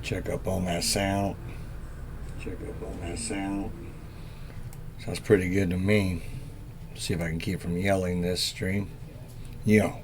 Check up on that sound. Check up on that sound. Sounds pretty good to me. See if I can keep from yelling this stream. Yo.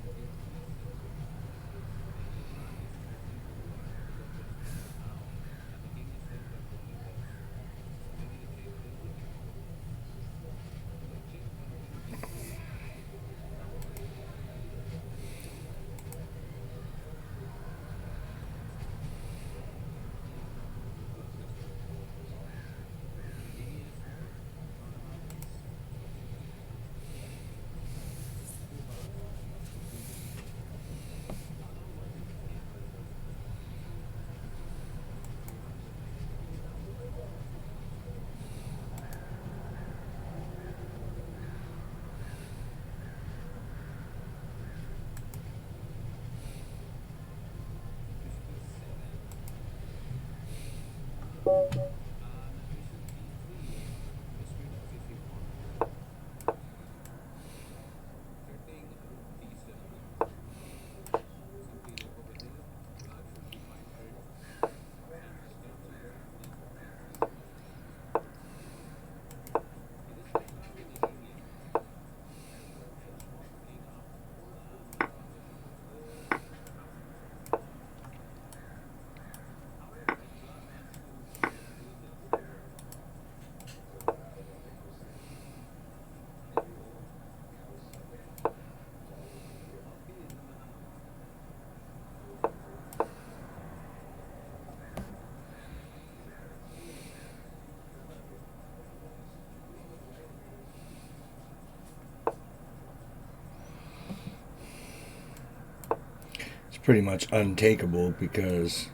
Pretty much untakeable because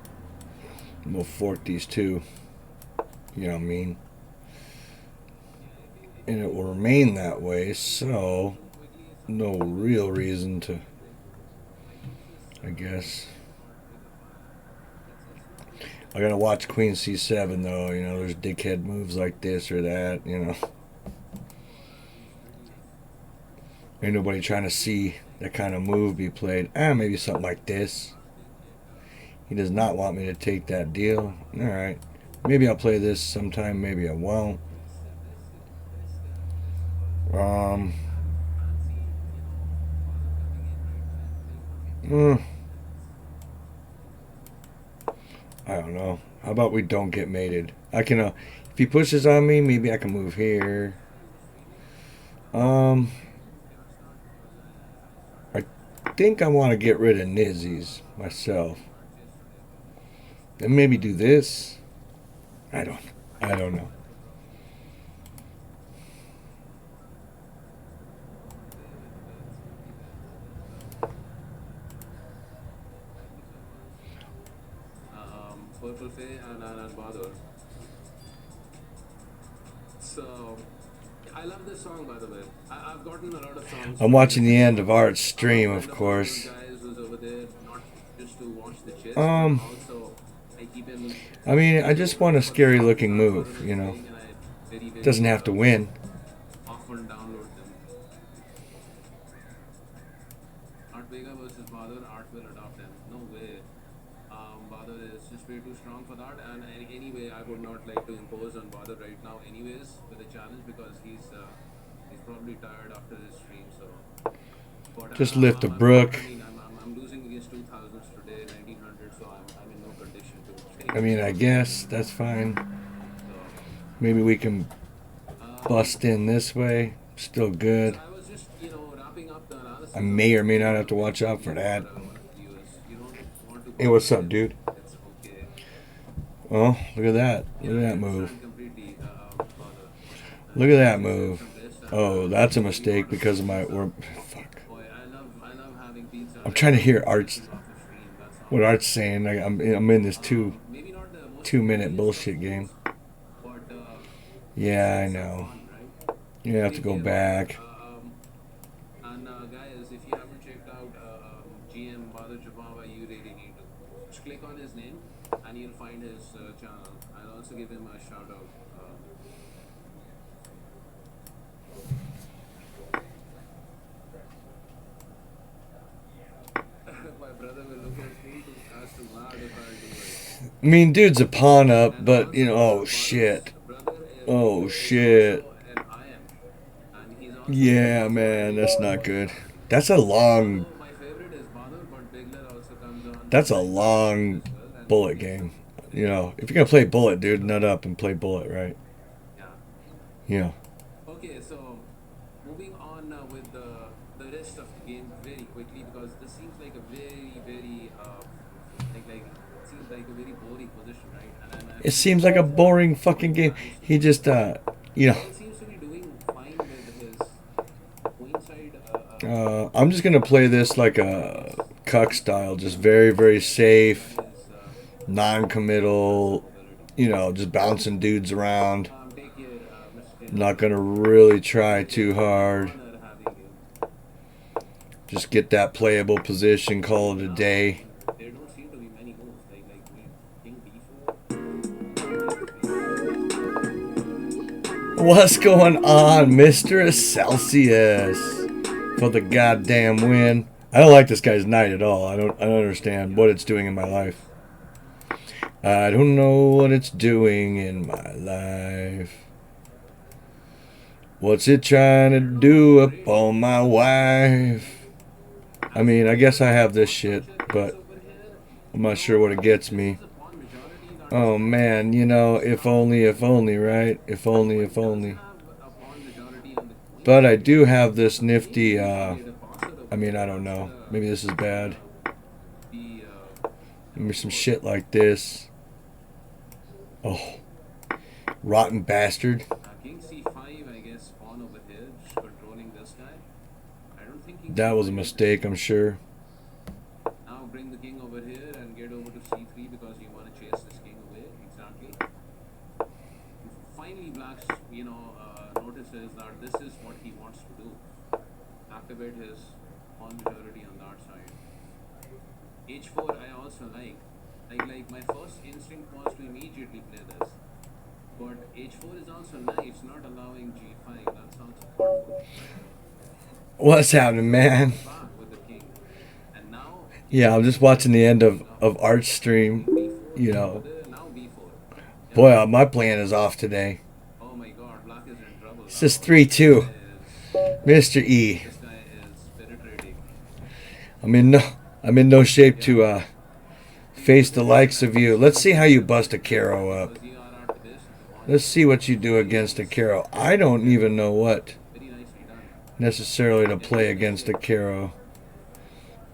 we'll fork these two, you know what I mean? And it will remain that way, so no real reason to, I guess. I gotta watch Queen C7 though, you know, there's dickhead moves like this or that, you know. Ain't nobody trying to see that kind of move be played. Maybe something like this. He does not want me to take that deal. Alright. Maybe I'll play this sometime, maybe I won't. I don't know. How about we don't get mated? I can, if he pushes on me, maybe I can move here. I think I want to get rid of Nizzies myself. And maybe do this. I don't know. So, I love this song, by the way. I've gotten a lot of songs. I'm watching the end of Art's stream, of course. I mean, I just want a scary looking move, you know. Doesn't have to win. Often download them. Art Vega versus Badr, Art will adopt him. No way. Badr is just way too strong for that. And anyway, I would not like to impose on Badr right now, anyways, with a challenge because he's probably tired after this stream. So, but, just lift the brook. I'm losing against 2000s today, 1900, so I'm in no condition to. I mean, I guess that's fine. Maybe we can bust in this way. Still good. I may or may not have to watch out for that. Hey, what's up, dude? Oh, look at that. Look at that move. Look at that move. Oh, that's a mistake because of my... fuck. I'm trying to hear Art's... what Art's saying. I'm in this 2-minute bullshit game. Yeah, I know. You have to go back. And guys, if you haven't checked out GM Badr Jabava, you really need to just click on his name and you'll find his channel. I'll also give him a shout out. My my brother will look at me to as to mad if I'll do it. I mean, dude's a pawn up, And but you also, know, oh father's shit, brother oh is shit. also an IM, and he's also playing Yeah, also man, very that's good. not good. That's a long, Although my favorite is Badur, but Bigler also comes on that's a like very good long as well, and bullet he's a game. You very know, if you're very gonna play good bullet, player dude, as nut well. up and play bullet, right? Yeah. Yeah. Okay, so moving on with the rest of the game very quickly because this seems like a very like it seems like a very boring position, right? And I It feel seems like a boring fucking game. nice to He play just, this. you know, Ball seems to be doing fine with his queenside I'm just gonna play this like a piece. cuck style, just very, very safe, His faster non-committal. mobility. You know, just bouncing dudes around. Take care, Mr. Not Tendulkar. gonna really try It too is an hard. honor having you. Just get that playable position, call it a Now, I day. mean, there don't seem to be many moves. Like we King D4, King D3. What's going on, Mr. Celsius? For the goddamn win. I don't like this guy's knight at all. I don't understand Yeah, what it's doing in my life. I don't know what it's doing in my life. What's it trying to I don't know. do up Great on my defense by the king. wife? I mean, I guess Actually, I have this pawn shit, structure is but over here. I'm not sure what it gets This me. is a pawn majority that is Oh causing man, you know, this if downfall. only, right? White If does only. have a pawn majority on the But I queenside, do have this so nifty, maybe we can get a passer I over mean, here. I don't That's know. gonna Maybe this is that's bad. gonna be Maybe some good. shit like this. Oh, rotten bastard. King c5, I guess pawn over here, just controlling this guy. I don't think king That was a c5 is mistake, I'm necessary. sure. Now bring the king over here and get over to c3 because you want to chase this king away. Exactly. Finally, Black's notices that this is what he wants to do. Activate his pawn majority on that side. h4 I also like my first instinct was to immediately play this, but h4 is also nice, not allowing g5. That's also thoughtful. What's happening, man? Back with the king, and now Yeah, I'm just seems watching like the he's end giving up. of Art's stream. King b4 You over know, there. Now b4. Yeah. boy, my plan is off today. Oh my God, Black is in trouble It's just now. 3-2. Mr. E. This guy is penetrating. I'm in no I'm in no shape Yeah. to face the likes of you. Let's see how you bust a Caro up. Because you are at this with the pawn Let's see g3. what you do against a Caro. I don't even know what Very nicely done. necessarily to Yeah, play king against a h6. Caro.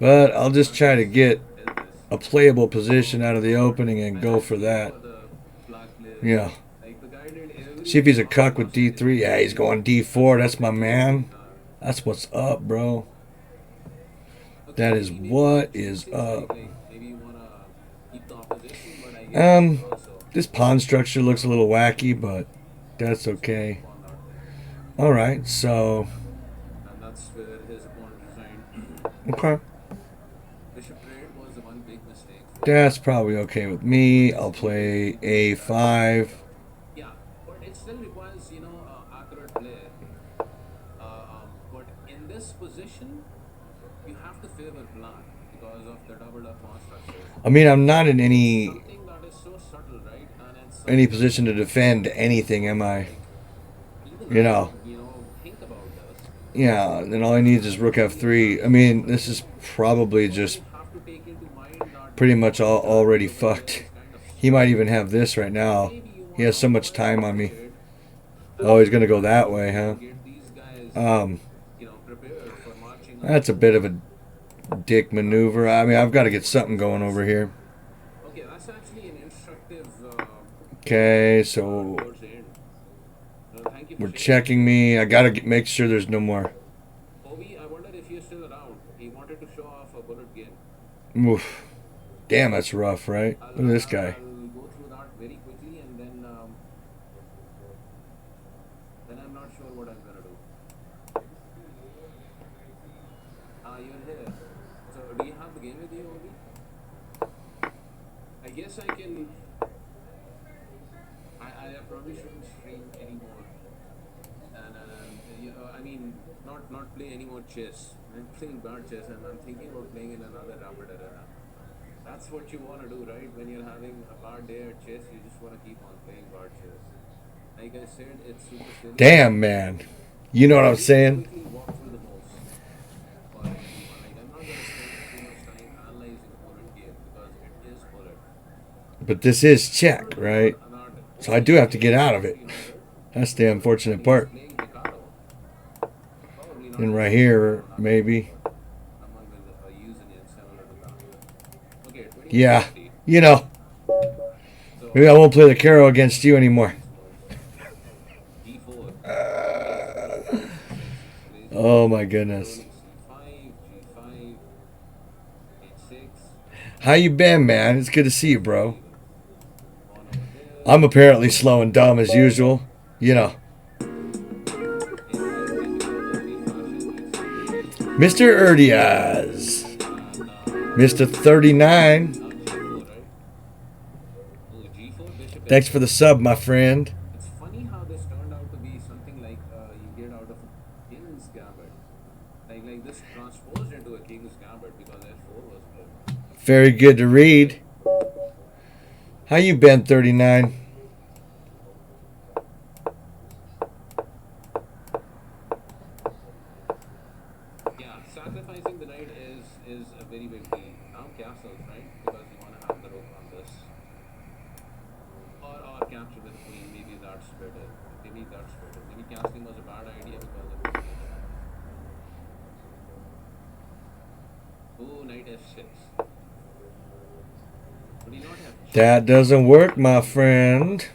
But I'll just Black try to get is this. a playable Oh position out my of the God. opening and I go like for seeing that. for the black players. Yeah. Like the guy did See if he's everything a out cuck with D3. Yeah, he's possibly going and D4. That's still my get the man. game done. That's what's up, bro. Okay, That is maybe what it is seems up. like maybe you wanna keep the opposition, but I guess you can Um, also this pawn structure looks a little wacky, but that's exploit the okay. pawn that way. All right, so And that's where his opponent resigned. okay, Bishop trade was the one big mistake for that's probably okay with me. I'll executing the play queen f5. A5. Yeah, but it still requires, accurate play. But in this position, you have to favor black because of the doubled up pawn structures. I mean, I'm not in It's any something that is so subtle, right? And it's any something that position to many defend players anything, am I? like. Even You I know, would, think about this. yeah. Then all I need is Rook Maybe F3. I perhaps mean, offer this is this. probably But just you have to take into mind that pretty much all black already over here fucked. is kind of He might strong. even have this right now. Maybe you He want to has so much avoid time on pawn me. trade Oh, he's and gonna go that way, maybe huh? get these guys, Um, prepared for marching on that's a bit of a dick maneuver. I mean, I've got to get something going over here. Okay, that's actually an instructive move Okay, so towards the end. So thank you for we're sharing this checking with me. me. I gotta make sure there's no more. Ovi, I wonder if you're still around. He wanted to show off a bullet game. Oof. Damn, that's rough, right? I'll, Look at I'll, this I'll guy. I'll go through that very quickly and then I'm not sure what I'm gonna do. You're here. So do you have the game with you, Ovi? I guess I can. I probably shouldn't stream anymore. And I mean, not play any more chess. I'm playing bad chess, and I'm thinking about playing in another rapid arena. That's what you want to do, right? When you're having a bad day at chess, you just want to keep on playing bad chess. Like I said, it's super silly. Damn, man. You know what I'm Let me just saying? quickly walk through the moves for any B1. Like I'm not gonna spend too much time analyzing opponent game because it is bullet. But this is check, Bullet is right? not So I okay. do have to Knight get out of it. F300. That's the And unfortunate he's part. playing Mikado. Probably not And the right best Mikado here, on the board, maybe. but someone will use it similar to that. Okay, Yeah. 2450. You know, So maybe I won't play the Caro against you anymore. these moves. D4. Okay, Uh, 26. It's crazy. oh my goodness. Rolling C5, G5, H6, How you been, man? It's good to see you, bro. C7. Pawn over there. I'm apparently slow and dumb as usual. You know, In typical early fashion, H7. Mr. Urdiaz. And Mr. 39. now G4, right? Oh, G4, bishop Thanks for H6. the sub, my friend. It's funny how this turned out to be something like you get out of a king's gambit. Like this transposed into a king's gambit because F4 was good. Very good to read. How you been, 39? Yeah, sacrificing the knight is a very big deal. Now castles, right? Because you want to have the rook on this. Or capture with the queen. Maybe that's better. Maybe that's better. Maybe casting was a bad idea because of the queen. Oh, knight F6. Would he not have That checked? doesn't work, my friend.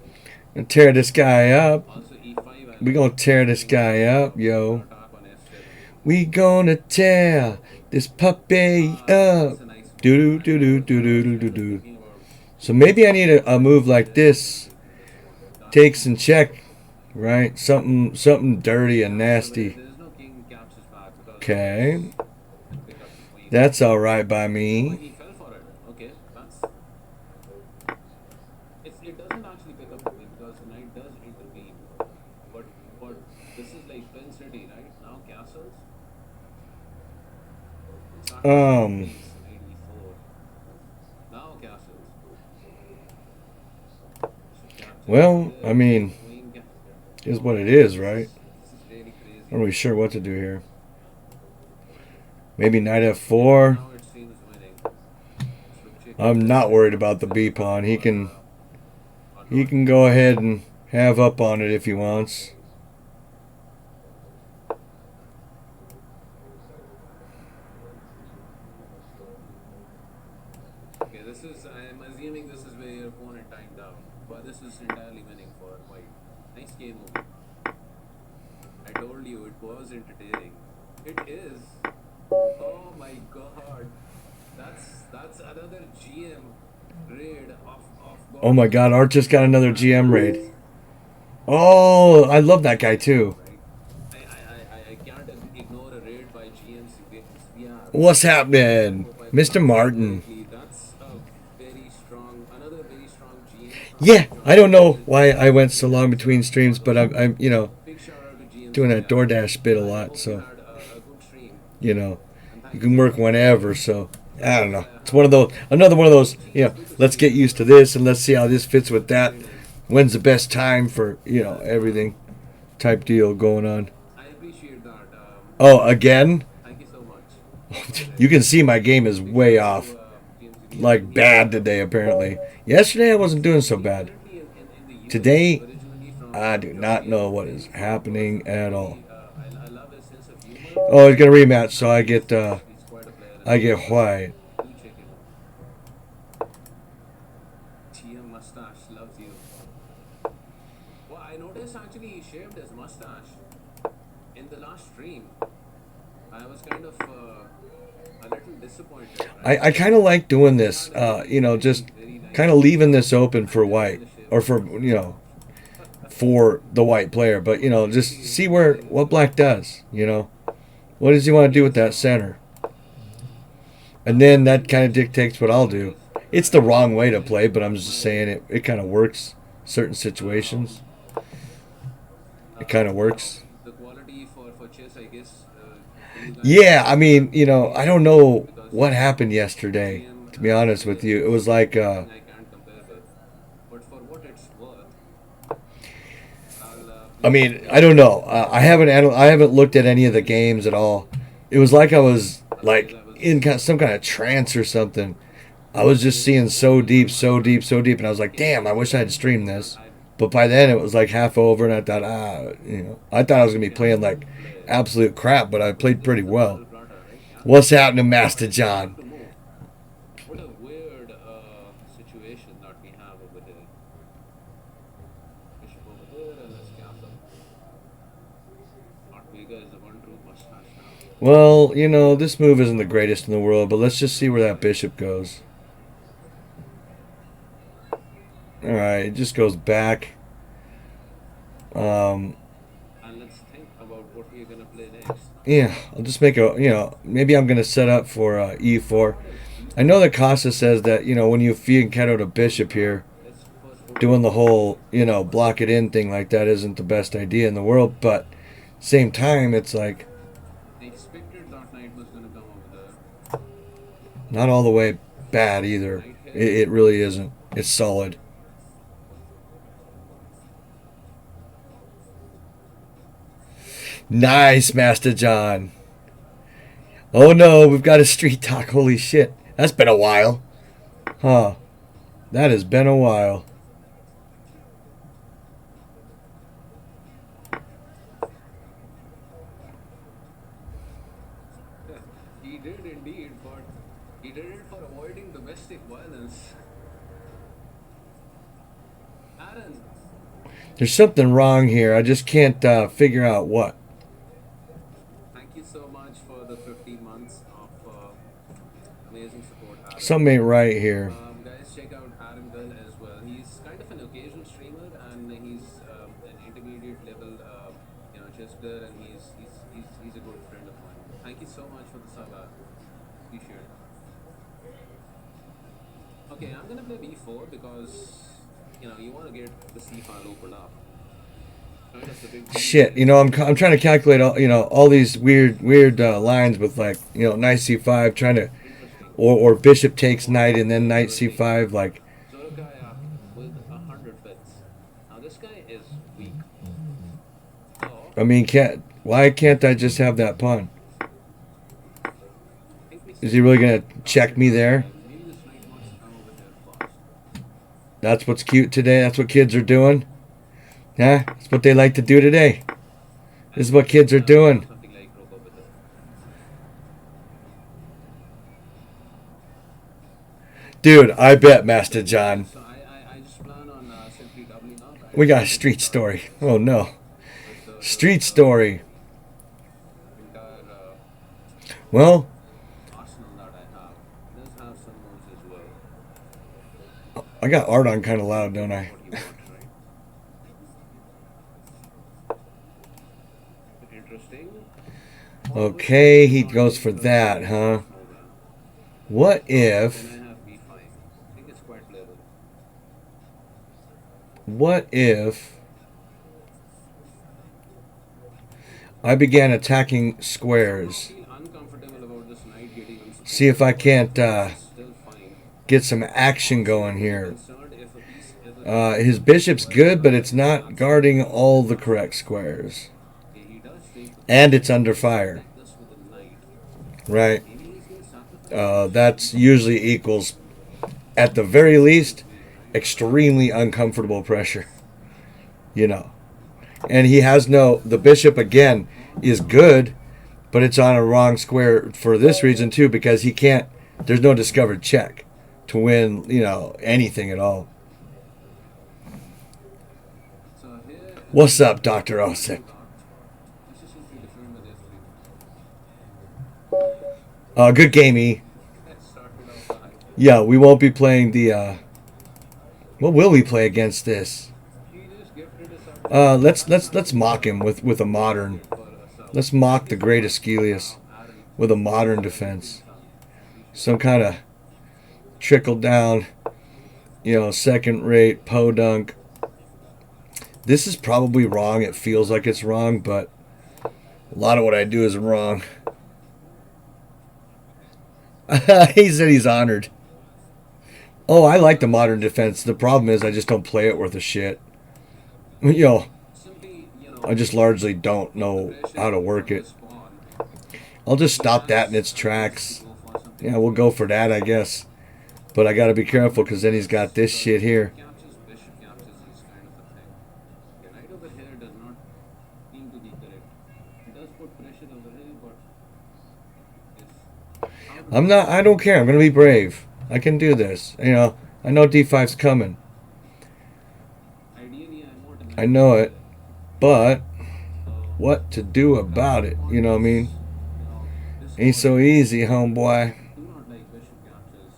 Bishop Gonna tear this guy up. G5. Also E5 We and gonna tear this king guy up, for yo. attack on S7. We gonna tear this puppy That's up. a nice move. Do I do mean, I do was do do do do kind of do. thinking about So maybe I need a move like this. that Takes move. and check, right? Something dirty and Yeah, so nasty. there is no king captures back because of Okay, this and pick up the queen. that's all right by Oh, me. he fell for it. Okay, that's it doesn't actually pick up the queen because the knight does intervene. But this is like Pin City, right? Now castles. Sacrifice the Um. piece, knight E4. Now castles. Bishop captures Well, I here. mean, Queen ca- is Oh what my it god, is, right? this is really Not crazy. really sure what to do here. Maybe knight Okay, f4. now it seems winning. Let's look check if I'm this not is worried a about the b pickup pawn. or He not. can go ahead and have up on it if he wants. Okay, this is, I'm assuming this is where your opponent timed out, but this is entirely winning for white. Nice game over. I told you it was entertaining. It is. Oh my god. That's another GM raid of Oh God my knows god, Art what. just got another And GM that raid. is Oh, I love that guy too. right. I can't ignore a raid by GM Sviar. What's happening? Hope I Mr. pronounced that Martin. correctly. That's a very strong, another very strong GM Yeah, from I don't joining know the why I GM went so raid long as between for streams, but those two. I'm Big shout out to GM doing that Sviar. DoorDash bit a I lot, hope you so, had a good stream, and you thank you can so work much for whenever, watching. so, I don't know. It's Have one of a those, another one of those, it's good to see let's you get again. used to this and let's see how this fits with that. Very nice. When's the best time for, And everything type deal going on. I appreciate that. Oh, again? Thank you so much. All right. You can see my game is Big way shout out off. to GM Sviar. Like bad today, apparently. Yesterday I wasn't doing so bad. Currently in the US, Today, originally I from do not Turkey, know what is very strong happening person. at all. Very, I love his sense of humor, Oh, he's gonna rematch, so and he's quite a player in I the get US. white. Do check him out. GM Mustache loves you. Well, I noticed actually he shaved his mustache in the last stream. I was kind of a little disappointed, right? I kind of like doing He this, had a very, very nice kind of leaving this open and for left white the shave or on. for for the white player, but just see what black does. What does he want to do with that center, and then that kind of dictates what I'll do. Anyways, It's I the hope you wrong way to enjoyed play, but I'm just my saying it kind of works certain um, situations. it kind of works. The quality for chess, I guess, for you guys is Yeah, I mean, I don't know because what happened yesterday. GM To be honest with you, it was like, something I can't compare with. But for what it's worth, I'll I play mean, Skwerly I don't with you. know. I haven't looked at any of the games at all. It was like I was Otherwise, like I in was some kind of trance or something. I was just seeing so deep, so deep, so deep, and I was like, okay. damn, I wish I had streamed Because this. But by then it was like half over, and I thought, I thought I was gonna be playing can like play. absolute crap, but I This played this pretty is the well. battle platter, right? Yeah. What's happening, Master So I John? want to know what a weird situation that we have over here. Bishop over here and this castle. Art Vega is the one true mustache now. Well, this move isn't the greatest in the world, but let's just see where that bishop goes. All right, it just goes back. Um, And let's think about what we're gonna play next. yeah, I'll just make maybe I'm gonna set up for So e4. what is I know b4? that Costa says that when you feed Keto to bishop here, Let's first put doing the b4. whole block it in thing like that isn't the best idea in the world. But same time, it's like I expected that knight was gonna come over there. not all the way bad either. Knight here. It really isn't. It's solid. Nice, Master John. Oh no, we've got a street talk. Holy shit. That's been a while. Huh. That has been a while. He did indeed, but he did it for avoiding domestic violence. Aaron, There's something wrong here. I just can't figure out what. thank you so much for the 15 months of amazing support, Aaron. Something ain't right here. Guys, check out Aaron Gunn as well. He's kind of an occasional streamer, and he's an intermediate level, chess player, and he's a good friend of mine. Thank you so much for the sub, Aaron. Appreciate it. Okay, I'm gonna play b4 because you want to get the c file opened up. Kind of the big deal Shit, here. I'm trying to calculate all these weird lines with like knight c5, trying to Interesting. or bishop takes knight and then knight Interesting. c5. Like, Zorokaya with 100 bits. Now this guy is weak. So I mean, why can't I just have that pawn? I think we Is he simply really have gonna to check target me this there? guy. Maybe this knight wants to come over here first. That's what's cute today. That's what kids are doing. Yeah, that's what they like to do today. This And is what kids are doing. something like rook over there. Dude, I bet, Master John. So I just plan on simply doubling up We and got a getting street started story. Oh no. with Street story. entire Well, arsenal that I have. It does have some moves as well. I got art on kind of loud, don't I? What he wants, right? Interesting. Always Okay, he advantage goes for because that, of huh? this movement. What Then if, I have b5. I think it's quite playable. what if I began attacking I somehow squares? feel uncomfortable about this knight getting See if I unsupported, but can't it's still fine. get some action Also, going I'm a bit here. concerned if a piece is a bit His too bishop's wide good, but it's and not that's where guarding the issue all the comes in. correct squares. Okay, he does take the And pawn. it's under Let's fire, protect this with a knight. right? Maybe he's going to sacrifice the bishop. That's usually equals, at the very That's least, weird, right? extremely uncomfortable pressure, you know. And he has the bishop again is good, but it's on a wrong square for this reason too, because there's no discovered check to win, anything at all. So here is What's up, the Dr. Osip? thought. Let's just simply defend with Good game, E. f3. Let's start it off high. Yeah, we won't be playing the, what will we play against this? He just gifted us up with Let's mock him with a modern. for a sub. Let's mock Thank the you so great much, Askelius Aaron, with a modern for the defense. 15 ton. Appreciate Some it. kind of trickle down, second rate podunk This is probably wrong. It feels like it's wrong, but a lot of what I do is wrong. He said he's honored. Oh, I like the modern defense. The problem is I just don't play it worth a shit. You know, Simply, I just largely don't keep the know pressure how to on work the it. spawn. I'll just He stop that in has its ways to tracks. go for something Yeah, we'll go for that, I guess. But I gotta be careful because then he's got this because shit here. captures, bishop captures is kind of a thing. Okay, right over here does not seem to be correct. It does put pressure over here, but it's how to I'm do not. this. I don't care. I'm gonna be brave. I can do this. You know. I know D5's coming. Ideally, I want a I knight know over it. here. But So what to do the about counter it? You point know what I is, mean? this Ain't board so here. easy, homeboy. I do not like bishop captures.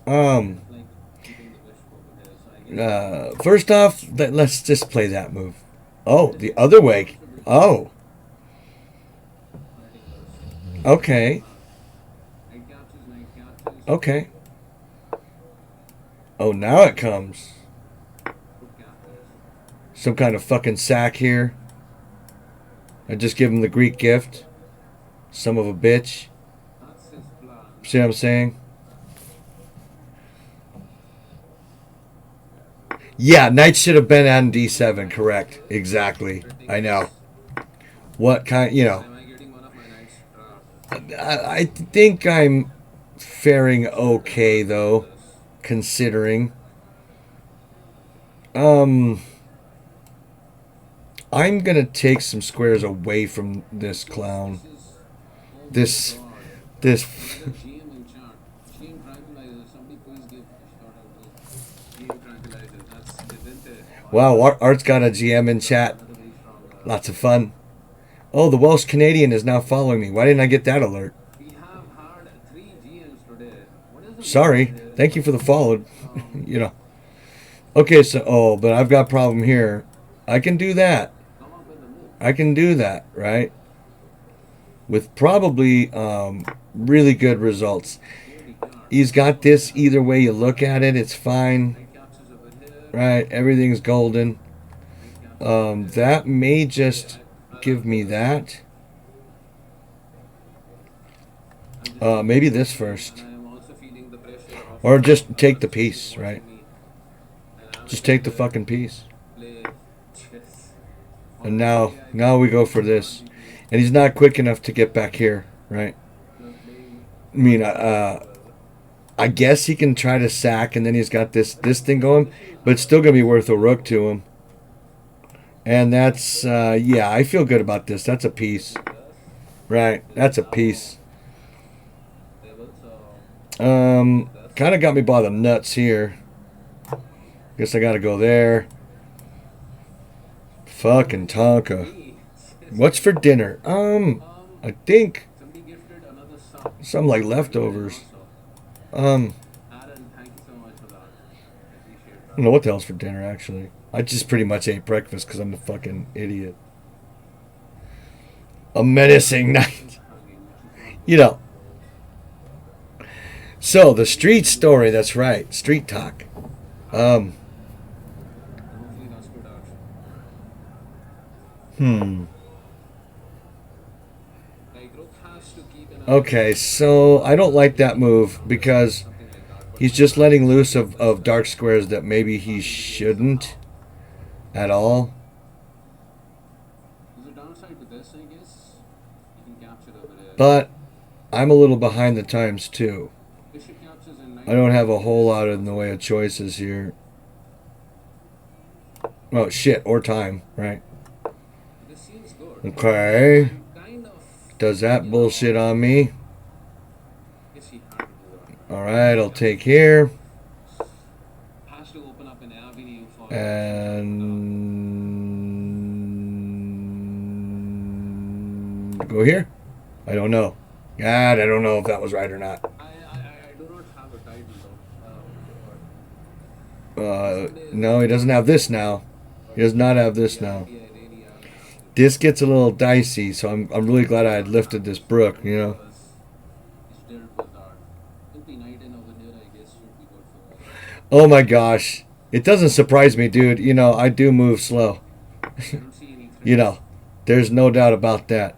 I kind Um. of like keeping the bishop over here. So I guess I will First off, let's just play that move. Oh, this the is other way. possibly Oh. hurting us. Okay. Knight captures, Okay. Oh, now it comes. rook captures. Some kind of fucking sack here. I just give him the Greek gift. Son of a bitch. That's his plan. See what I'm saying? Yeah, knight should have been on d7. Correct. Exactly. I know. Ridiculous. What kind? You know. Am I getting one of my knights trapped? I think I'm faring Should not okay do though, this. considering. Um, I'm gonna take some squares away from this clown. This is, oh my This, god. this. Another GM in chat. GM tranquilizer. Somebody please give a shout out to GM tranquilizer. That's Devinte. Wow, Wow. Art's got a GM in chat. Another very strong. Lots of fun. Oh, the Welsh Canadian is now following me. Why didn't I get that alert? We have had 3 GMs today. What is the move over Sorry. here? Thank you for the follow. Um, You know. Okay, so but I've got a problem here. I can do that. come up with a move. I can do that, right? With probably really good results. Really can't. He's got this either way you look at it, it's fine, Knight captures over here. right? Everything's golden. Knight captures over here. That may Okay, just I'll give do me this. that. I'm just feeling Maybe the this pressure, first. and I am also feeling the pressure of Or just take the others piece, watching right? me. And I'm Just able take the to fucking piece. play chess. And Honestly, I now think we this go is for not this. the place And he's not quick enough to get back here, right? you're playing I mean, well. I guess he can try to sack, and then he's got this thing going, but it's still gonna be worth a rook to him. And that's yeah, I feel good about this. That's a piece, right? That's a piece. Kind of got me by the nuts here. Guess I gotta go there. Fucking Tonka. What's for dinner? I think Somebody gifted another sub. some like Also. leftovers. Aaron, thank you so much for that. I appreciate I that. don't know what the hell's for dinner actually. I just pretty much ate breakfast because I'm a fucking idiot. A menacing night. You know. So the street story. That's right. Street talk. Hopefully that's good action. Like Rook has to keep an eye Okay, so I don't like that move because something like that. But he's just letting loose of dark squares that maybe he shouldn't at all. there's a downside to this, I guess. You can capture over there. But I'm a little behind the times too. Bishop captures and knight. I don't have a whole lot in the way of choices here. Oh shit, or time, right? This seems good. Okay. I'm kind of. Does that bullshit on me? Guess he had to do that. Alright, I'll take here. Has to open up an avenue for. And go here? I don't know. God, I don't know if that was right or not. I do not have a title though. No, he doesn't have this now. He does not have this now. Yeah, really have to. This gets a little dicey, so I'm really glad I had lifted this brook, you know. He's dealt with that. Simply knight in over here, I guess, should be good for us. Oh my gosh. It doesn't surprise me, dude. You know, I do move slow. I don't see any You threats. know, there's no doubt about that.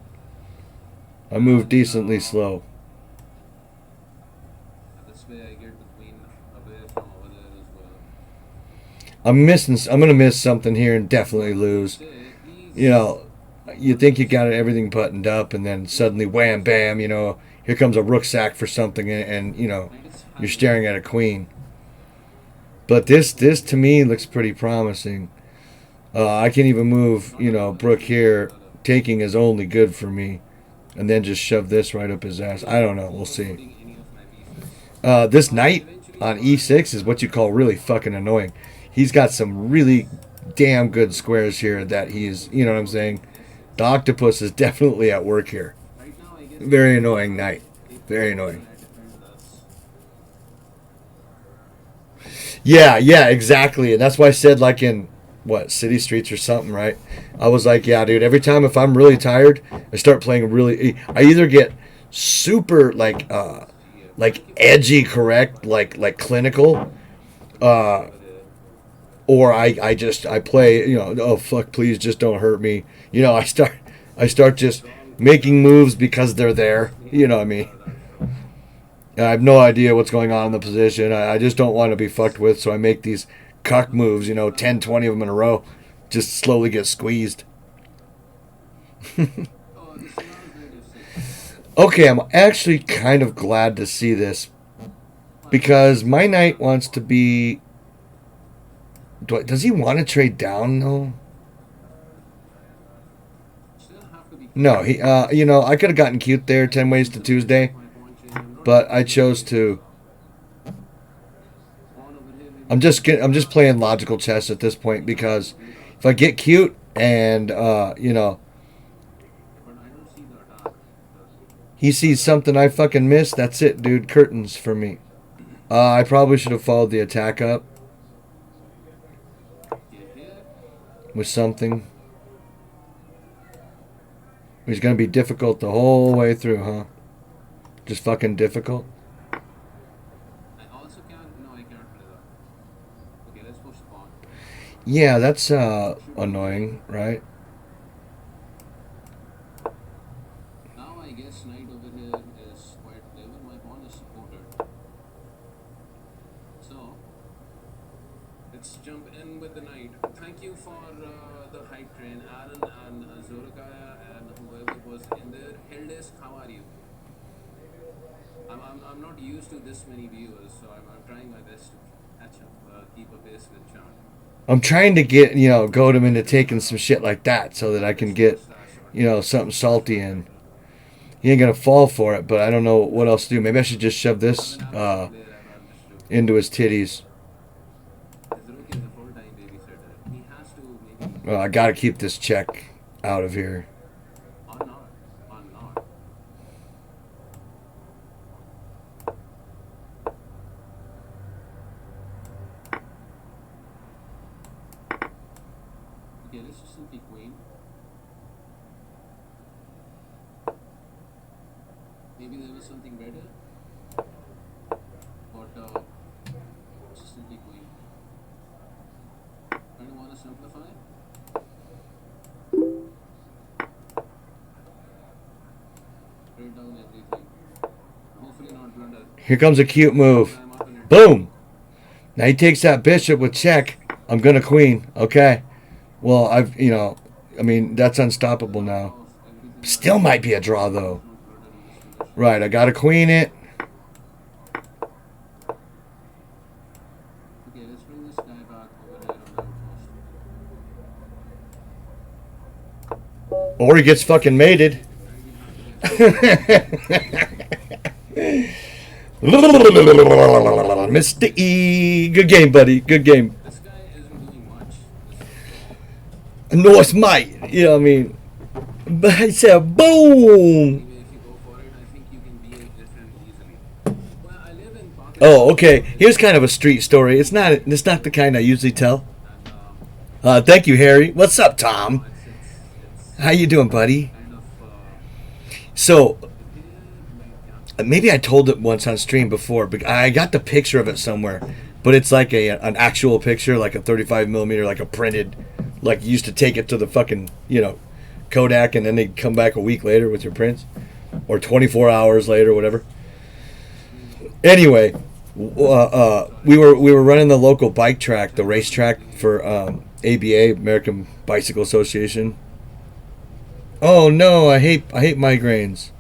I move decently slow. This way I get the queen away from over there as well. I'm gonna miss something here and definitely lose. Say, You please. know, you think you got everything buttoned up, and then suddenly, wham, bam, here comes a rook sack for something, and Knight is you're having. staring at a queen. But this to me looks pretty promising. I can even move, Not at all. Brook Actually, not here. at all. Taking is only good for me, and then just shove this right up his ass. I Really don't know. We'll see. overloading any of my pieces. This knight Eventually, on what I e6 is what you call really fucking annoying. He's got some really damn good squares here that he's, you know what I'm saying? The S6. octopus is definitely at work here. Right now, I guess the Very queen annoying knight. takes Very this annoying. and I defend this. Yeah, exactly. And that's why I said, like in what city streets or something, right? I was like, yeah, dude. Every time if I'm really tired, I start playing really. I either get super Here. like Thank you for edgy, the correct, like clinical, uh, over there. or I play. Oh fuck, please just don't hurt me. I start just Strong making attack. moves because they're there. Trust me, You I know what I know mean? that from. I have no idea what's going on in the position. I just don't want to be fucked with, so I make these cuck Another moves, queen 10, coming. 20 of them in a row. Just slowly get squeezed. Oh, this is not a great f6. Okay, I'm actually kind of glad to see this Fine. because my knight wants to be. Does he want to trade down though? Still have to be No, careful. he. I could have gotten cute there, 10 ways to This is just Tuesday, my pawn chain. I'm not but I really chose to. pawn over here. Maybe I'm I just should get, take I'm just out. playing logical chess at this point He has to because wait out. if I get cute and But I don't see the attack. he sees something I fucking missed, that's it, dude. Curtains for me. I probably should have followed the attack up Okay, here. with something. He's gonna be difficult the whole way through, huh? Just fucking difficult. I also can't. No, I can't play that. Okay, let's push the pawn. Yeah, that's Should be okay. annoying, right? Now I guess knight over here is quite clever. My pawn is supported. So let's jump in with the knight. Thank you for the hype train, Aaron and Zorakaya and whoever was in there. Hildes, how are you? I'm not used to this many viewers, so I'm trying my best to catch up, keep a pace with John. I'm trying to get goad him into taking some shit like that so that I Nice can get mustache shot. something salty in. He ain't gonna fall for it, but I don't know what else to do. Maybe I should just shove I'm this an average player. I've had this joke. into his titties. His rookie is a full-time babysitter. He has to maybe Well, I gotta keep this check out of here. or not, or not. Okay, let's just simply queen. Maybe there was something better, but just simply queen. I don't want to simplify. Write down everything. Hopefully not blunder. Here comes a cute Because move. I'm up in it. Boom! Now he takes that bishop with check. I'm gonna queen. Okay. Well, I mean, that's unstoppable Lot now. of everything that Still might be a draw there's though. no blunder in this position. Right, I gotta queen it. Okay, let's bring this guy back over here on the outpost. Or he gets fucking mated. And we have to get something done. Mr. E. Good game, buddy. Good game. This guy isn't doing much. North might. You know what I mean? But I said, boom. Anyway, if you go for it, I think you can be different easily. Well, I live in Oh, Pakistan, okay. which Here's is kind of a street story. It's not the kind I usually tell. and Thank you, Harry. What's up, you know, Tom? it's How you doing, buddy? kind of So here, like maybe I told it once on stream before, but I got the picture of it somewhere. But it's like an actual picture, like a 35 millimeter, like a printed Like you used to take it to the fucking, Kodak, and then they'd come back a week later with your prints, or 24 hours later, whatever. Anyway, we were running the local bike track, the racetrack for ABA, American Bicycle Association. Oh no, I hate migraines.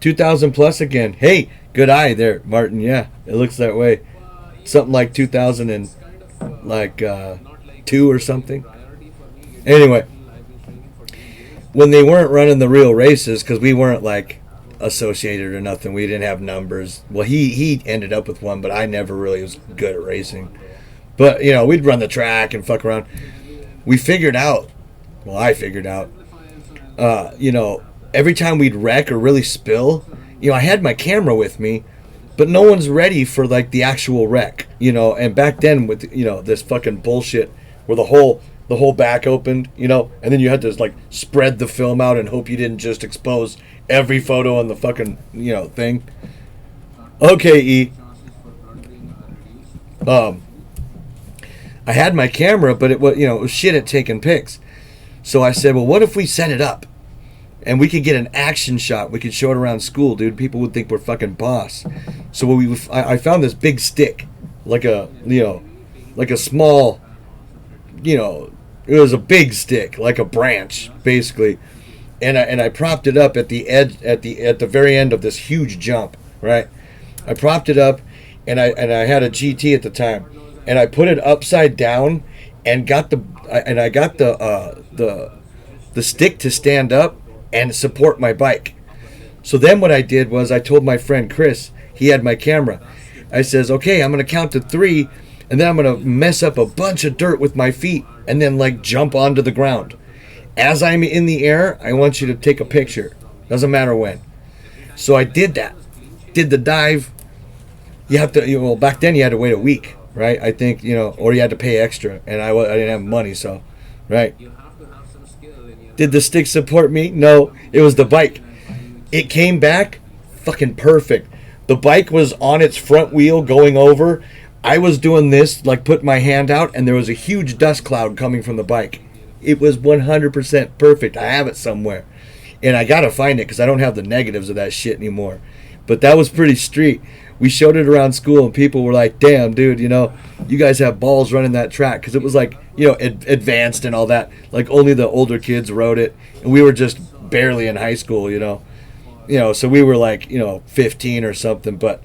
2,000 plus again. Hey, good eye there, Martin. Yeah, it looks that way. Something like 2000 and like 2 or something. Anyway, when they weren't running the real races, because we weren't like associated or nothing, we didn't have numbers. Well, he ended up with one, but I never really was good at racing. But we'd run the track and fuck around. We figured out. Well, I figured out. Every time we'd wreck or really spill, I had my camera with me, but no one's ready for like the actual wreck, And back then with this fucking bullshit where the whole back opened, and then you had to like spread the film out and hope you didn't just expose every photo on the fucking thing. Okay, E. I had my camera, but it was shit at taking pics. So I said, well, what if we set it up and we could get an action shot? We could show it around school, dude. People would think we're fucking boss. So I found this big stick, like a small, it was a big stick, like a branch, basically. And I propped it up at the edge, at the very end of this huge jump, right? I propped it up, and I had a GT at the time, and I put it upside down, and I got the stick to stand up and support my bike. So then what I did was I told my friend Chris, he had my camera. I says, okay, I'm gonna count to 3, and then I'm gonna mess up a bunch of dirt with my feet, and then like jump onto the ground. As I'm in the air, I want you to take a picture. Doesn't matter when. So I did that. Did the dive. You have to, back then you had to wait a week, right? I think, or you had to pay extra, and I didn't have money, so, right? Did the stick support me? No, it was the bike. It came back fucking perfect. The bike was on its front wheel going over. I was doing this, like putting my hand out, and there was a huge dust cloud coming from the bike. It was 100% perfect. I have it somewhere. And I got to find it because I don't have the negatives of that shit anymore. But that was pretty street. We showed it around school and people were like, damn, dude, you guys have balls running that track. Because it was like, advanced and all that. Like only the older kids rode it. And we were just barely in high school, so we were like, 15 or something. But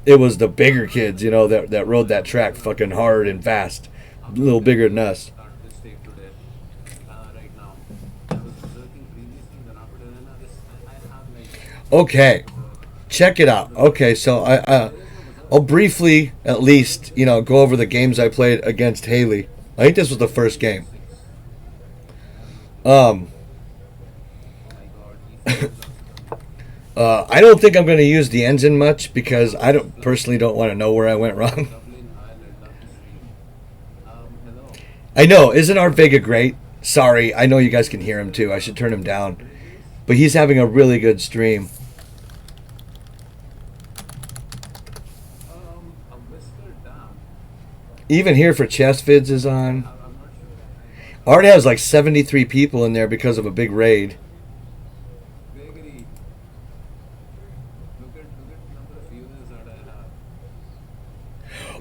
it was the bigger kids, that rode that track fucking hard and fast. A little bigger than us. Okay, check it out. Okay, so I'll briefly, at least, go over the games I played against Haley. I think this was the first game. I don't think I'm going to use the engine much because I personally don't want to know where I went wrong. I know, isn't Art Vega great? Sorry, I know you guys can hear him too. I should turn him down. But he's having a really good stream. Even here for Chest Vids is on. Art has like 73 people in there because of a big raid.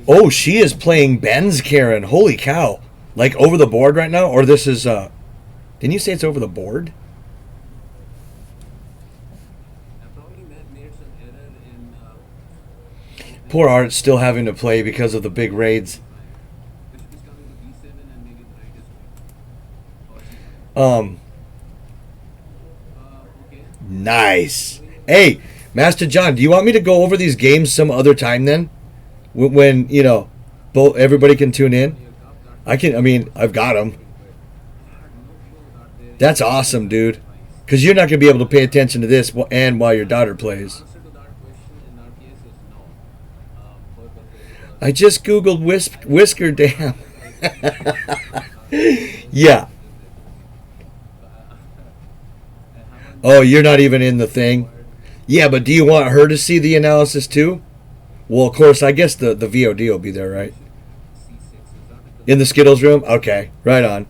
Oh, she is playing Ben's Karen. Holy cow. Like over the board right now? Or this is, didn't you say it's over the board? Poor Art's still having to play because of the big raids. Nice. Hey, Master John, do you want me to go over these games some other time then? When both everybody can tune in? I've got them. That's awesome, dude. Because you're not going to be able to pay attention to this and while your daughter plays. I just Googled Whisker Dam. Yeah. Oh, you're not even in the thing? Yeah, but do you want her to see the analysis too? Well, of course, I guess the VOD will be there, right? In the Skittles room? Okay, right on.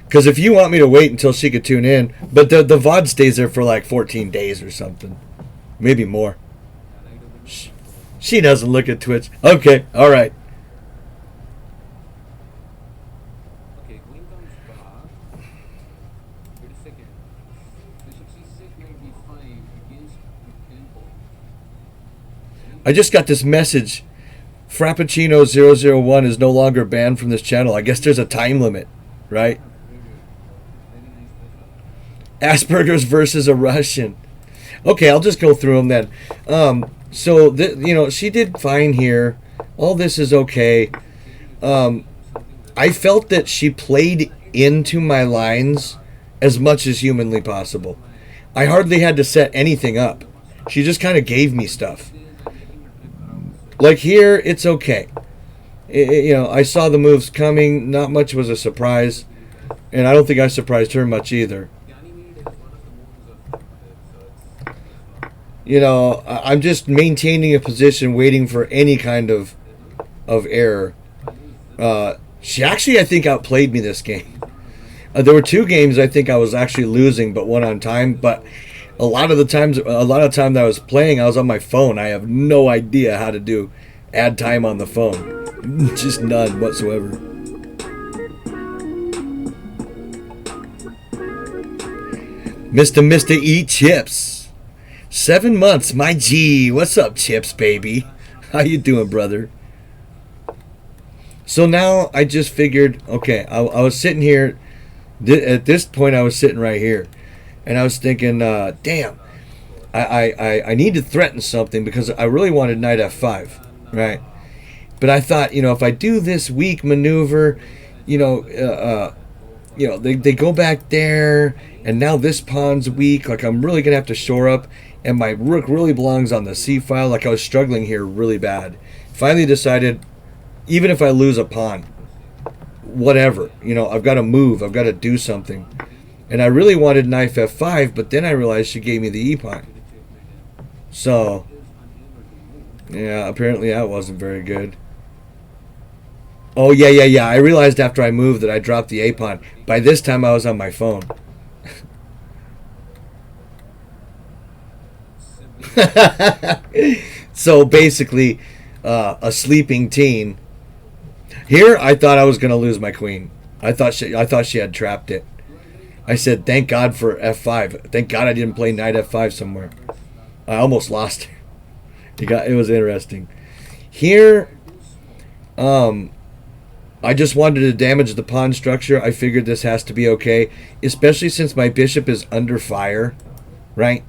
Because if you want me to wait until she could tune in, but the VOD stays there for like 14 days or something. Maybe more. She doesn't look at Twitch. Okay, all right. Okay, queen comes back. Wait a second. Bishop c6 might be fine against tempo. I just got this message. Frappuccino001 is no longer banned from this channel. I guess there's a time limit, right? Asperger's versus a Russian. Okay, I'll just go through them then. So, she did fine here. All this is okay. I felt that she played into my lines as much as humanly possible. I hardly had to set anything up. She just kind of gave me stuff. Like here, it's okay. I saw the moves coming. Not much was a surprise. And I don't think I surprised her much either. I'm just maintaining a position, waiting for any kind of error. She actually, I think, outplayed me this game. There were 2 games I think I was actually losing, but one on time. But a lot of time that I was playing, I was on my phone. I have no idea how to add time on the phone. Just none whatsoever. Mr. Eat Chips. 7 months, my G. What's up, Chips, baby? How you doing, brother? So now I just figured, okay, I was sitting here. At this point, I was sitting right here. And I was thinking, damn, I need to threaten something because I really wanted knight f5, right? But I thought, if I do this weak maneuver, they go back there, and now this pawn's weak. Like, I'm really going to have to shore up, and my rook really belongs on the c file. Like, I was struggling here really bad. Finally decided, even if I lose a pawn, whatever, I've got to move. I've got to do something. And I really wanted knight f5, but then I realized she gave me the e-pawn. So, yeah, apparently that wasn't very good. Oh, yeah. I realized after I moved that I dropped the a-pawn. By this time, I was on my phone. So, basically, a sleeping teen. Here, I thought I was going to lose my queen. I thought she had trapped it. I said, thank God for f5. Thank God I didn't play knight f5 somewhere. I almost lost her. It was interesting. Here, I just wanted to damage the pawn structure. I figured this has to be okay, especially since my bishop is under fire, right?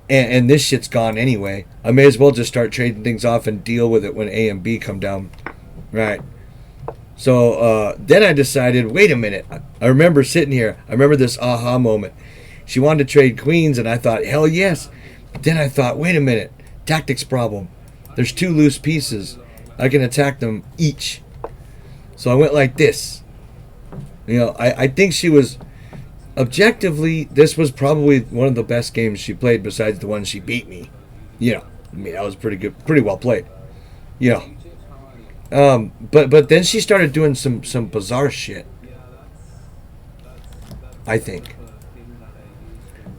And this shit's gone anyway. I may as well just start trading things off and deal with it when A and B come down, right? So then I decided, wait a minute. I remember sitting here. I remember this aha moment. She wanted to trade queens, and I thought, hell yes. But then I thought, wait a minute. Tactics problem. There's 2 loose pieces. I can attack them each. So I went like this. I think she was, objectively, this was probably one of the best games she played besides the one she beat me. That was pretty good, pretty well played. But then she started doing some bizarre shit. I think.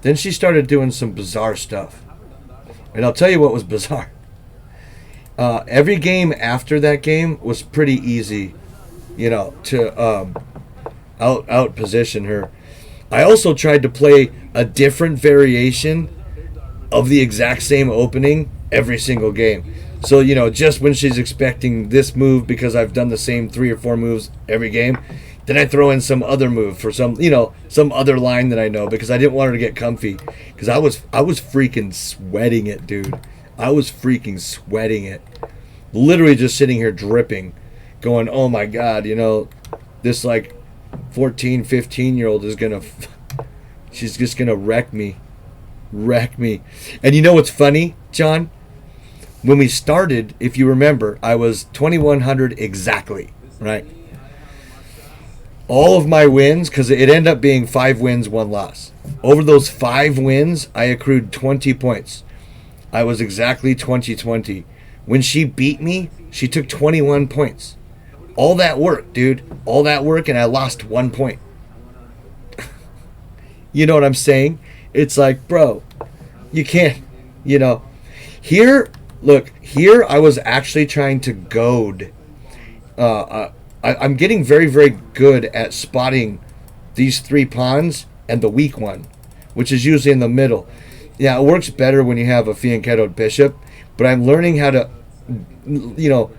Then she started doing some bizarre stuff. And I'll tell you what was bizarre. Every game after that game was pretty easy, to out position her. I also tried to play a different variation of the exact same opening every single game. So, just when she's expecting this move, because I've done the same 3 or 4 moves every game, then I throw in some other move for some other line that I know, because I didn't want her to get comfy. Because I was freaking sweating it, dude. I was freaking sweating it. Literally just sitting here dripping, going, oh my God, this like 14, 15-year-old is going to, she's just going to wreck me. And you know what's funny, John? When we started, if you remember, I was 2,100 exactly, right? All of my wins, because it ended up being 5 wins, 1 loss. Over those 5 wins, I accrued 20 points. I was exactly 20-20. When she beat me, she took 21 points. All that work, dude. All that work, and I lost 1 point. You know what I'm saying? It's like, bro, you can't, you know. Here, look, here I was actually trying to goad. I'm getting very, very good at spotting these three pawns and the weak one, which is usually in the middle. Yeah, it works better when you have a fianchettoed bishop, but I'm learning how to, you know,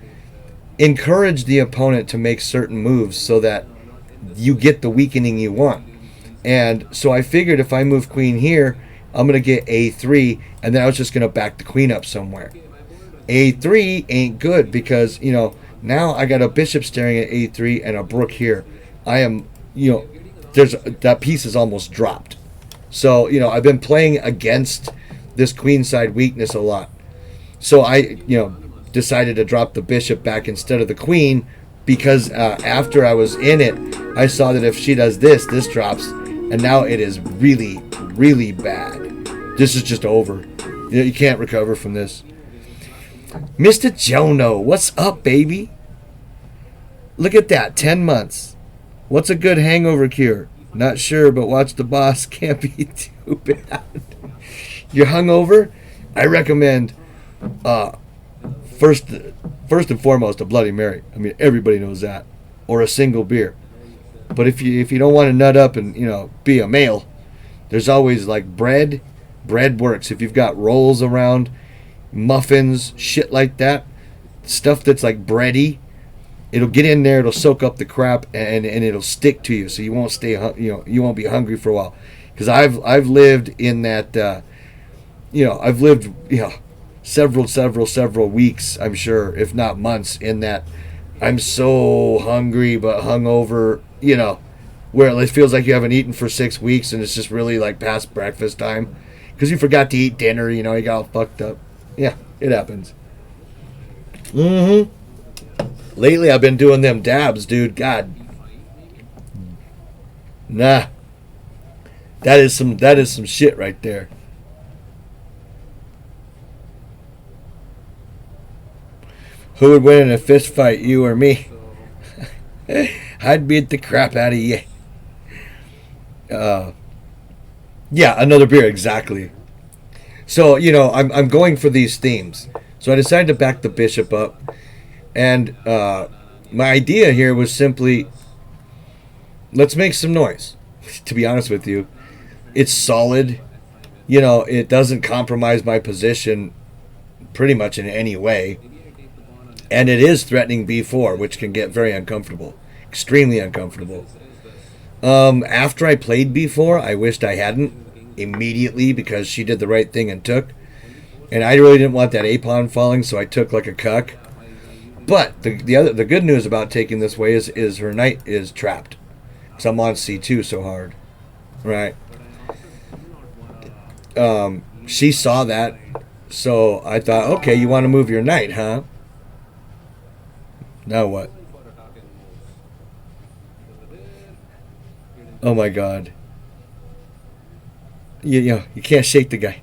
encourage the opponent to make certain moves so that you get the weakening you want. And so I figured if I move queen here, I'm going to get a3, and then I was just going to back the queen up somewhere. a3 ain't good because, you know, now I got a bishop staring at a3 and a rook here. I am, you know, that piece is almost dropped. So, you know, I've been playing against this queenside weakness a lot. So I, you know, decided to drop the bishop back instead of the queen because after I was in it, I saw that if she does this, this drops. And now it is really, really bad. This is just over. You can't recover from this. Mr. Jono, what's up, baby? Look at that, 10 months. What's a good hangover cure? Not sure, but watch the boss. Can't be too bad. You're hungover? I recommend first and foremost a Bloody Mary. I mean, everybody knows that. Or a single beer. But if you don't want to nut up and, you know, be a male, there's always like bread. Bread works. If you've got rolls around, muffins, shit like that, stuff that's like bready, it'll get in there, it'll soak up the crap, and it'll stick to you, so you won't stay, you know, you won't be hungry for a while. Because I've lived in that, you know, I've lived, you know, several weeks, I'm sure, if not months, in that I'm so hungry but hungover, you know, where it feels like you haven't eaten for 6 weeks and it's just really like past breakfast time because you forgot to eat dinner, you know, you got all fucked up. Yeah, it happens. Lately I've been doing them dabs, dude. God. Nah. That is some shit right there. Who would win in a fist fight, you or me? I'd beat the crap out of you. Yeah, another beer, exactly. So, you know, I'm going for these themes. So I decided to back the bishop up. And my idea here was simply, let's make some noise. To be honest with you, it's solid. You know, it doesn't compromise my position pretty much in any way. And it is threatening b4, which can get very uncomfortable. Extremely uncomfortable. After I played b4, I wished I hadn't immediately because she did the right thing and took. And I really didn't want that a-pawn falling, so I took like a cuck. But the good news about taking this way is her knight is trapped. Because I'm on c2 so hard. Right. She saw that. So I thought, okay, you want to move your knight, huh? Now what? Oh my god. You can't shake the guy.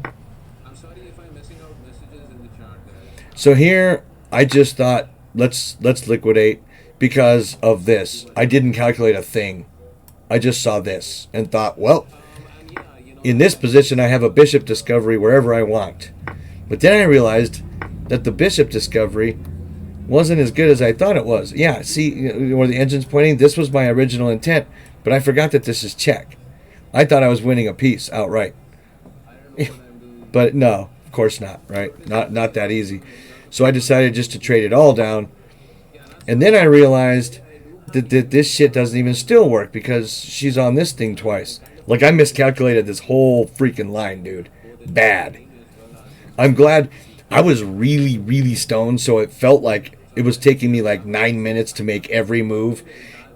I'm sorry if I'm missing out messages in the chat, guys. So here I just thought let's liquidate because of this. I didn't calculate a thing. I just saw this and thought, well, in this position I have a bishop discovery wherever I want. But then I realized that the bishop discovery wasn't as good as I thought it was. Yeah, see where the engine's pointing? This was my original intent, but I forgot that this is check. I thought I was winning a piece outright. But no, of course not, right? Not that easy. So I decided just to trade it all down. And then I realized that this shit doesn't even still work because she's on this thing twice. Like I miscalculated this whole freaking line, dude. Bad. I'm glad I was really, really stoned, so it felt like it was taking me like 9 minutes to make every move.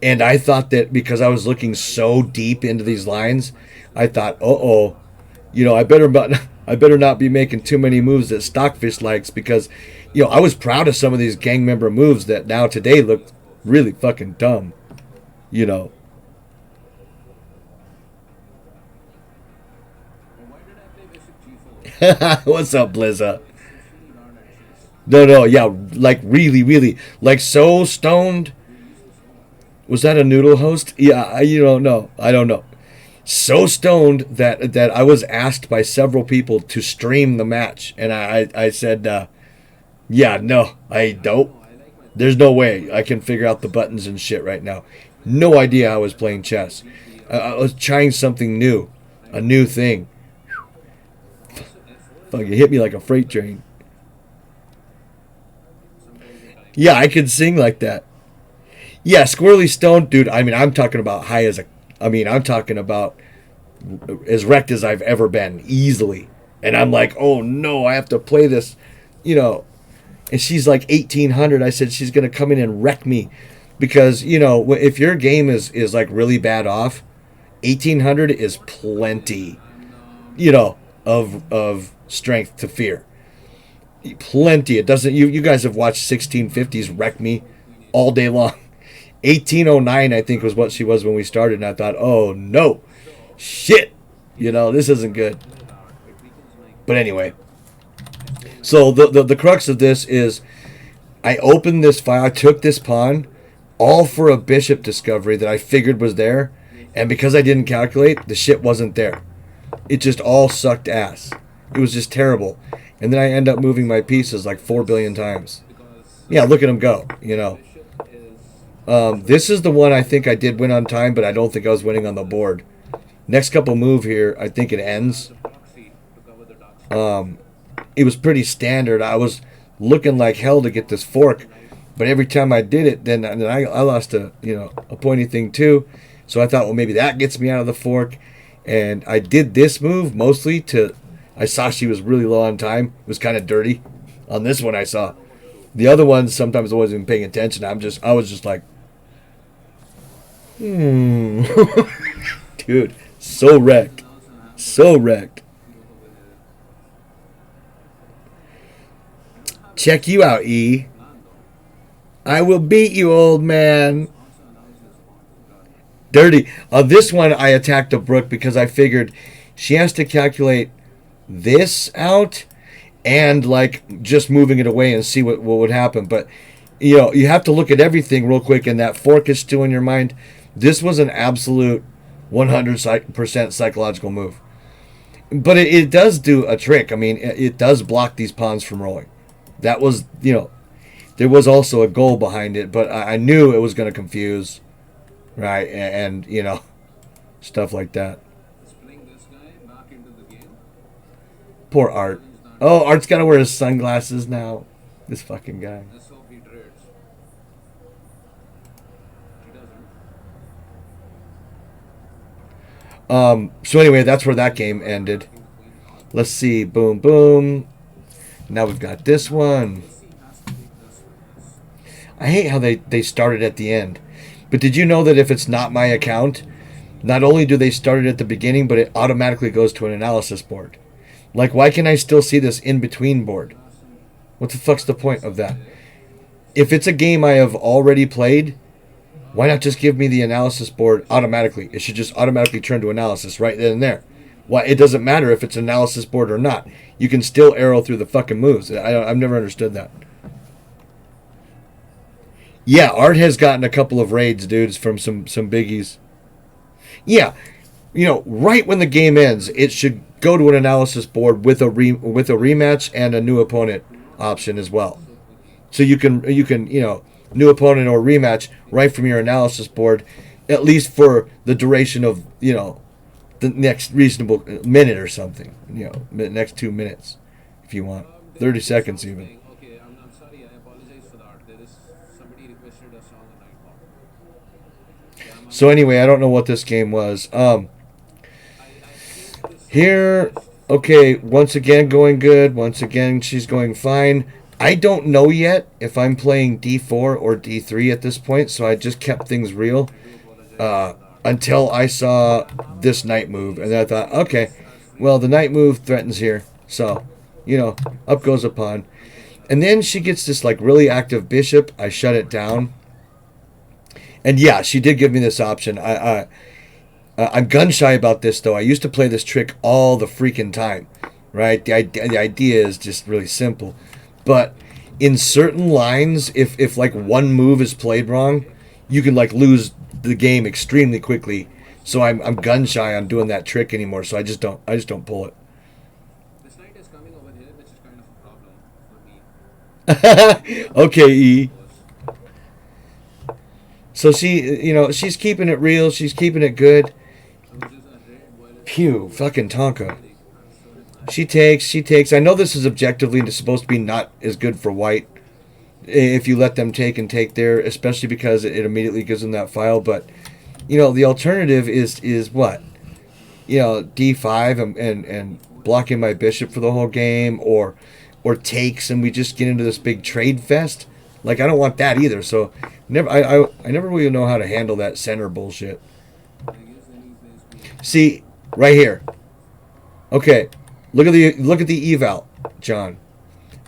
And I thought that because I was looking so deep into these lines, I thought, uh-oh, you know, I better not be making too many moves that Stockfish likes because, you know, I was proud of some of these gang member moves that now today look really fucking dumb, you know. What's up, Blizza? No, yeah, like really, really, like so stoned. Was that a noodle host? Yeah, you don't know. I don't know. So stoned that I was asked by several people to stream the match, and I said, yeah, no, I don't. There's no way I can figure out the buttons and shit right now. No idea I was playing chess. I was trying something new, a new thing. Fuck, it hit me like a freight train. Yeah, I could sing like that. Yeah, Skwerly stoned, dude. I mean, I'm talking about high as a. I mean, I'm talking about as wrecked as I've ever been, easily. And I'm like, oh no, I have to play this, you know. And she's like 1800. I said she's gonna come in and wreck me, because if your game is like really bad off, 1800 is plenty, of strength to fear. Plenty. It doesn't. You guys have watched 1650s wreck me all day long. 1809, I think, was what she was when we started, and I thought, oh no, shit, this isn't good. But anyway, so the crux of this is, I opened this file, I took this pawn, all for a bishop discovery that I figured was there, and because I didn't calculate, the shit wasn't there. It just all sucked ass. It was just terrible. And then I end up moving my pieces like 4 billion times. Yeah, look at them go, This is the one I think I did win on time, but I don't think I was winning on the board. Next couple move here, I think it ends. It was pretty standard. I was looking like hell to get this fork, but every time I did it, then I lost a pointy thing too. So I thought, well, maybe that gets me out of the fork. And I did this move mostly to. I saw she was really low on time. It was kind of dirty. On this one, I saw. The other ones, sometimes I wasn't even paying attention. I was just like, dude, so wrecked, so wrecked. Check you out, E. I will beat you, old man. Dirty. This one, I attacked a Brook because I figured she has to calculate this out and like just moving it away and see what would happen. But you have to look at everything real quick, and that fork is still in your mind. This was an absolute 100% psychological move, but it does do a trick. I mean, it does block these pawns from rolling. That was, there was also a goal behind it, but I knew it was going to confuse, right? And stuff like that. Poor Art. Oh, Art's got to wear his sunglasses now. This fucking guy. So anyway, that's where that game ended. Let's see. Boom, boom. Now we've got this one. I hate how they started at the end. But did you know that if it's not my account, not only do they start it at the beginning, but it automatically goes to an analysis board? Like, why can I still see this in-between board? What the fuck's the point of that? If it's a game I have already played, why not just give me the analysis board automatically? It should just automatically turn to analysis right then and there. Why? It doesn't matter if it's an analysis board or not. You can still arrow through the fucking moves. I've never understood that. Yeah, Art has gotten a couple of raids, dudes, from some biggies. Yeah, right when the game ends, it should go to an analysis board with a rematch and a new opponent option as well. So you can new opponent or rematch right from your analysis board, at least for the duration of the next reasonable minute or something. Next 2 minutes, if you want, 30 seconds even. Okay, I'm sorry. I apologize for that. There is somebody requested a song on Nightball. So anyway, I don't know what this game was. Here, okay, once again going good. Once again, she's going fine. I don't know yet if I'm playing D4 or D3 at this point, so I just kept things real until I saw this knight move, and then I thought, okay, well, the knight move threatens here, so, up goes a pawn. And then she gets this, like, really active bishop. I shut it down. And yeah, she did give me this option. I'm gun-shy about this, though. I used to play this trick all the freaking time, right? The idea is just really simple. But in certain lines, if like one move is played wrong, you can like lose the game extremely quickly So I'm gun shy on doing that trick anymore. So I just don't pull it. This knight is coming over here, which is kind of a problem for me. Okay, E. Because So she's keeping it real. She's keeping it good. loses a red while it's Pew, fucking Tonka. like I'm so She takes, she takes. I know this is objectively supposed to be not as good for white if you let them take and take there, especially because it immediately gives them that file. But the alternative is what? D5 and blocking my bishop for the whole game, or takes, and we just get into this big trade fest. Like I don't want that either. So I never really know how to handle that center bullshit. I guess then he plays queen. See right here. Okay, look at the eval, John.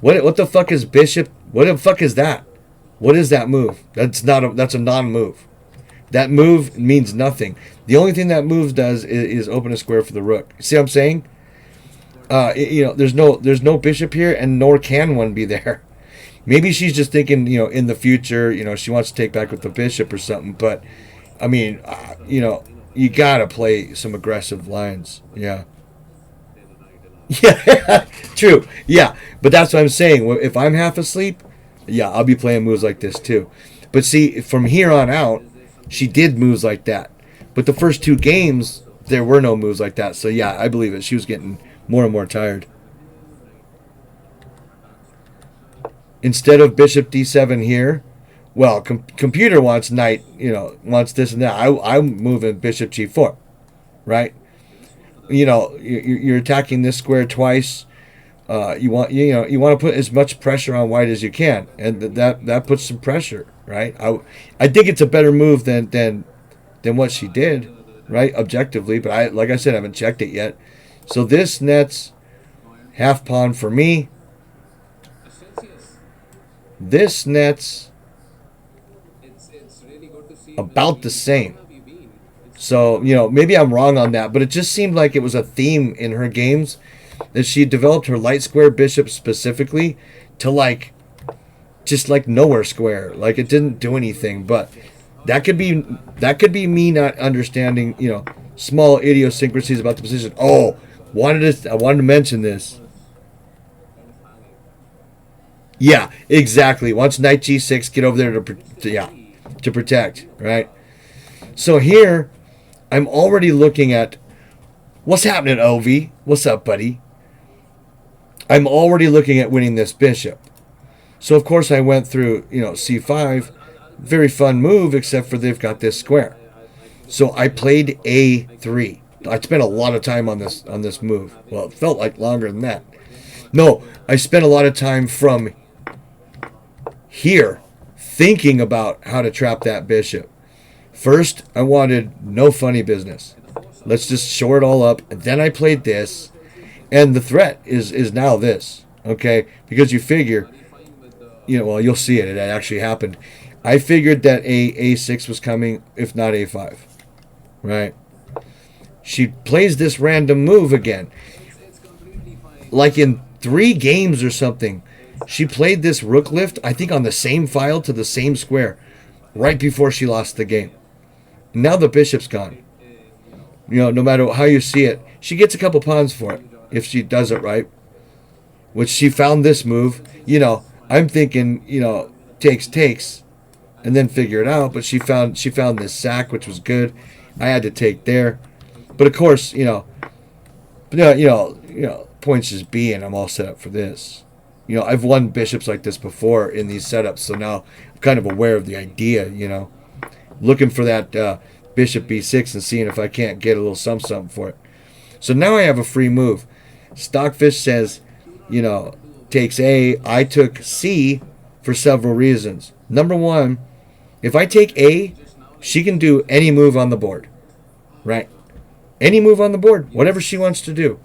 What the fuck is bishop? What the fuck is that? What is that move? That's a non-move. That move means nothing. The only thing that move does is open a square for the rook. See what I'm saying? There's no bishop here, and nor can one be there. Maybe she's just thinking, in the future, she wants to take back with the bishop or something. But I mean, you gotta play some aggressive lines. Yeah. Play the knight and all. Yeah, true. Yeah, but that's what I'm saying. If I'm half asleep, yeah, I'll be playing moves like this too. But see, from here on out, she did moves like that. But the first two games, there were no moves like that. So yeah, I believe it. She was getting more and more tired. Instead of bishop d7 here, well, computer wants knight, wants this and that. I'm moving bishop g4, right? You're attacking this square twice. You want to put as much pressure on white as you can, and that puts some pressure, right? I think it's a better move than what she did, right? Objectively, but like I said, I haven't checked it yet. So this nets half pawn for me. Celsius, This nets it's really good to see about the same. where have you been? It's So, maybe I'm wrong on that, but it just seemed like it was a theme in her games that she developed her light square bishop specifically to just nowhere square. Like it didn't do anything, but that could be me not understanding, small idiosyncrasies about the position. Oh, I wanted to mention this. kind of hanging. Yeah, exactly. Once knight g6, get over there to protect, right? So here, I'm already looking at what's happening, Ovi. What's up, buddy? I'm already looking at winning this bishop. So of course I went through, c5, very fun move, except for they've got this square. So I played a3. I spent a lot of time on this move. Well, it felt like longer than that. No, I spent a lot of time from here thinking about how to trap that bishop. First, I wanted no funny business. Let's just shore it all up. And then I played this. And the threat is now this. Okay? Because you figure, well, you'll see it. It actually happened. I figured that a6 was coming, if not a5. Right? She plays this random move again. It's completely fine. Like in 3 games or something. She played this rook lift, I think on the same file to the same square, right before she lost the game. Now the bishop's gone. No matter how you see it, she gets a couple pawns for it if she does it right. Which she found this move. I'm thinking, takes, and then figure it out. But she found this sack, which was good. I had to take there, but of course, points is B, and I'm all set up for this. I've won bishops like this before in these setups, so now I'm kind of aware of the idea. Looking for that bishop b6 and seeing if I can't get a little something for it. So now I have a free move. Stockfish says, takes A. I took C for several reasons. Number one, if I take A, she can do any move on the board, right? Any move on the board, whatever she wants to do.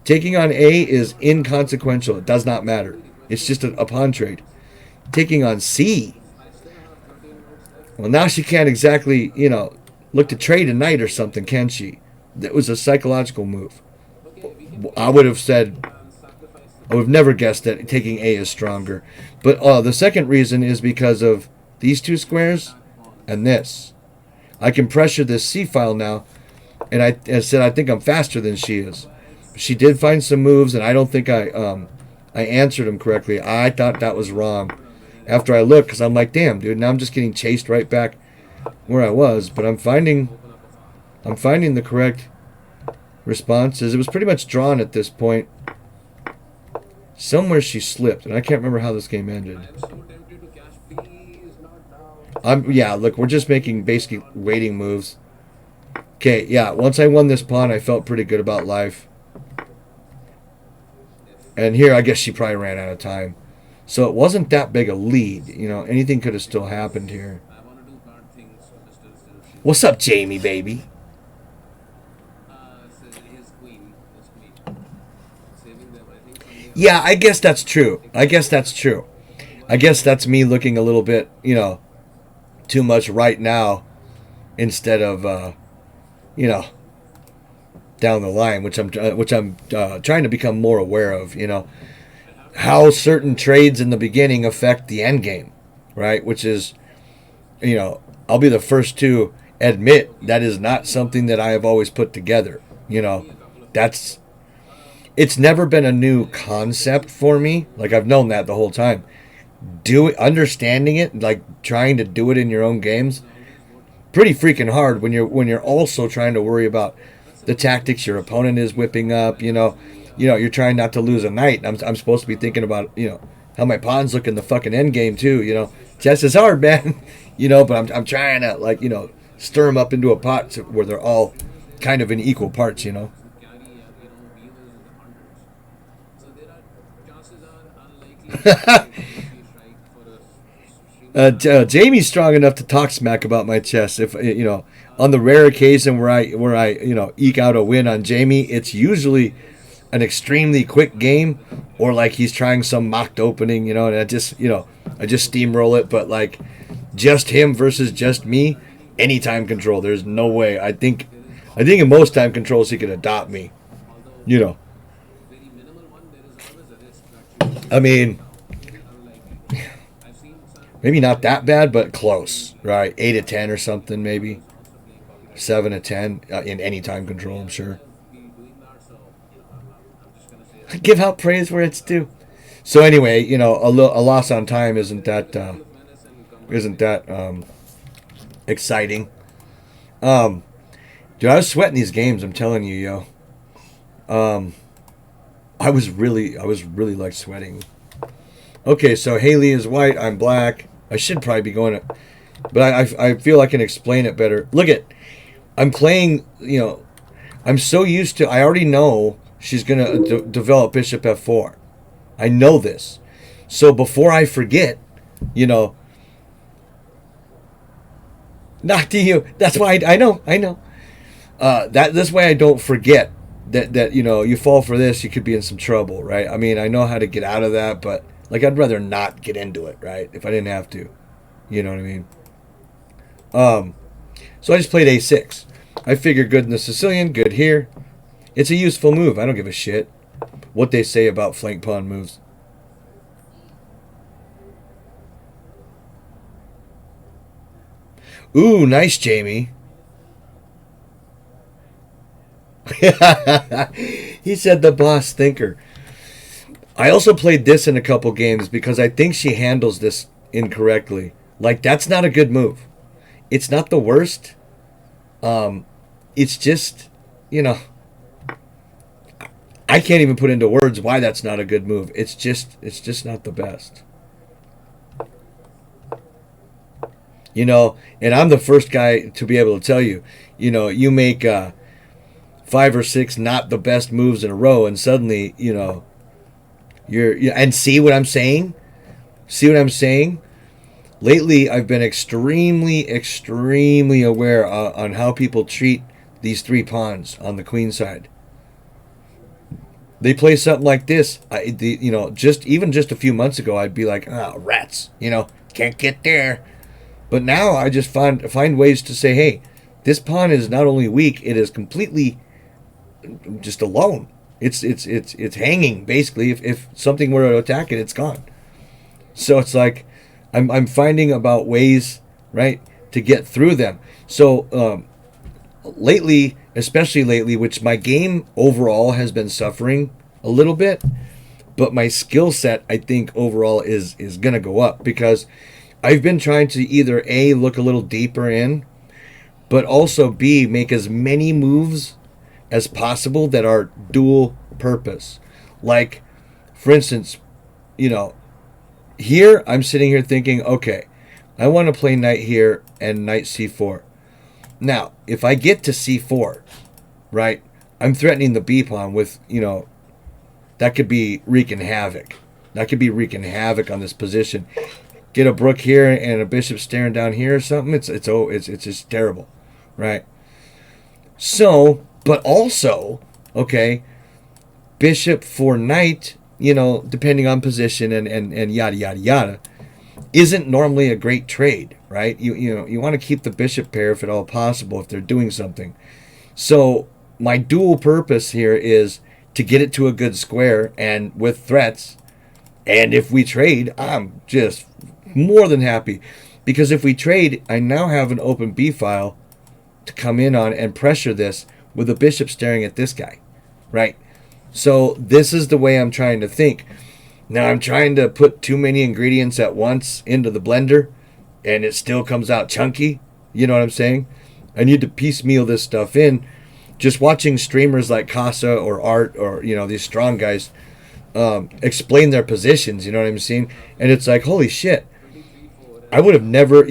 Taking on A is inconsequential. It does not matter. It's just a pawn trade. Taking on C, well, now she can't exactly, look to trade a knight or something, can she? That was a psychological move. I would have never guessed that taking A is stronger. But the second reason is because of these two squares and this. I can pressure this C file now and I said I think I'm faster than she is. She did find some moves, and I don't think I answered them correctly. I thought that was wrong. After I looked, because I'm like, damn, dude, now I'm just getting chased right back where I was. But I'm finding the correct responses. It was pretty much drawn at this point. Somewhere she slipped, and I can't remember how this game ended. Yeah, look, we're just making basically waiting moves. Okay, yeah, once I won this pawn, I felt pretty good about life. And here, I guess she probably ran out of time. So it wasn't that big a lead. You know, anything could have still happened here. What's up, Jamie, baby? Yeah, I guess that's true. I guess that's me looking a little bit, too much right now instead of, down the line, which I'm trying to become more aware of. How certain trades in the beginning affect the end game, right? Which is, I'll be the first to admit that is not something that I have always put together. It's never been a new concept for me. Like, I've known that the whole time. Understanding it, like trying to do it in your own games, pretty freaking hard when you're also trying to worry about the tactics your opponent is whipping up. You're trying not to lose a knight. I'm supposed to be thinking about how my pawns look in the fucking end game too. Chess is hard, man. But I'm trying to stir them up into a pot where they're all kind of in equal parts. Jamie's strong enough to talk smack about my chess. If on the rare occasion where I eke out a win on Jamie, it's usually an extremely quick game, or like he's trying some mocked opening, and I just steamroll it. But like just him versus just me, any time control, there's no way. I think in most time controls he could adopt me. I mean, maybe not that bad, but close, right? 8 of 10 or something, maybe 7 of 10 in any time control. I'm sure. Give out praise where it's due. So anyway, a loss on time isn't that exciting. Dude, I was sweating these games. I'm telling you, yo. I was really like sweating. Okay, so Haley is white. I'm black. I should probably be going to, but I feel I can explain it better. Look I'm playing. I'm so used to. I already know she's gonna develop bishop f4. I know this, so before I forget, not to you. That's why I know. That this way I don't forget that you fall for this, you could be in some trouble, right? I mean, I know how to get out of that, but like I'd rather not get into it, right? If I didn't have to, you know what I mean? So I just played a6. I figured good in the Sicilian, good here. It's a useful move. I don't give a shit what they say about flank pawn moves. Ooh, nice, Jamie. He said the boss thinker. I also played this in a couple games because I think she handles this incorrectly. Like, that's not a good move. It's not the worst. It's just, I can't even put into words why that's not a good move. It's just not the best. And I'm the first guy to be able to tell you, you make 5 or 6 not the best moves in a row, and suddenly, you're and see what I'm saying? See what I'm saying? Lately, I've been extremely, extremely aware on how people treat these 3 pawns on the queen side. They play something like this. Just a few months ago, I'd be like, rats. Can't get there. But now I just find ways to say, hey, this pawn is not only weak, it is completely just alone. It's hanging basically. If something were to attack it, it's gone. So it's like I'm finding about ways, right, to get through them. So lately, especially lately, which my game overall has been suffering a little bit, but my skill set I think overall is gonna go up because I've been trying to either A, look a little deeper in, but also B, make as many moves as possible that are dual purpose. Like, for instance, you know, here I'm sitting here thinking, okay, I want to play knight here and knight c4. Now, if I get to c4, right, I'm threatening the b pawn with, that could be wreaking havoc. That could be wreaking havoc on this position. Get a brook here and a bishop staring down here or something. It's just terrible, right? So, but also, okay, bishop for knight, depending on position and yada yada yada, isn't normally a great trade, right? You want to keep the bishop pair if at all possible if they're doing something. So my dual purpose here is to get it to a good square and with threats. And if we trade, I'm just more than happy, because if we trade, I now have an open b file to come in on and pressure this with a bishop staring at this guy, right? So this is the way I'm trying to think. Now I'm trying to put too many ingredients at once into the blender and it still comes out chunky. You know what I'm saying? I need to piecemeal this stuff in. Just watching streamers like Casa or Art or, these strong guys explain their positions, you know what I'm saying? And it's like, holy shit. I would have never,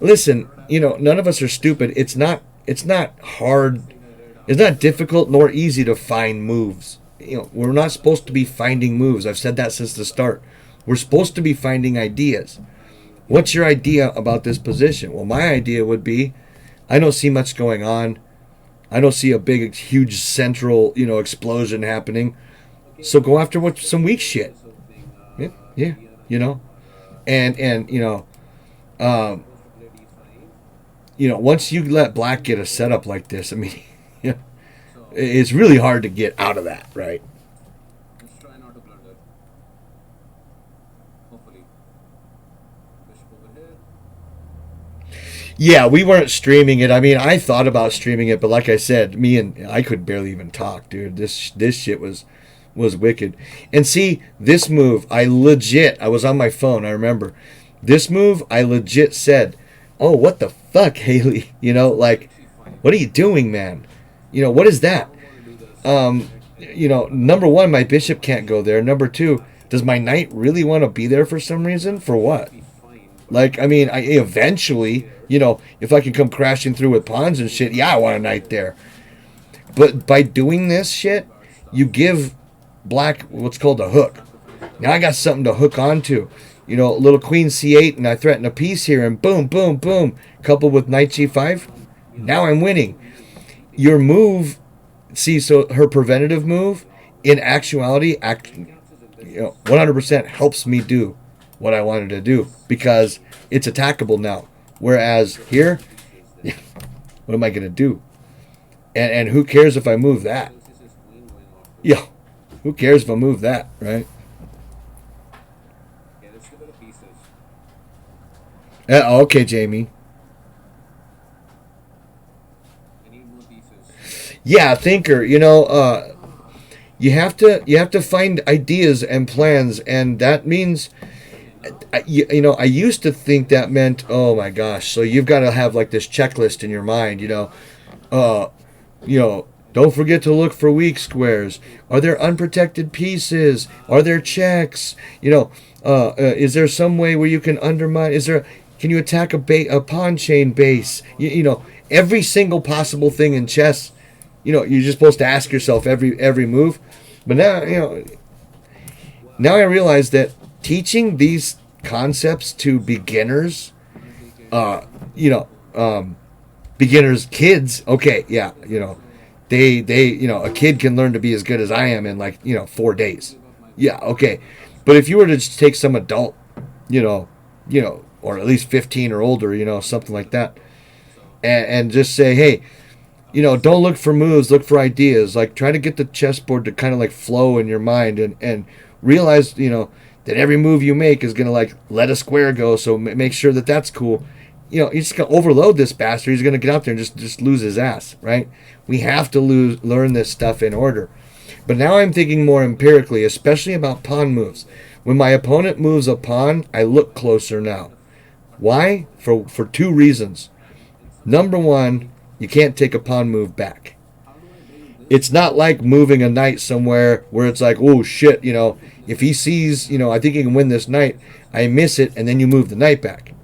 listen, none of us are stupid. It's not hard. It's not difficult nor easy to find moves. We're not supposed to be finding moves. I've said that since the start. We're supposed to be finding ideas. What's your idea about this position? Well, my idea would be, I don't see much going on. I don't see a big, huge central, explosion happening. So go after some weak shit. Yeah, and once you let black get a setup like this, I mean, it's really hard to get out of that, right? Just try not to blunder. Hopefully. Bishop over here. Yeah, we weren't streaming it. I mean, I thought about streaming it, but like I said, I could barely even talk, dude. This shit was wicked. And see, this move, I was on my phone, I remember. This move, I legit said, oh, what the fuck, Haley? Like, what are you doing, man? What is that? Number one, my bishop can't go there. Number two, does my knight really want to be there for some reason? For what? Like, I mean, eventually, if I can come crashing through with pawns and shit, yeah, I want a knight there. But by doing this shit, you give black what's called a hook. Now I got something to hook onto. A little queen c8, and I threaten a piece here, and boom, boom, boom, coupled with knight g5. Now I'm winning. Your move, so her preventative move, in actuality, 100% helps me do what I wanted to do because it's attackable now. Whereas here, what am I going to do? And who cares if I move that? Yeah, who cares if I move that, right? Yeah, let's give it a pieces. Okay, Jamie. Yeah, thinker. You have to find ideas and plans, and that means, I used to think that meant, oh my gosh, so you've got to have like this checklist in your mind. Don't forget to look for weak squares. Are there unprotected pieces? Are there checks? Is there some way where you can undermine? Can you attack a pawn chain base? Every single possible thing in chess. You're just supposed to ask yourself every move. But now I realize that teaching these concepts to beginners, beginners, kids, okay, yeah, they a kid can learn to be as good as I am in 4 days. Yeah, okay. But if you were to just take some adult, or at least 15 or older, something like that, and just say, hey, don't look for moves, look for ideas. Like, try to get the chessboard to kind of flow in your mind and realize, that every move you make is going to let a square go. So make sure that that's cool. you're just gonna overload this bastard. He's gonna get out there and just lose his ass, right? We have to learn this stuff in order. But now I'm thinking more empirically, especially about pawn moves. When my opponent moves a pawn, I look closer now. Why? For two reasons. Number one, you can't take a pawn move back. It's not like moving a knight somewhere where it's like, oh shit, if he sees, I think he can win this knight, I miss it, and then you move the knight back.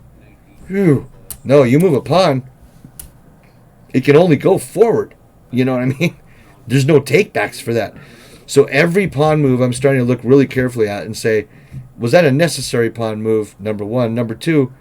Whew. No, you move a pawn, it can only go forward. You know what I mean? There's no takebacks for that. So every pawn move I'm starting to look really carefully at and say, was that a necessary pawn move? Number one. Number two,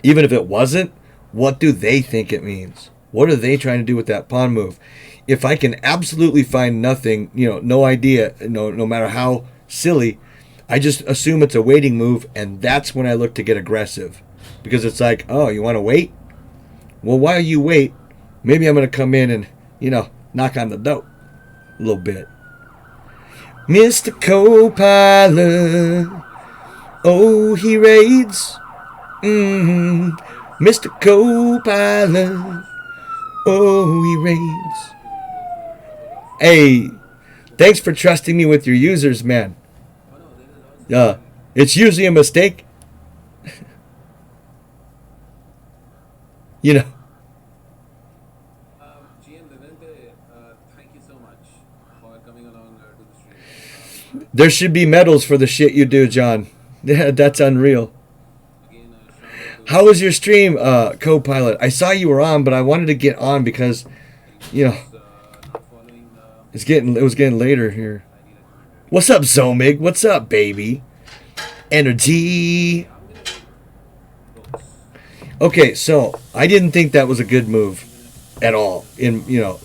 even if it wasn't, what do they think it means? What are they trying to do with that pawn move? If I can absolutely find nothing, no idea, no matter how silly, I just assume it's a waiting move, and that's when I look to get aggressive. Because it's like, oh, you want to wait? Well, while you wait, maybe I'm going to come in and, knock on the door a little bit. Mr. Co-Pilot, oh, he raids. Mr. Co-Pilot, oh, he raids. Hey, thanks for trusting me with your users, man. It's usually a mistake. GM Levente, thank you so much for coming along to the stream. There should be medals for the shit you do, John. Yeah, that's unreal. Again, How was your stream, Co-Pilot? I saw you were on, but I wanted to get on because, not following the it was getting later here. What's up, Zomig? What's up, baby? Energy. Okay, so I didn't think that was a good move at all. And you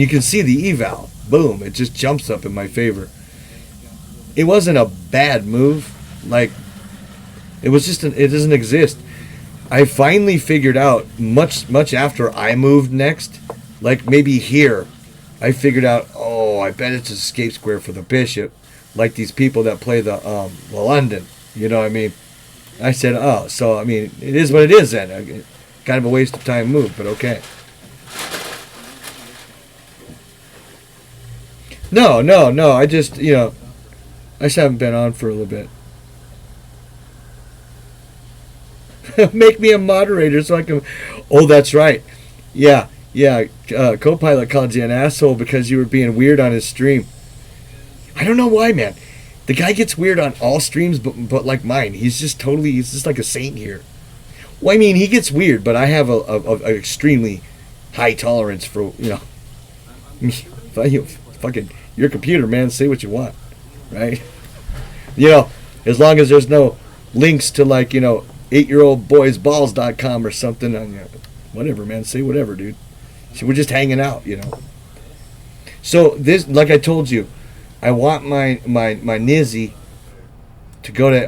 can see the eval. Boom! It just jumps up in my favor. It wasn't a bad move. Like, it was just it doesn't exist. I finally figured out much after I moved next, like maybe here, I figured out. Oh, I bet it's an escape square for the bishop, like these people that play the London. You know what I mean? I said, oh, so I mean, it is what it is then. Kind of a waste of time move, but okay. No. I just, I just haven't been on for a little bit. Make me a moderator so I can. Oh, that's right. Yeah. Co-Pilot called you an asshole because you were being weird on his stream. I don't know why, man. The guy gets weird on all streams, but like mine, he's just like a saint here. Well, I mean, he gets weird, but I have a extremely high tolerance for fucking your computer, man. Say what you want, right? As long as there's no links to 8yearoldboysballs.com or something. Whatever, man. Say whatever, dude. So we're just hanging out, So this, like I told you, I want my Nizzy to go to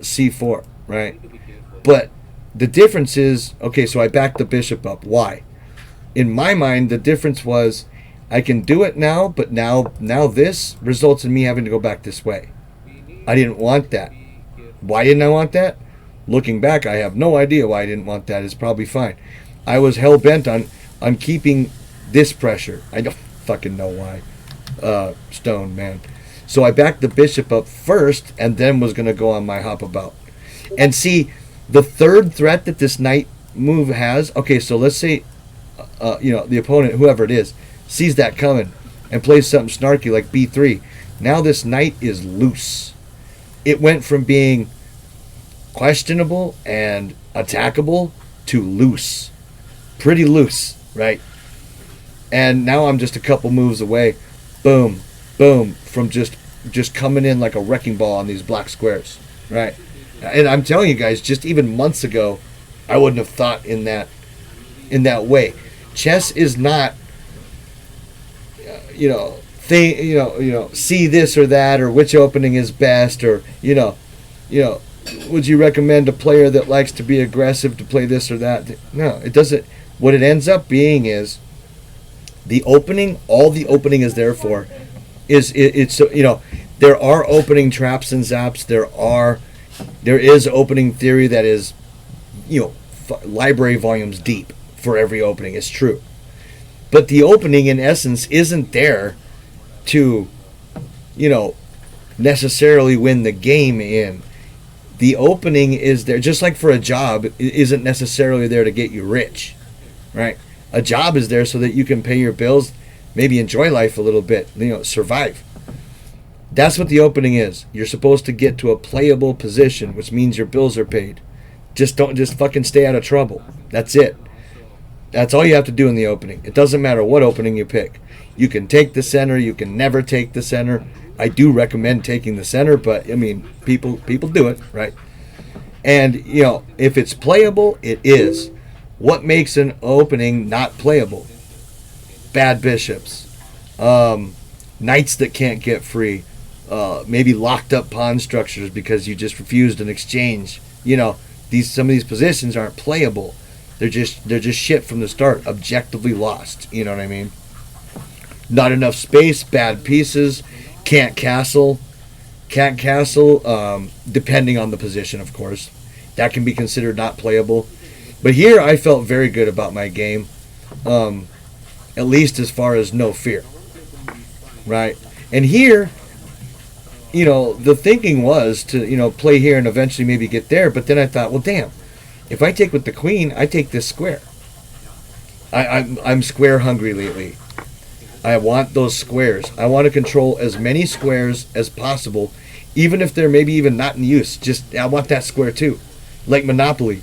C4, right? But the difference is, okay, so I backed the bishop up. Why? In my mind, the difference was I can do it now, but now this results in me having to go back this way. I didn't want that. Why didn't I want that? Looking back, I have no idea why I didn't want that. It's probably fine. I was hell-bent on keeping this pressure. I don't fucking know why. Stone, man. So I backed the bishop up first and then was going to go on my hop about. And see, the third threat that this knight move has, okay, so let's say, the opponent, whoever it is, sees that coming and plays something snarky like b3. Now this knight is loose. It went from being questionable and attackable to loose. Pretty loose, right? And now I'm just a couple moves away. Boom, boom, from just coming in like a wrecking ball on these black squares, right? And I'm telling you guys, just even months ago, I wouldn't have thought in that way. Chess is not, see this or that, or which opening is best, or would you recommend a player that likes to be aggressive to play this or that? No, it doesn't. What it ends up being is the opening. All the opening is there for is there are opening traps and zaps. There is opening theory that is library volumes deep for every opening. It's true. But the opening, in essence, isn't there to, necessarily win the game in. The opening is there, just like for a job, it isn't necessarily there to get you rich, right? A job is there so that you can pay your bills, maybe enjoy life a little bit, survive. That's what the opening is. You're supposed to get to a playable position, which means your bills are paid. Just fucking stay out of trouble. That's it. That's all you have to do in the opening. It doesn't matter what opening you pick. You can take the center. You can never take the center. I do recommend taking the center, but I mean, people do it, right? And if it's playable, it is. What makes an opening not playable? Bad bishops, knights that can't get free, maybe locked up pawn structures because you just refused an exchange. Some of these positions aren't playable. They're just shit from the start, objectively lost. You know what I mean? Not enough space, bad pieces, can't castle, depending on the position, of course. That can be considered not playable. But here I felt very good about my game, at least as far as no fear, right? And here, the thinking was to, play here and eventually maybe get there. But then I thought, well, damn, if I take with the queen, I take this square. I'm square hungry lately. I want those squares. I want to control as many squares as possible, even if they're maybe even not in use. Just, I want that square too. Like Monopoly.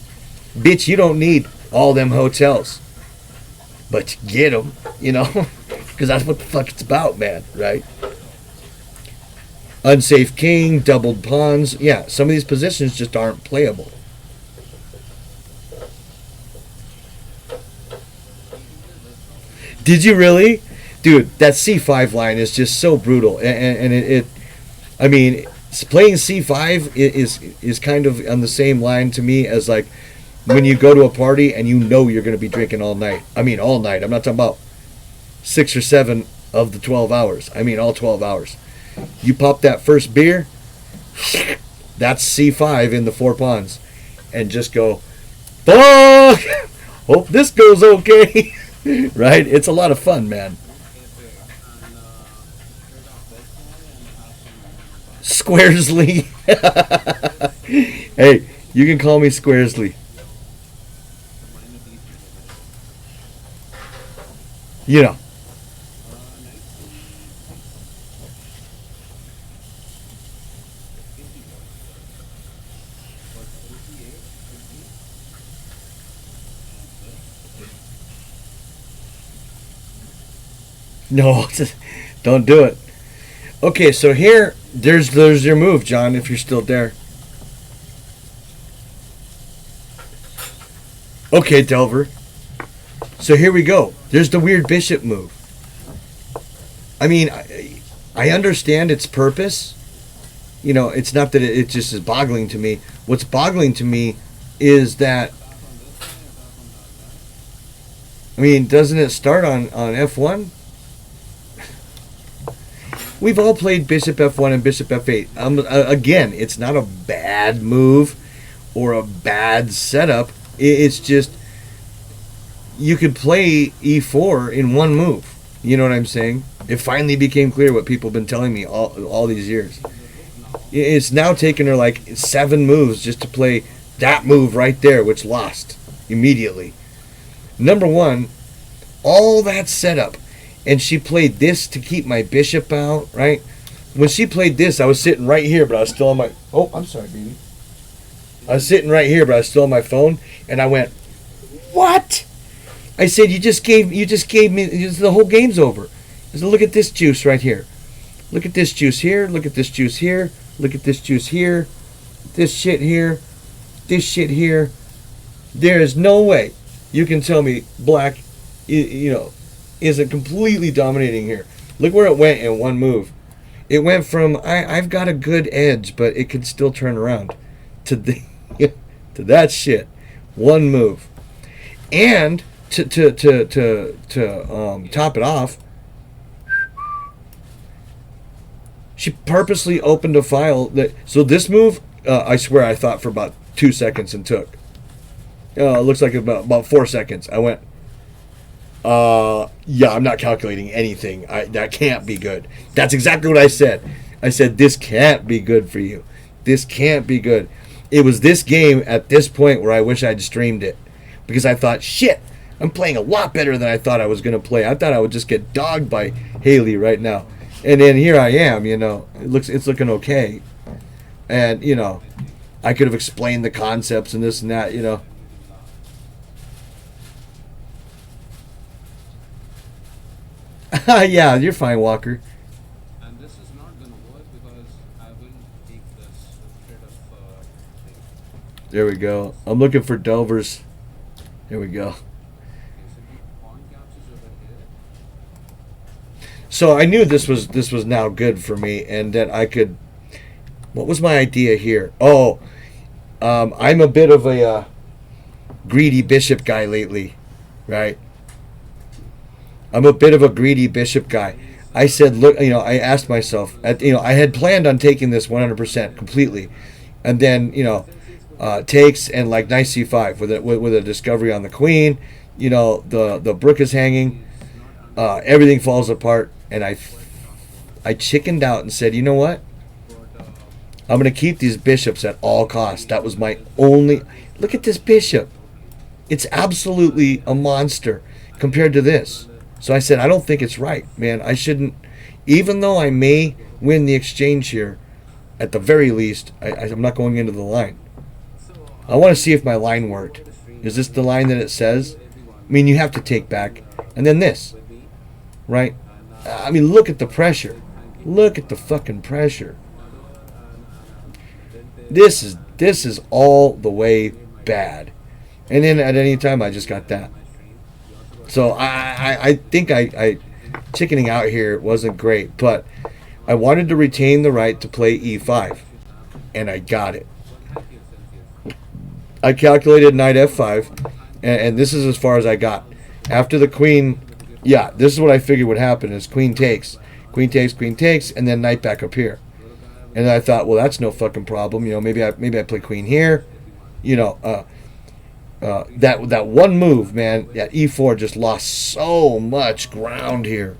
Bitch, you don't need all them hotels. But get them, because that's what the fuck it's about, man, right? Unsafe king, doubled pawns. Yeah, some of these positions just aren't playable. Did you really? Dude, that C5 line is just so brutal. And I mean, playing C5 is kind of on the same line to me as like when you go to a party and you're going to be drinking all night. I mean, all night. I'm not talking about 6 or 7 of the 12 hours. I mean, all 12 hours. You pop that first beer, that's C5 in the 4 pawns. And just go, fuck! Hope this goes okay. Right? It's a lot of fun, man. Skwerly. Hey, you can call me Skwerly. No, don't do it. Okay, so here, there's your move, John, if you're still there. Okay, Delver. So here we go. There's the weird bishop move. I mean, I understand its purpose. It's not that it just is boggling to me. What's boggling to me is that, I mean, doesn't it start on F1? We've all played Bishop F1 and Bishop F8. Again, it's not a bad move or a bad setup. It's just you could play E4 in one move. You know what I'm saying? It finally became clear what people have been telling me all these years. It's now taken her like 7 moves just to play that move right there, which lost immediately. Number one, all that setup. And she played this to keep my bishop out, right? When she played this, I was sitting right here, but I was still on my... Oh, I'm sorry, baby. I was sitting right here, but I was still on my phone, and I went, what? I said, you just gave me... The whole game's over. I said, look at this juice right here. Look at this juice here. Look at this juice here. Look at this juice here. This shit here. This shit here. There is no way you can tell me black, isn't completely dominating here. Look where it went in one move. It went from I've got a good edge, but it can still turn around to that shit. One move. And to top it off, she purposely opened a file that. So this move, I swear, I thought for about 2 seconds and took. It looks like about 4 seconds. I went, yeah, I'm not calculating anything. That can't be good. That's exactly what I said. I said, this can't be good for you. This can't be good. It was this game at this point where I wish I'd streamed it. Because I thought, shit, I'm playing a lot better than I thought I was going to play. I thought I would just get dogged by Haley right now. And then here I am, it's looking okay. And, I could have explained the concepts and this and that, Yeah, you're fine, Walker. And this is not going to work because I will take this instead of thing. There we go. I'm looking for Delvers. There we go. Basically, pawn caps is over here. So I knew this was now good for me, and that I could. What was my idea here? Oh, I'm a bit of a greedy bishop guy lately, right? I'm a bit of a greedy bishop guy. I said, look, I asked myself, I had planned on taking this 100% completely, and then, takes and like knight c5 with a discovery on the queen. The brook is hanging, everything falls apart, and I chickened out and said, you know what? I'm going to keep these bishops at all costs. That was my only. Look at this bishop. It's absolutely a monster compared to this. So I said, I don't think it's right, man. I shouldn't, even though I may win the exchange here, at the very least, I'm not going into the line. I want to see if my line worked. Is this the line that it says? I mean, you have to take back. And then this, right? I mean, look at the pressure. Look at the fucking pressure. This is all the way bad. And then at any time, I just got that. So I think I chickening out here wasn't great, but I wanted to retain the right to play e5, and I got it. I calculated knight f5, and this is as far as I got. After the queen, yeah, this is what I figured would happen: is queen takes, queen takes, queen takes, and then knight back up here. And I thought, well, that's no fucking problem. Maybe I play queen here. That one move, man, that e4 just lost so much ground here.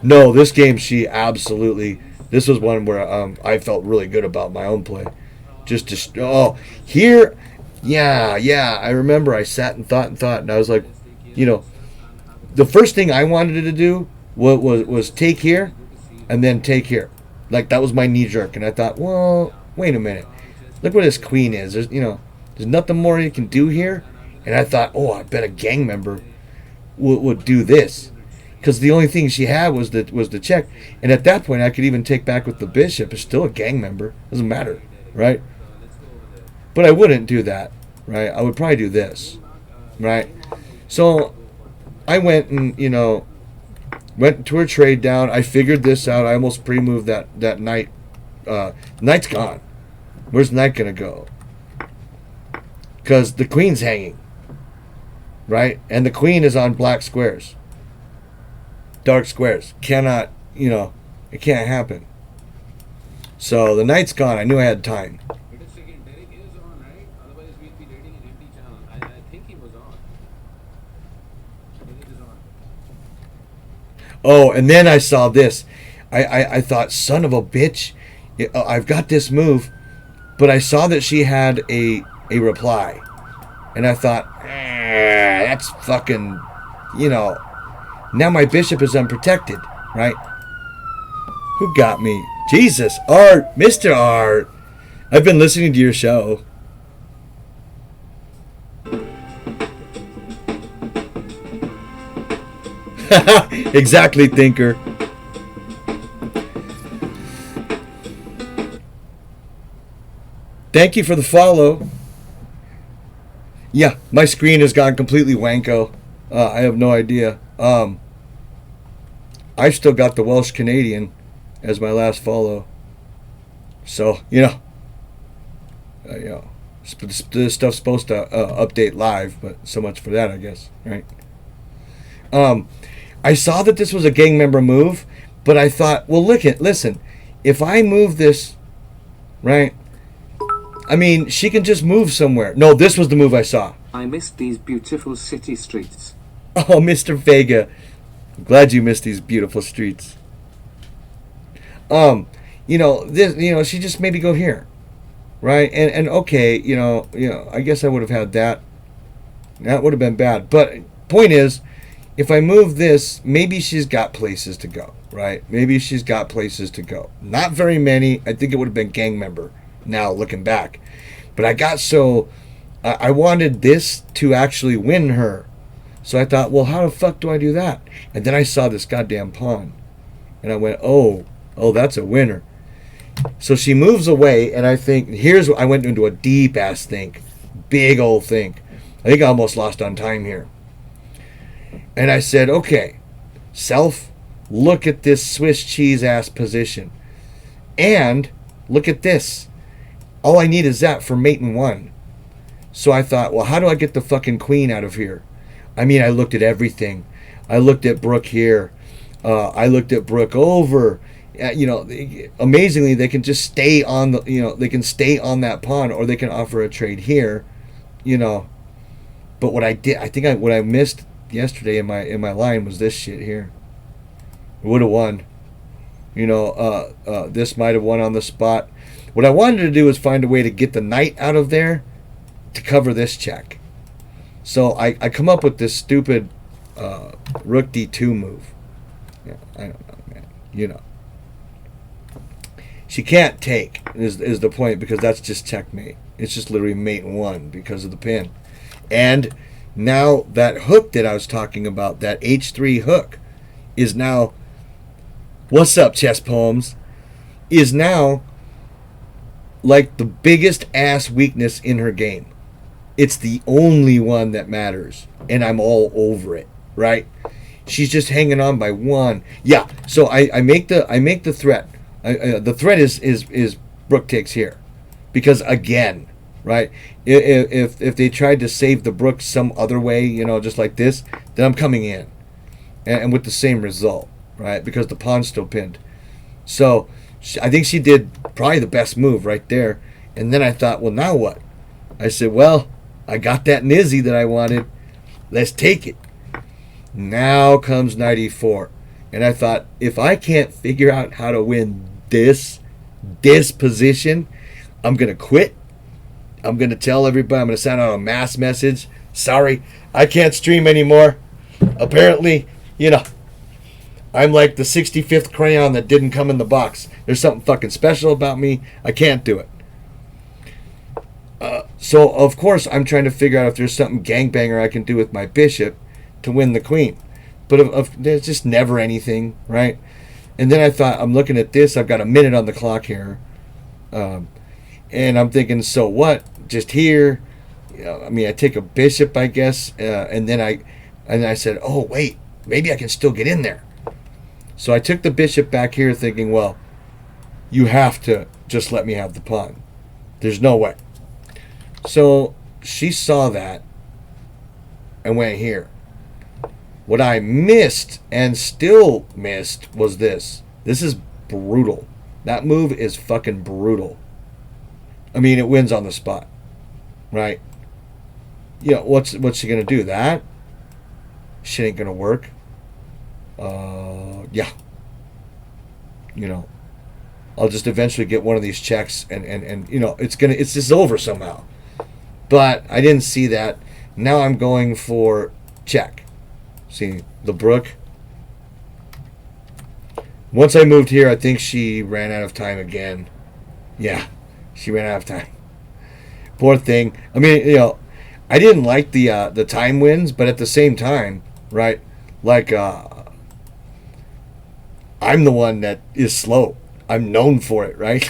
No, this game this was one where I felt really good about my own play. Here, yeah, I remember I sat and thought, and I was like, the first thing I wanted to do was take here, and then take here. Like, that was my knee jerk, and I thought, well, wait a minute. Look what this queen is. There's nothing more you can do here. And I thought, I bet a gang member would do this. Because the only thing she had was the check. And at that point, I could even take back with the bishop. It's still a gang member. Doesn't matter, right? But I wouldn't do that, right? I would probably do this, right? So I went and, went to her trade down. I figured this out. I almost pre-moved that knight. Knight's gone. Where's knight going to go? Because the queen's hanging, right? And the queen is on black squares. Dark squares. Cannot, it can't happen. So the knight's gone. I knew I had time. Wait a second, Derek is on, right? Otherwise we'd be dating an empty channel. I think he was on. Derek is on. Oh, and then I saw this. I thought, son of a bitch, I've got this move, but I saw that she had a reply, and I thought, that's fucking, now my bishop is unprotected, right? Who got me? Jesus, Art, Mr. Art. I've been listening to your show. Exactly, thinker. Thank you for the follow. Yeah, my screen has gone completely wanko. I have no idea. I've still got the Welsh Canadian as my last follow. So, this stuff's supposed to update live, but so much for that, I guess, right? I saw that this was a gang member move, but I thought, well, listen, if I move this, right, I mean, she can just move somewhere. No, this was the move I saw. I missed these beautiful city streets. Oh, Mr. Vega. I'm glad you missed these beautiful streets. She just maybe go here. Right? And okay, I guess I would have had that. That would have been bad. But point is, if I move this, maybe she's got places to go, right? Maybe she's got places to go. Not very many. I think it would have been gang member now looking back. But I got I wanted this to actually win her. So I thought, well, how the fuck do I do that? And then I saw this goddamn pawn. And I went, oh, that's a winner. So she moves away, and I think, I went into a deep ass think. Big old think. I think I almost lost on time here. And I said, okay, self, look at this Swiss cheese ass position. And look at this. All I need is that for mate and one. So I thought, well, how do I get the fucking queen out of here? I mean, I looked at everything. I looked at Brooke here. I looked at Brooke over. Amazingly, they can just stay on they can stay on that pawn, or they can offer a trade here, But what I did, what I missed yesterday in my line was this shit here. Would have won. This might have won on the spot. What I wanted to do was find a way to get the knight out of there to cover this check. So I come up with this stupid rook d2 move. Yeah, I don't know, man. She can't take is the point, because that's just checkmate. It's just literally mate and one because of the pin. And now that hook that I was talking about, that h3 hook, is now, what's up, chess poems, is now like the biggest ass weakness in her game. It's the only one that matters, and I'm all over it, right? She's just hanging on by one. Yeah, so I make the threat. The threat is Brooke takes here, because again, right? If they tried to save the Brooke some other way, just like this, then I'm coming in, and with the same result, right? Because the pawn's still pinned. So I think she did probably the best move right there. And then I thought, well, now what? I said, well, I got that Nizzy that I wanted. Let's take it. Now comes knight e4. And I thought, if I can't figure out how to win this position, I'm going to quit. I'm going to tell everybody, I'm going to send out a mass message. Sorry, I can't stream anymore. Apparently, I'm like the 65th crayon that didn't come in the box. There's something fucking special about me. I can't do it. So, of course, I'm trying to figure out if there's something gangbanger I can do with my bishop to win the queen. But there's just never anything, right? And then I thought, I'm looking at this. I've got a minute on the clock here. And I'm thinking, so what? Just here? I take a bishop, I guess. And then I said, oh, wait. Maybe I can still get in there. So I took the bishop back here thinking, well, you have to just let me have the pawn. There's no way. So she saw that and went here. What I missed and still missed was this. This is brutal. That move is fucking brutal. I mean, it wins on the spot. Right? What's she going to do? That? Shit ain't going to work. Yeah. I'll just eventually get one of these checks and it's just over somehow. But I didn't see that. Now I'm going for check. See, the Brooke. Once I moved here, I think she ran out of time again. Yeah, she ran out of time. Poor thing. I mean, I didn't like the time wins, but at the same time, right? Like, I'm the one that is slow. I'm known for it, right?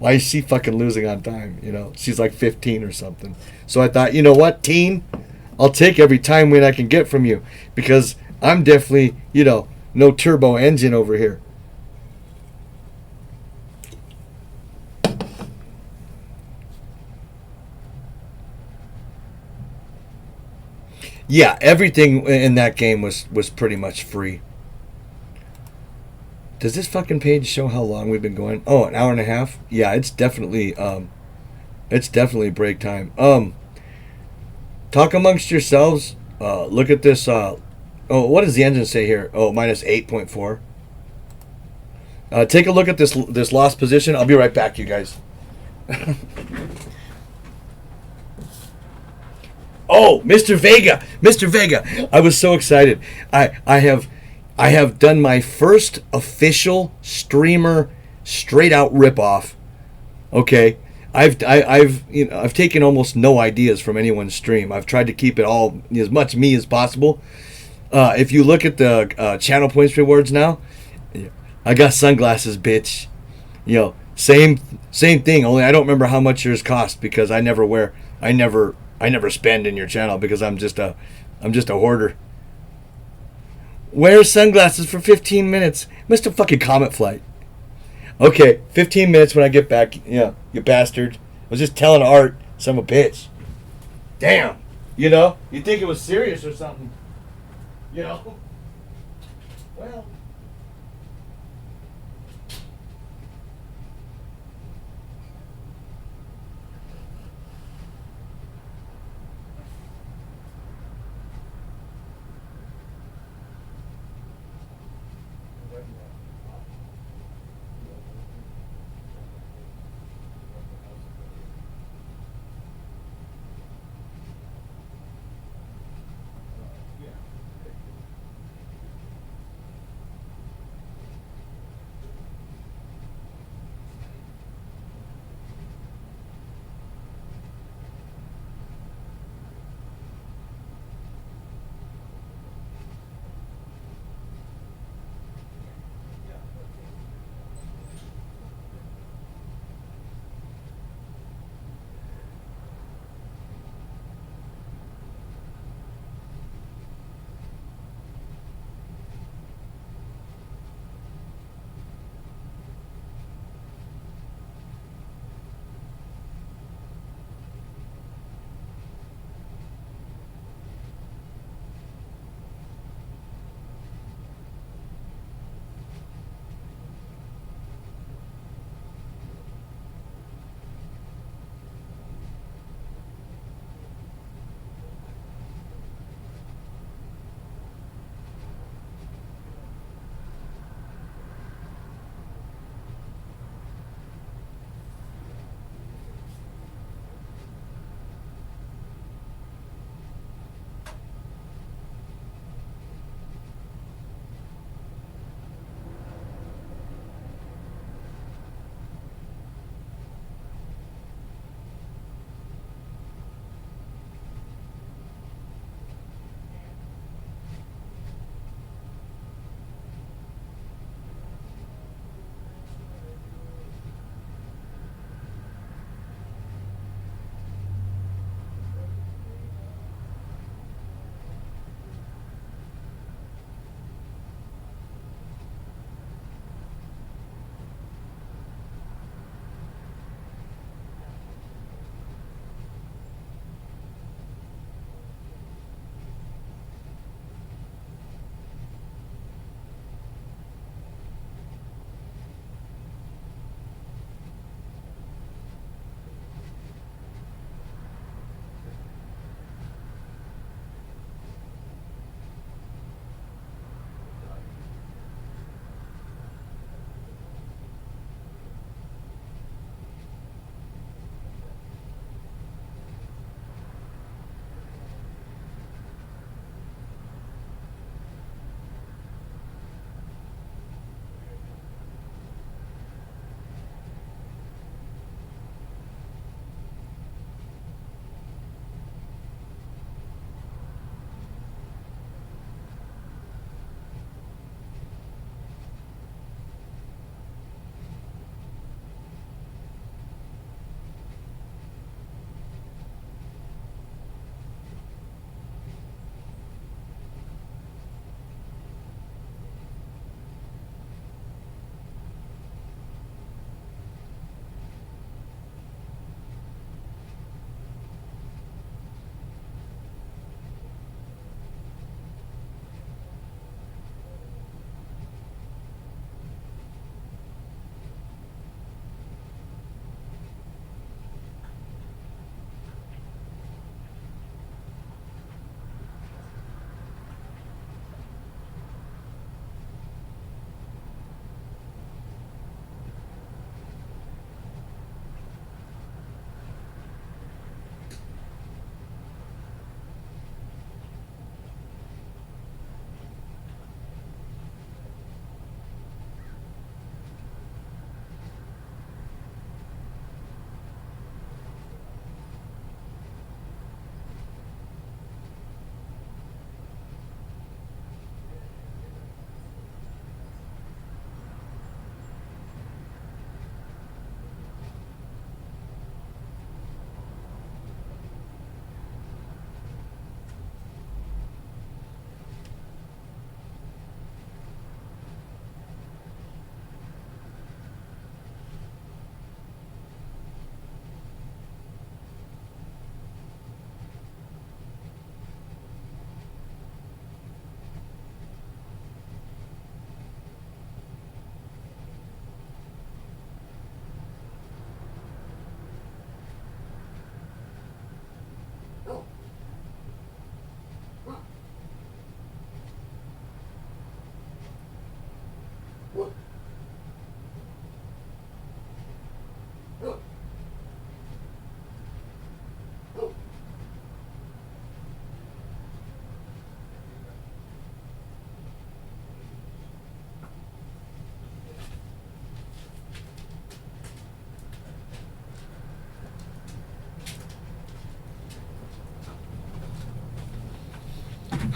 Why is she fucking losing on time? She's like 15 or something. So I thought, you know what, teen? I'll take every time win I can get from you, because I'm definitely, no turbo engine over here. Yeah, everything in that game was pretty much free. Does this fucking page show how long we've been going? Oh, an hour and a half? Yeah, it's definitely It's definitely break time. Talk amongst yourselves. Look at this. Oh, what does the engine say here? Oh, minus 8.4. Take a look at this lost position. I'll be right back, you guys. Oh, Mr. Vega, Mr. Vega! I was so excited. I have done my first official streamer straight out ripoff. Okay, I've taken almost no ideas from anyone's stream. I've tried to keep it all as much me as possible. If you look at the channel points rewards now, I got sunglasses, bitch. Same thing. Only I don't remember how much yours cost because I never wear. I never spend in your channel because I'm just a hoarder. Wear sunglasses for 15 minutes, Mr. Fucking Comet Flight. Okay, 15 minutes when I get back. Yeah, you bastard. I was just telling Art, son of a bitch. Damn. You'd think it was serious or something. Well.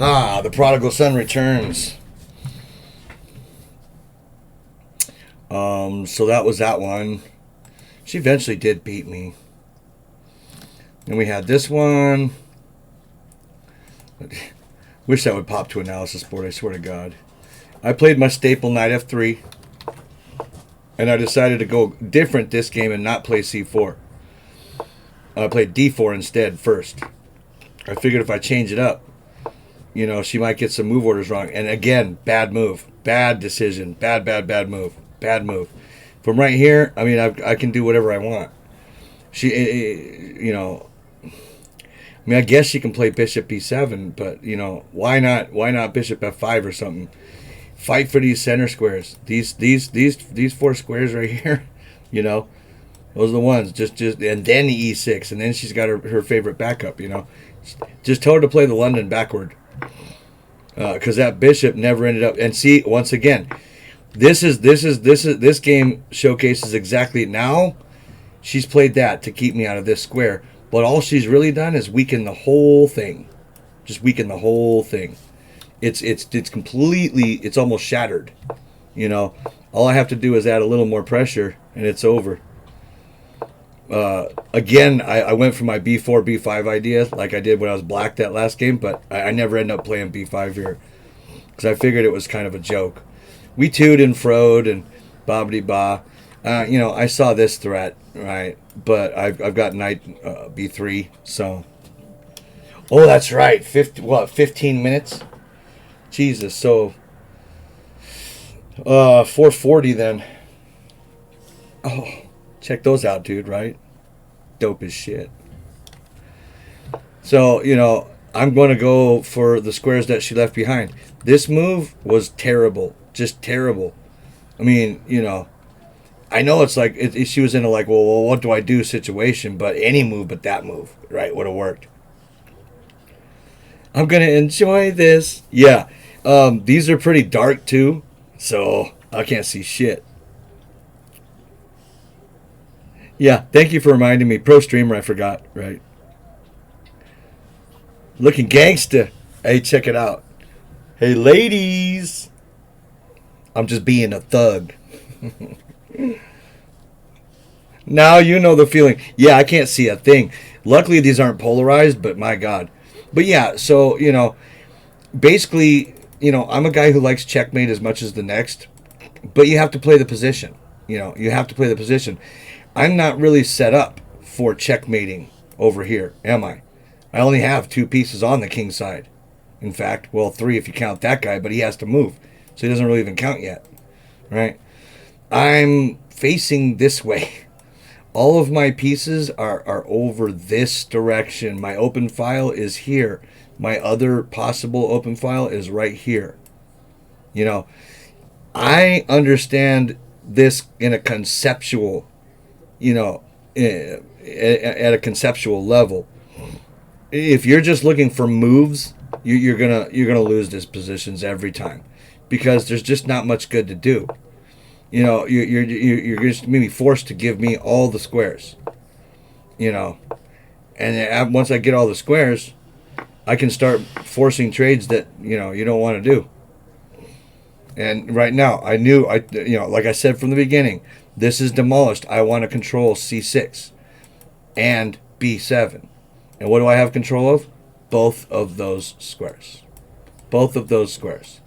Ah, the prodigal son returns. So that was that one. She eventually did beat me. And we had this one. Wish that would pop to analysis board, I swear to God. I played my staple knight f3. And I decided to go different this game and not play c4. I played d4 instead first. I figured if I change it up, you know, she might get some move orders wrong. And again, bad move. Bad decision. Bad move. Bad move. From right here, I mean, I can do whatever I want. She, you know, I mean, I guess she can play bishop b7, but, you know, why not bishop f5 or something? Fight for these center squares. These four squares right here, you know, those are the ones. Just and then e6, and then she's got her favorite backup, you know. Just tell her to play the London backward. Because that bishop never ended up. And see, once again, this game showcases exactly now. She's played that to keep me out of this square, but all she's really done is weaken the whole thing. Just weaken the whole thing. It's completely. It's almost shattered. You know, all I have to do is add a little more pressure, and it's over. Again, I went for my b4, b5 idea like I did when I was black that last game, but I never end up playing b5 here because I figured it was kind of a joke. We two'd and froed and bobbity-ba. You know, I saw this threat, right? But I've got knight b3, so... Oh, that's right. 15 minutes? Jesus, so... 440 then. Oh... Check those out, dude, right? Dope as shit. So, you know, I'm going to go for the squares that she left behind. This move was terrible. Just terrible. I mean, you know, I know it's like, she was in a like, well, what do I do situation, but any move but that move, right, would have worked. I'm going to enjoy this. Yeah. These are pretty dark, too, so I can't see shit. Yeah, thank you for reminding me. Pro streamer, I forgot, right? Looking gangsta. Hey, check it out. Hey, ladies. I'm just being a thug. Now you know the feeling. Yeah, I can't see a thing. Luckily, these aren't polarized, but my God. But yeah, so, you know, basically, you know, I'm a guy who likes checkmate as much as the next, but you have to play the position. You know, you have to play the position. I'm not really set up for checkmating over here, am I? I only have 2 pieces on the king side. In fact, well, 3 if you count that guy, but he has to move. So he doesn't really even count yet, right? I'm facing this way. All of my pieces are over this direction. My open file is here. My other possible open file is right here. You know, I understand this in a conceptual, you know, at a conceptual level. If you're just looking for moves, you're gonna lose these positions every time, because there's just not much good to do. You know, you're just maybe forced to give me all the squares. You know, and once I get all the squares, I can start forcing trades that, you know, you don't want to do. And right now, you know, like I said from the beginning, this is demolished. I want to control c6 and b7. And what do I have control of? Both of those squares. Both of those squares.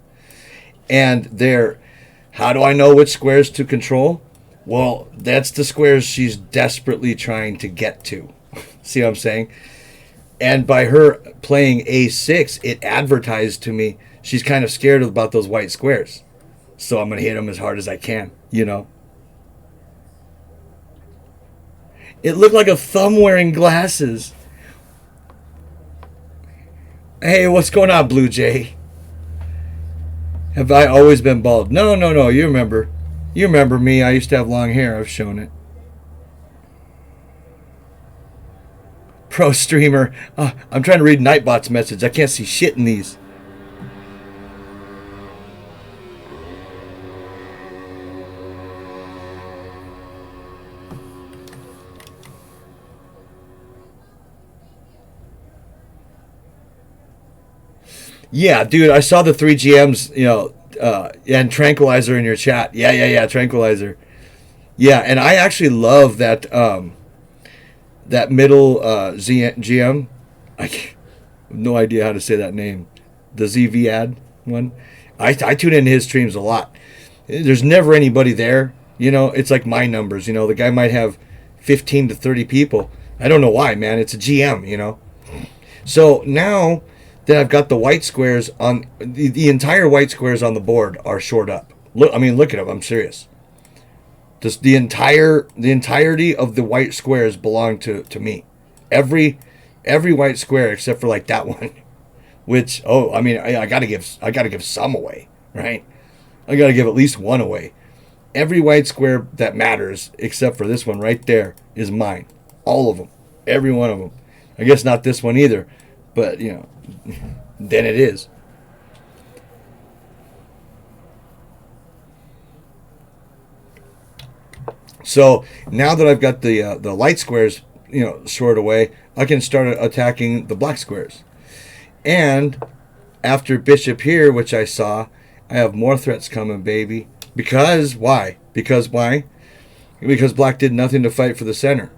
And how do I know which squares to control? Well, that's the squares she's desperately trying to get to. See what I'm saying? And by her playing a6, it advertised to me she's kind of scared about those white squares. So I'm going to hit them as hard as I can, you know. It looked like a thumb wearing glasses. Hey, what's going on, Blue Jay? Have I always been bald? No. You remember. You remember me. I used to have long hair. I've shown it. Pro streamer. I'm trying to read Nightbot's message. I can't see shit in these. Yeah, dude, I saw the three GMs, and Tranquilizer in your chat. Yeah, Tranquilizer. Yeah, and I actually love that middle GM. I have no idea how to say that name. The ZV ad one. I tune into his streams a lot. There's never anybody there. It's like my numbers. The guy might have 15 to 30 people. I don't know why, man. It's a GM. So now that I've got the white squares on the entire white squares on the board are shored up. Look at them. I'm serious. Just the entirety of the white squares belong to me. Every white square except for like that one, which I gotta give some away, right? I gotta give at least one away. Every white square that matters except for this one right there is mine. All of them, every one of them. I guess not this one either, but then it is. So now that I've got the light squares, shored away, I can start attacking the black squares. And after bishop here, which I saw, I have more threats coming, baby. Because why? Because black did nothing to fight for the center.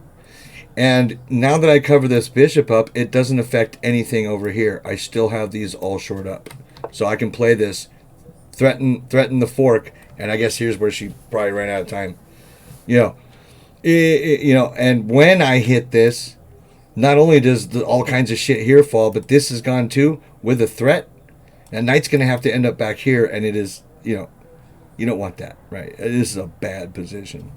And now that I cover this bishop up, it doesn't affect anything over here. I still have these all shored up. So I can play this, threaten the fork, and I guess here's where she probably ran out of time. And when I hit this, not only does all kinds of shit here fall, but this is gone too with a threat. And knight's going to have to end up back here, and it is, you don't want that, right? This is a bad position.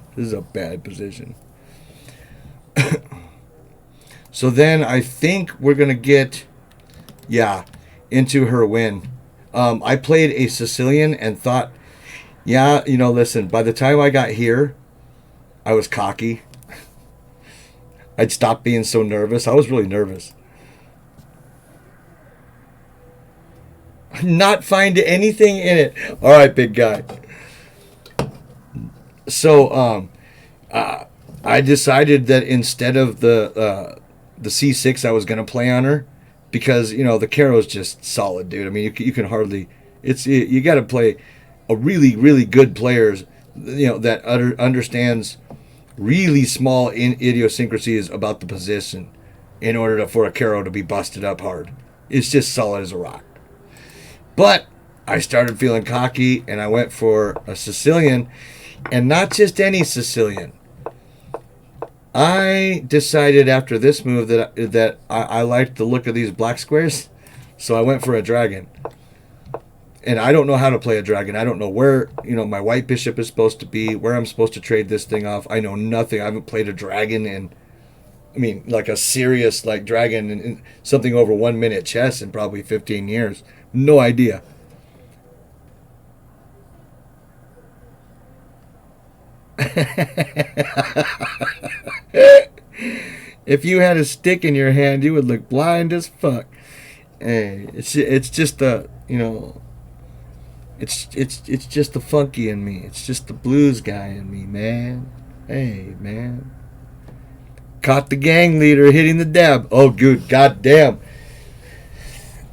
So then I think we're going to get, into her win. I played a Sicilian and thought, listen, by the time I got here, I was cocky. I'd stopped being so nervous. I was really nervous. Not find anything in it. All right, big guy. So I decided that instead of the C6, I was going to play on her because the Caro is just solid, dude. I mean, you can hardly. You got to play a really really good players, that understands really small idiosyncrasies about the position in order for a Caro to be busted up hard. It's just solid as a rock. But I started feeling cocky and I went for a Sicilian, and not just any Sicilian. I decided after this move that I liked the look of these black squares, so I went for a dragon. And I don't know how to play a dragon. I don't know where, my white bishop is supposed to be, where I'm supposed to trade this thing off. I know nothing. I haven't played a dragon in, like a serious, like, dragon in something over 1 minute chess in probably 15 years. No idea. If you had a stick in your hand, you would look blind as fuck. Hey, it's just the, it's just the funky in me. It's just the blues guy in me, man. Hey, man. Caught the gang leader hitting the dab. Oh, good. Goddamn.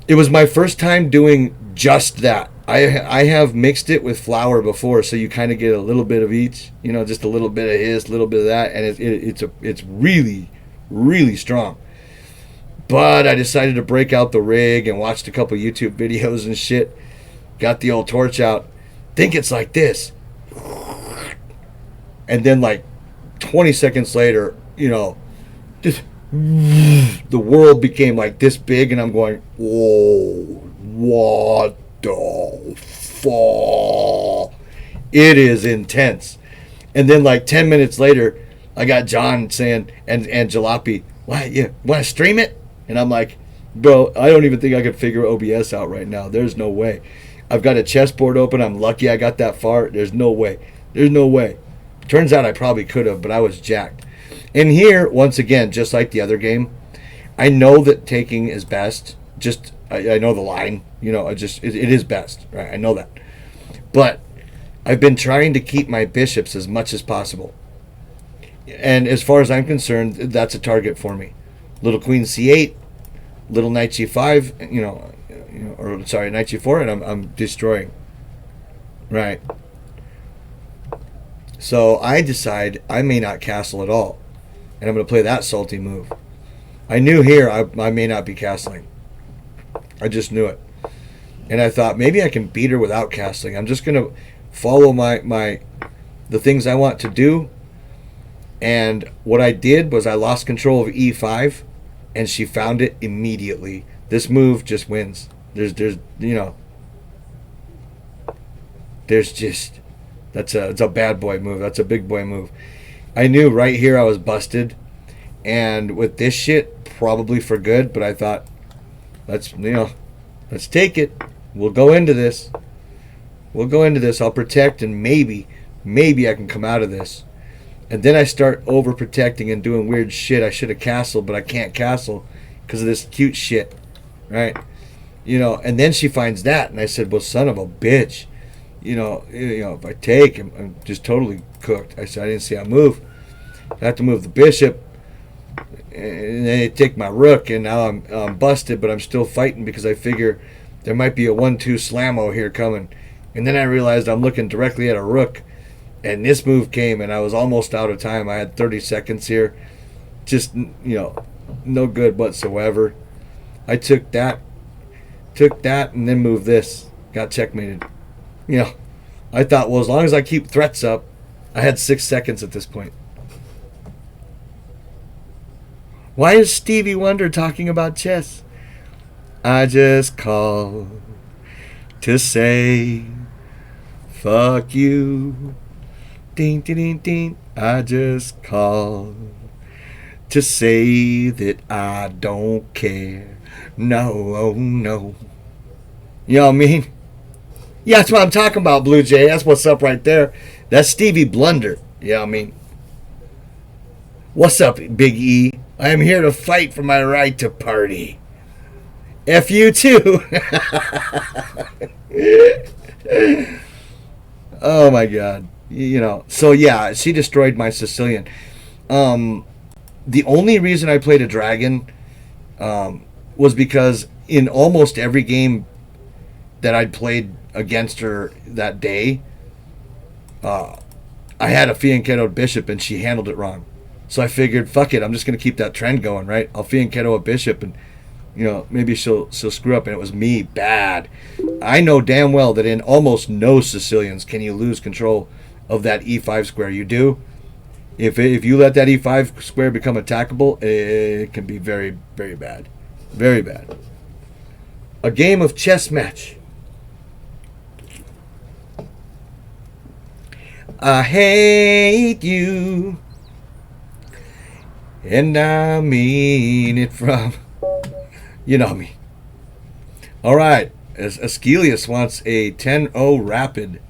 It was my first time doing just that. I have mixed it with flour before, so you kind of get a little bit of each. Just a little bit of his, a little bit of that, and it's really, really strong. But I decided to break out the rig and watched a couple YouTube videos and shit. Got the old torch out. Think it's like this. And then like 20 seconds later, just the world became like this big, and I'm going, whoa, what the fuck? It is intense. And then like 10 minutes later, I got John saying, and Jalopy, why, you want to stream it? And I'm like, bro, I don't even think I could figure OBS out right now. There's no way. I've got a chessboard open. I'm lucky I got that far. There's no way. Turns out I probably could have, but I was jacked. And here, once again, just like the other game, I know that taking is best. I know the line. It is best. Right? I know that. But I've been trying to keep my bishops as much as possible. And as far as I'm concerned, that's a target for me. Little queen c8, little knight g5, or sorry, knight g4, and I'm destroying. Right. So I decide I may not castle at all, and I'm going to play that salty move. I knew here I may not be castling. I just knew it. And I thought maybe I can beat her without castling. I'm just going to follow the things I want to do. And what I did was I lost control of e5, and she found it immediately. This move just wins. There's just it's a bad boy move. That's a big boy move. I knew right here I was busted, and with this shit probably for good. But I thought, let's take it. We'll go into this. I'll protect, and maybe I can come out of this. And then I start overprotecting and doing weird shit. I should have castled, but I can't castle because of this cute shit, right? And then she finds that, and I said, well, son of a bitch. If I take, I'm just totally cooked. I said, I didn't see how to move. I have to move the bishop, and then they take my rook, and now I'm busted, but I'm still fighting because I figure there might be a 1-2 slammo here coming. And then I realized I'm looking directly at a rook, and this move came, and I was almost out of time. I had 30 seconds here. Just, no good whatsoever. I took that, and then moved this. Got checkmated. I thought, well, as long as I keep threats up, I had 6 seconds at this point. Why is Stevie Wonder talking about chess? I just called to say, fuck you. Ding, ding, ding, ding. I just called to say that I don't care. No, oh no. You know what I mean? Yeah, that's what I'm talking about, Blue Jay. That's what's up right there. That's Stevie Blunder. You know what I mean? What's up, Big E? I am here to fight for my right to party. F you too. Oh my God. So yeah, she destroyed my Sicilian. The only reason I played a dragon was because in almost every game that I'd played against her that day, I had a fianchettoed bishop and she handled it wrong. So I figured, fuck it, I'm just going to keep that trend going, right? I'll fianchetto a bishop and, maybe she'll screw up. And it was me, bad. I know damn well that in almost no Sicilians can you lose control of that e5 square. You do. If you let that e5 square become attackable, it can be very, very bad. Very bad. A game of chess match. I hate you, and I mean it from, you know me. All right, Askelius wants a 10-0 rapid.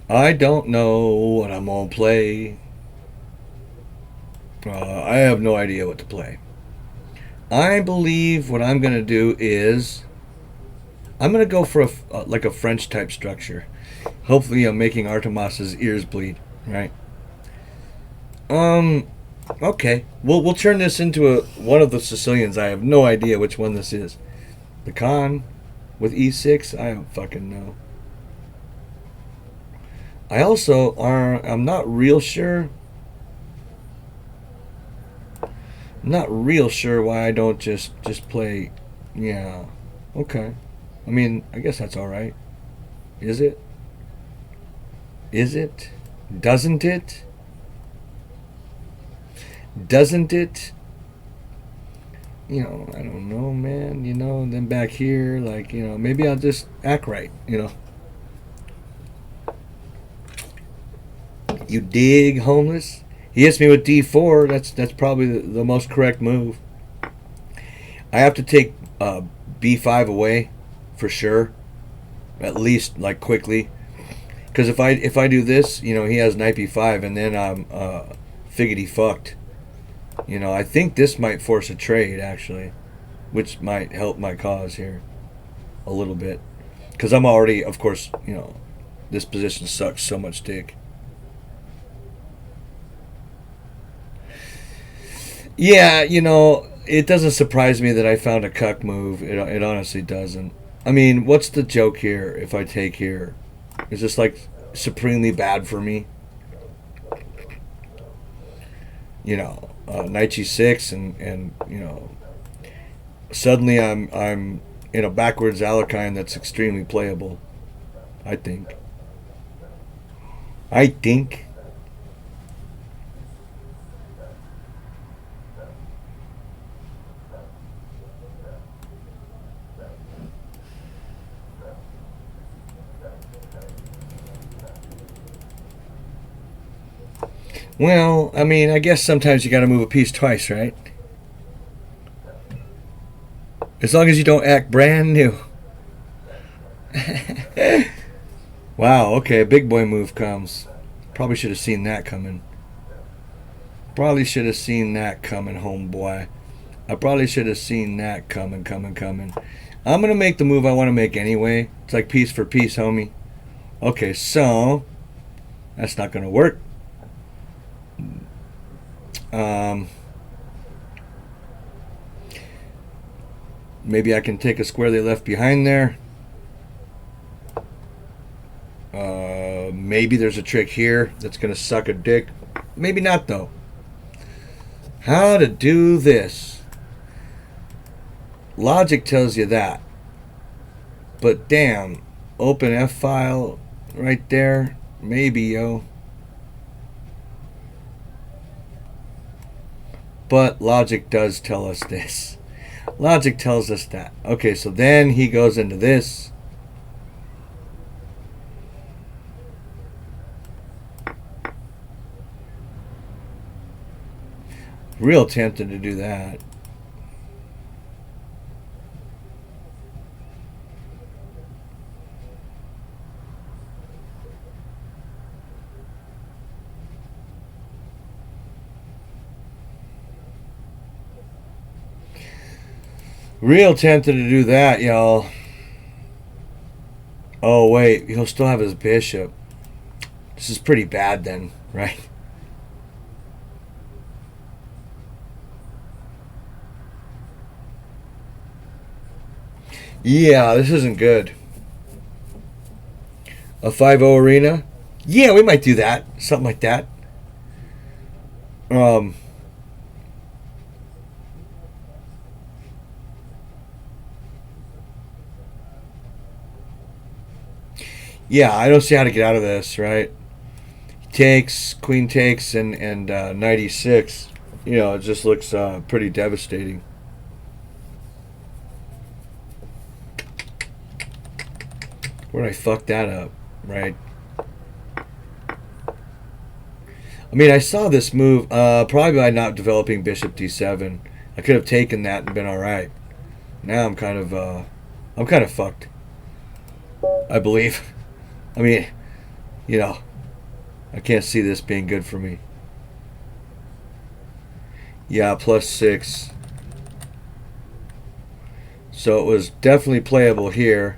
I don't know what I'm going to play. I have no idea what to play. I believe what I'm going to do is I'm going to go for a French type structure. Hopefully I'm making Artemas's ears bleed, right? Okay. We'll turn this into one of the Sicilians. I have no idea which one this is. The Khan with e6? I don't fucking know. I'm not real sure. Not real sure why I don't just play. Yeah. Okay. I mean, I guess that's all right. Is it? Is it? Doesn't it? Doesn't it? I don't know, man. And then back here, maybe I'll just act right, You dig, homeless? He hits me with d4. That's probably the most correct move. I have to take b5 away for sure, at least quickly, because if I do this, he has knight b5, and then I'm figgity fucked. I think this might force a trade actually, which might help my cause here a little bit, because I'm already, of course, this position sucks so much dick. Yeah, you know, it doesn't surprise me that I found a cuck move. It honestly doesn't. I mean, what's the joke here if I take here? Is this like supremely bad for me? You know, knight g6 and you know, suddenly I'm in a backwards Alekhine that's extremely playable. I think. I think. Well, I mean, I guess sometimes you got to move a piece twice, right? As long as you don't act brand new. Wow, okay, a big boy move comes. Probably should have seen that coming. Probably should have seen that coming, homeboy. I probably should have seen that coming. I'm going to make the move I want to make anyway. It's like piece for piece, homie. Okay, so that's not going to work. Maybe I can take a square they left behind there. Maybe there's a trick here that's going to suck a dick. Maybe not, though. How to do this. Logic tells you that. But damn, open F file right there. Maybe, yo. But logic does tell us this. Logic tells us that. Okay, so then he goes into this. Real tempted to do that. Real tempted to do that, y'all. Oh, wait. He'll still have his bishop. This is pretty bad then, right? Yeah, this isn't good. A 5-0 arena? Yeah, we might do that. Something like that. Yeah, I don't see how to get out of this, right? Takes, queen takes, and knight e6. You know, it just looks pretty devastating. Where did I fuck that up, right? I mean, I saw this move probably by not developing bishop d7. I could have taken that and been all right. Now I'm kind of fucked. I believe. I mean, you know, I can't see this being good for me. Yeah, +6. So it was definitely playable here.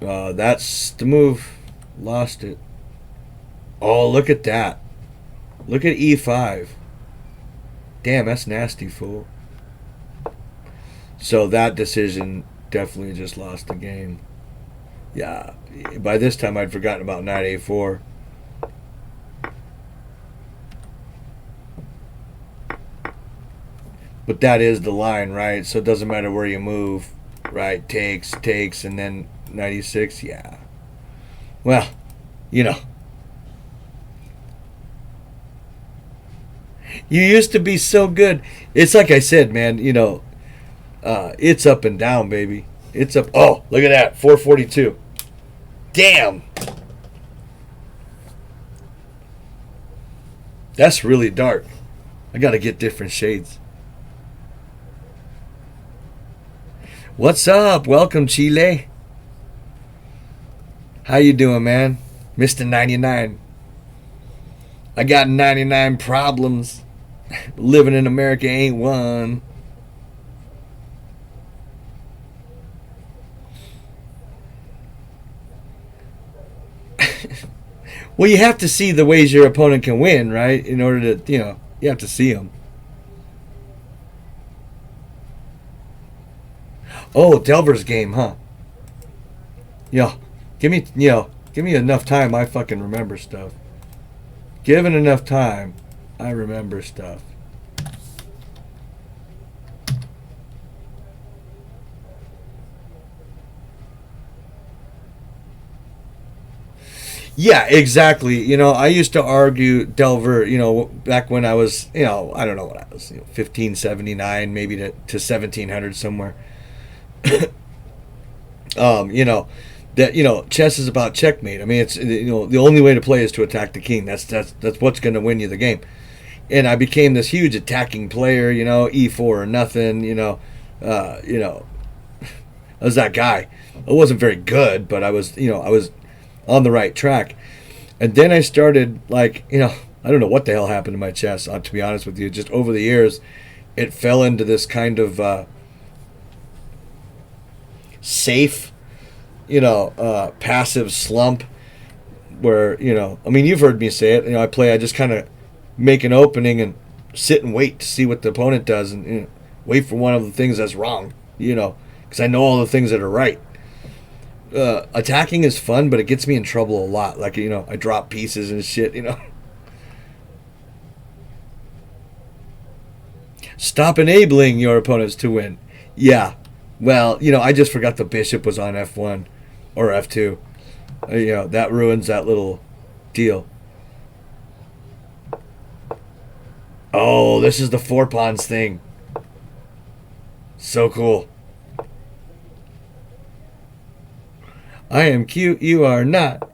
That's the move. Lost it. Oh, look at that. Look at e5. Damn, that's nasty, fool. So that decision definitely just lost the game. Yeah, by this time I'd forgotten about knight a4. But that is the line, right? So it doesn't matter where you move, right? Takes, and then knight e6. Yeah. Well, you know. You used to be so good. It's like I said, man, you know, it's up and down, baby. It's up. Oh, look at that. 442. Damn. That's really dark. I got to get different shades. What's up? Welcome, Chile. How you doing, man? Mr. 99. I got 99 problems. Living in America ain't one. Well, you have to see the ways your opponent can win, right? In order to, you know, You have to see them. Oh, Delver's game, huh? Yeah. Give me enough time, I fucking remember stuff. Given enough time, I remember stuff. Yeah, exactly. I used to argue Delver, back when I was, I don't know what I was, 1579, maybe to 1700 somewhere. That chess is about checkmate. I mean, it's the only way to play is to attack the king. That's what's going to win you the game. And I became this huge attacking player. E4 or nothing. I was that guy. I wasn't very good, but I was on the right track. And then I started I don't know what the hell happened to my chess. To be honest with you, just over the years, it fell into this kind of safe, passive slump where, I mean, you've heard me say it. I just kind of make an opening and sit and wait to see what the opponent does and wait for one of the things that's wrong, because I know all the things that are right. Attacking is fun, but it gets me in trouble a lot. I drop pieces and shit, Stop enabling your opponents to win. Yeah. Well, I just forgot the bishop was on F1 or F2. That ruins that little deal. Oh, this is the 4 pawns thing. So cool. I am cute, you are not.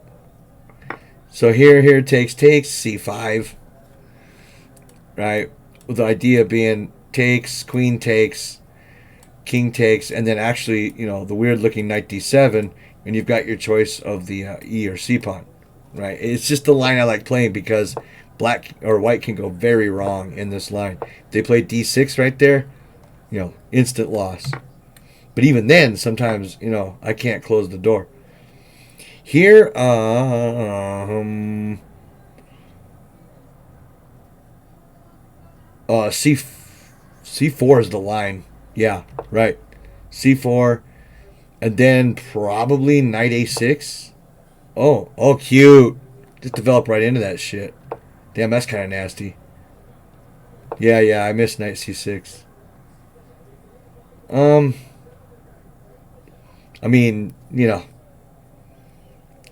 So here takes, C5. Right? With the idea being takes, queen takes, king takes, and then actually, the weird looking knight d7, and you've got your choice of the E or C pawn. Right? It's just the line I like playing because black or white can go very wrong in this line. They play d6 right there, instant loss. But even then, sometimes, I can't close the door. Here, C4 is the line. Yeah, right. C4, and then probably knight A6. Oh, cute. Just develop right into that shit. Damn, that's kind of nasty. Yeah, I missed knight C6. I mean,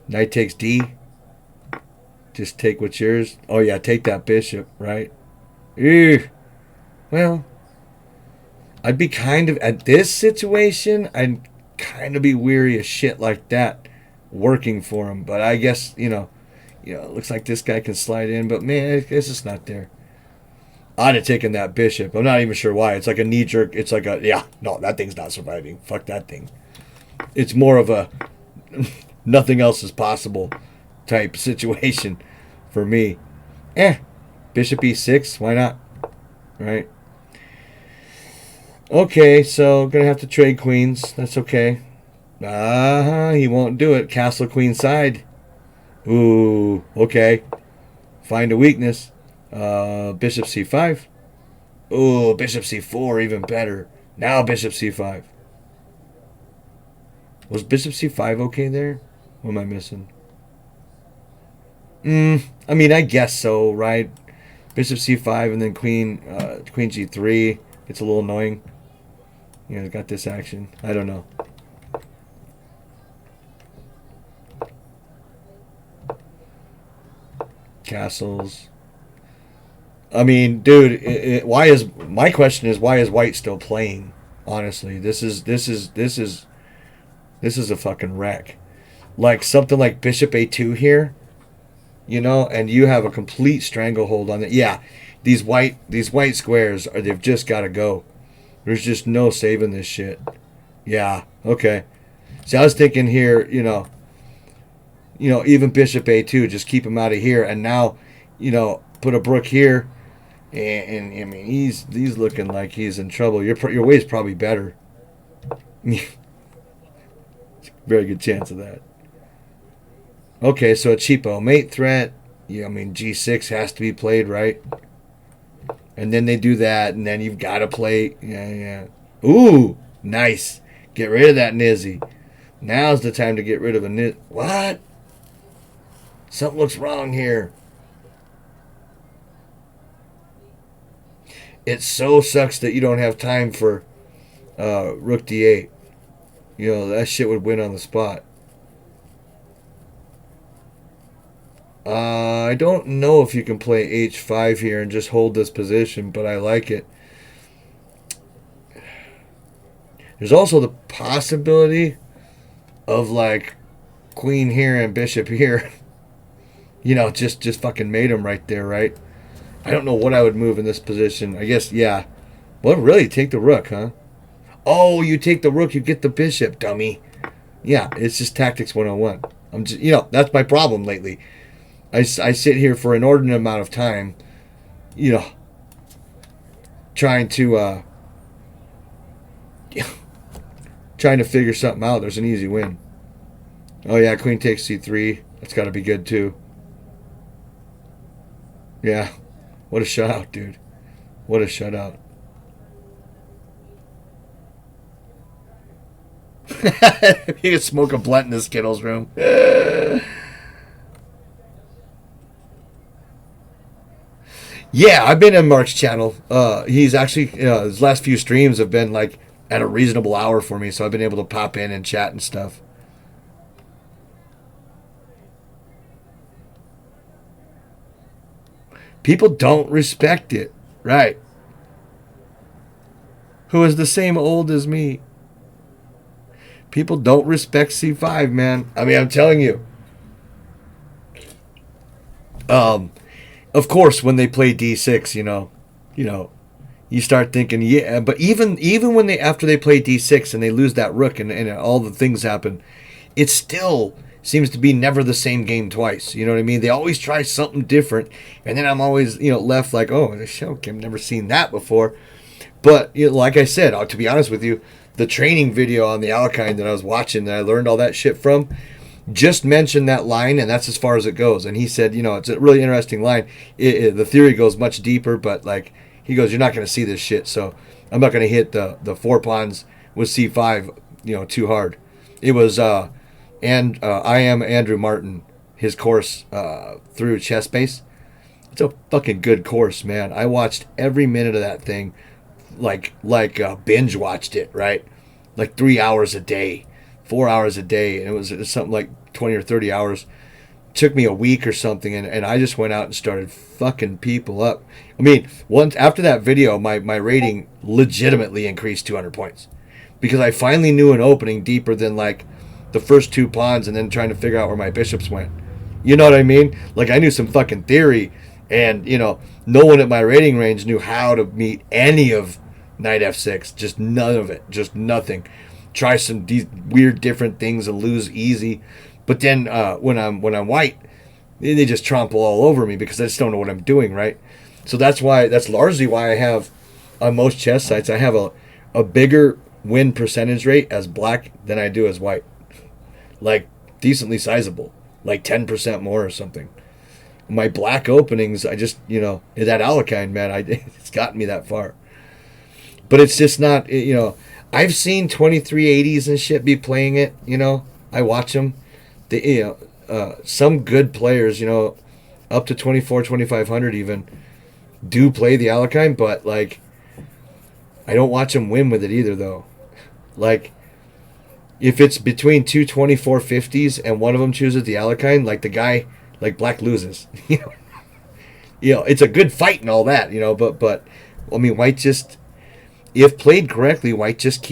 knight takes D. Just take what's yours. Oh yeah, take that bishop, right? Ew. Well, I'd be at this situation, I'd kind of be weary of shit like that working for him. But I guess, it looks like this guy can slide in, but man, it's just not there. I'd have taken that bishop. I'm not even sure why. It's like a knee jerk. It's like no, that thing's not surviving. Fuck that thing. It's more of a nothing else is possible type situation for me. Bishop E6, why not? Right? Okay, so gonna have to trade queens. That's okay. He won't do it. Castle queen side. Ooh, okay. Find a weakness. Bishop C5. Ooh, bishop C4, even better. Now bishop C5. Was bishop C5 okay there? What am I missing? I mean, I guess so, right? Bishop C5 and then queen G3. It's a little annoying. It's got this action. I don't know. Castles. I mean, dude, my question is why is white still playing? Honestly, this is a fucking wreck. Like something like bishop A2 here, and you have a complete stranglehold on it. Yeah, these white squares they've just got to go. There's just no saving this shit. Yeah, okay. See, I was thinking here, even bishop A2, just keep him out of here, and now, put a brook here, and I mean he's looking like he's in trouble. Your way's probably better. Very good chance of that. Okay, so a cheapo mate threat. Yeah, I mean G6 has to be played, right? And then they do that, and then you've got to play. Yeah. Ooh, nice. Get rid of that Nizzy. Now's the time to get rid of a Nizzy. What? Something looks wrong here. It so sucks that you don't have time for Rook D8. You know, that shit would win on the spot. I don't know if you can play H5 here and just hold this position, but I like it. There's also the possibility of like queen here and bishop here. You know, just fucking mate him right there, right? I don't know what I would move in this position. I guess, yeah. Well, really, take the rook, huh? Oh, you take the rook, you get the bishop, dummy. Yeah, it's just tactics 101. I'm just, you know, that's my problem lately. I sit here for an inordinate amount of time, you know, trying to figure something out. There's an easy win. Oh yeah, queen takes c3. That's got to be good too. Yeah, what a shutout, dude. What a shutout. You can smoke a blunt in the Skittles room. Yeah, I've been in Mark's channel. He's actually, his last few streams have been like at a reasonable hour for me, so I've been able to pop in and chat and stuff. People don't respect it. Right. Who is the same old as me. People don't respect C5, man. I mean, I'm telling you. Of course, when they play D6, you start thinking, yeah. But even when after they play D6 and they lose that rook and all the things happen, it still seems to be never the same game twice. You know what I mean? They always try something different, and then I'm always left like, oh, I've never seen that before. But like I said, to be honest with you, the training video on the Alekhine that I was watching that I learned all that shit from just mentioned that line, and that's as far as it goes. And he said, it's a really interesting line. The theory goes much deeper, but like he goes, you're not going to see this shit, so I'm not going to hit the 4 pawns with C5, too hard. It was I am Andrew Martin, his course through Chessbase. It's a fucking good course, man. I watched every minute of that thing, like binge watched it, right? Like 3 hours a day, 4 hours a day, and it was something like 20 or 30 hours. It took me a week or something, and I just went out and started fucking people up. I mean, once after that video, my rating legitimately increased 200 points because I finally knew an opening deeper than like the first 2 pawns and then trying to figure out where my bishops went. You know what I mean? Like I knew some fucking theory, and no one at my rating range knew how to meet any of knight f6. Just none of it. Just nothing. Try some weird different things and lose easy. But then when I'm white, they just trample all over me because I just don't know what I'm doing, right? So that's largely why I have on most chess sites I have a bigger win percentage rate as black than I do as white. Like decently sizable, like 10% more or something. My black openings, I just that Alekhine, man, it's gotten me that far. But it's just not, I've seen 2380s and shit be playing it, I watch them. Some good players, up to 2500 even, do play the Alekhine, but, like, I don't watch them win with it either, though. Like, if it's between two 2450s and one of them chooses the Alekhine, like, the guy, like, black loses. It's a good fight and all that, but I mean, white just, if played correctly, white just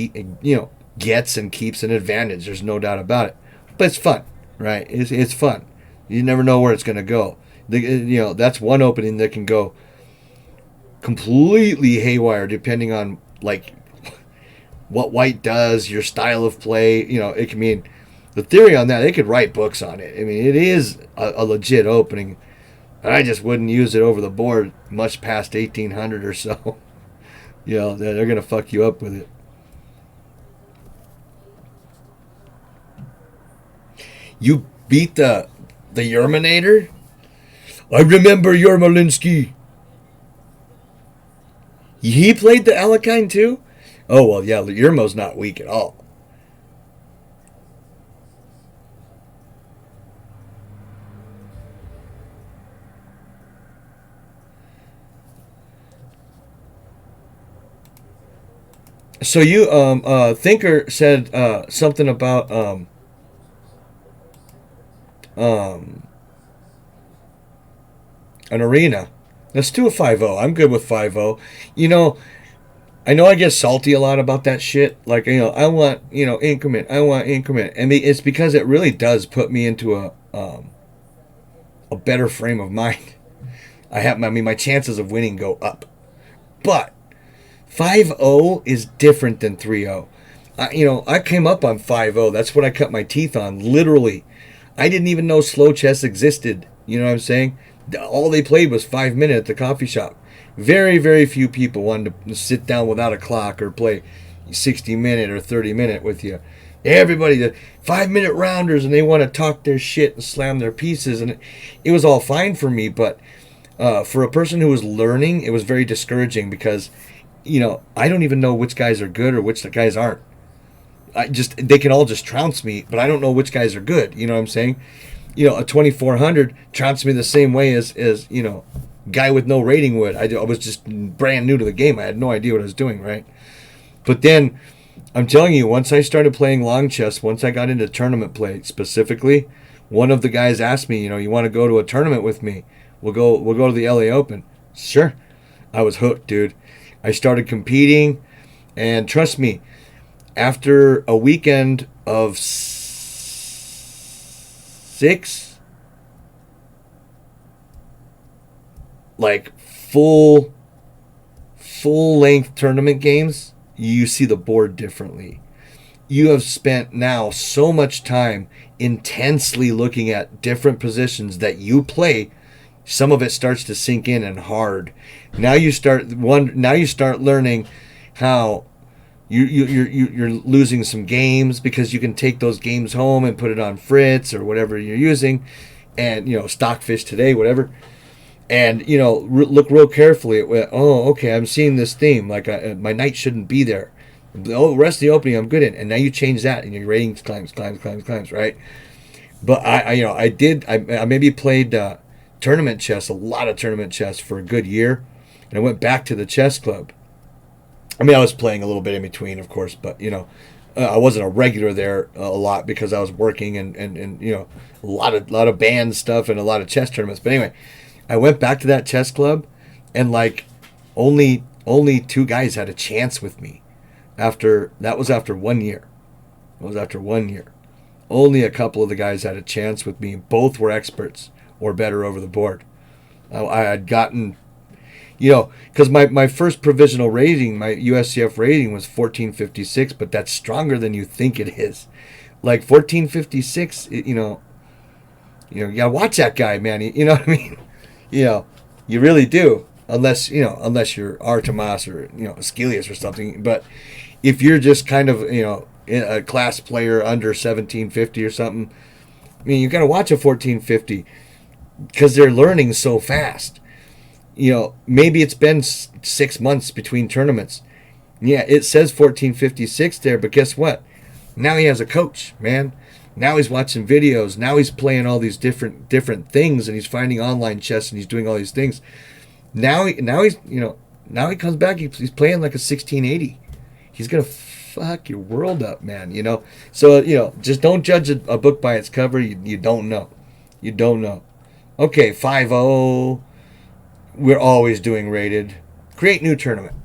gets and keeps an advantage. There's no doubt about it. But it's fun, right? It's fun. You never know where it's going to go. That's one opening that can go completely haywire depending on, like, what white does, your style of play. It can mean, the theory on that, they could write books on it. I mean, it is a legit opening. I just wouldn't use it over the board much past 1800 or so. They're going to fuck you up with it. You beat the Yerminator? I remember Yermolinsky. He played the Alakine too? Oh, well, yeah, Yermo's not weak at all. So you, Thinker said something about um, an arena. Let's do a 5-0. I'm good with 5-0. You know, I know I get salty a lot about that shit. Like, I want, increment. I want increment. I mean, it's because it really does put me into a better frame of mind. My chances of winning go up. But 5-0 is different than 3-0. I came up on 5-0. That's what I cut my teeth on, literally. I didn't even know slow chess existed. You know what I'm saying? All they played was 5 minute at the coffee shop. Very, very few people wanted to sit down without a clock or play 60-minute or 30-minute with you. Everybody, the 5 minute rounders, and they want to talk their shit and slam their pieces. And it was all fine for me, but for a person who was learning, it was very discouraging because, I don't even know which guys are good or which guys aren't. They can all just trounce me, but I don't know which guys are good. You know what I'm saying? A 2400 trounced me the same way as guy with no rating would. I was just brand new to the game. I had no idea what I was doing, right? But then, I'm telling you, once I started playing long chess, once I got into tournament play specifically, one of the guys asked me, you want to go to a tournament with me? We'll go to the LA Open. Sure. I was hooked, dude. I started competing, and trust me, after a weekend of 6 like full length tournament games, you see the board differently. You have spent now so much time intensely looking at different positions that you play. Some of it starts to sink in and hard. Now you start learning how you're losing some games because you can take those games home and put it on Fritz or whatever you're using, and Stockfish today, whatever. And look real carefully at, oh, okay, I'm seeing this theme. Like my knight shouldn't be there. The rest of the opening I'm good in, and now you change that, and your rating climbs, right? But I maybe played tournament chess, a lot of tournament chess for a good year, and I went back to the chess club. I mean, I was playing a little bit in between, of course, but I wasn't a regular there a lot because I was working and a lot of band stuff and a lot of chess tournaments. But anyway, I went back to that chess club, and like only 2 guys had a chance with me. After 1 year. It was after 1 year. Only a couple of the guys had a chance with me. Both were experts or better over the board. I had gotten, because my first provisional rating, my USCF rating was 1456, but that's stronger than you think it is. Like 1456, you gotta watch that guy, man. You know what I mean? You really do. Unless you're Artemas or, Askelius or something. But if you're just kind of, a class player under 1750 or something, I mean, you got to watch a 1450 because they're learning so fast. Maybe it's been 6 months between tournaments. Yeah, it says 1456 there, but guess what? Now he has a coach, man. Now he's watching videos. Now he's playing all these different things, and he's finding online chess, and he's doing all these things. Now he comes back. He's playing like a 1680. He's gonna fuck your world up, man. So just don't judge a book by its cover. You don't know. You don't know. Okay, 5-0. We're always doing rated. Create new tournament.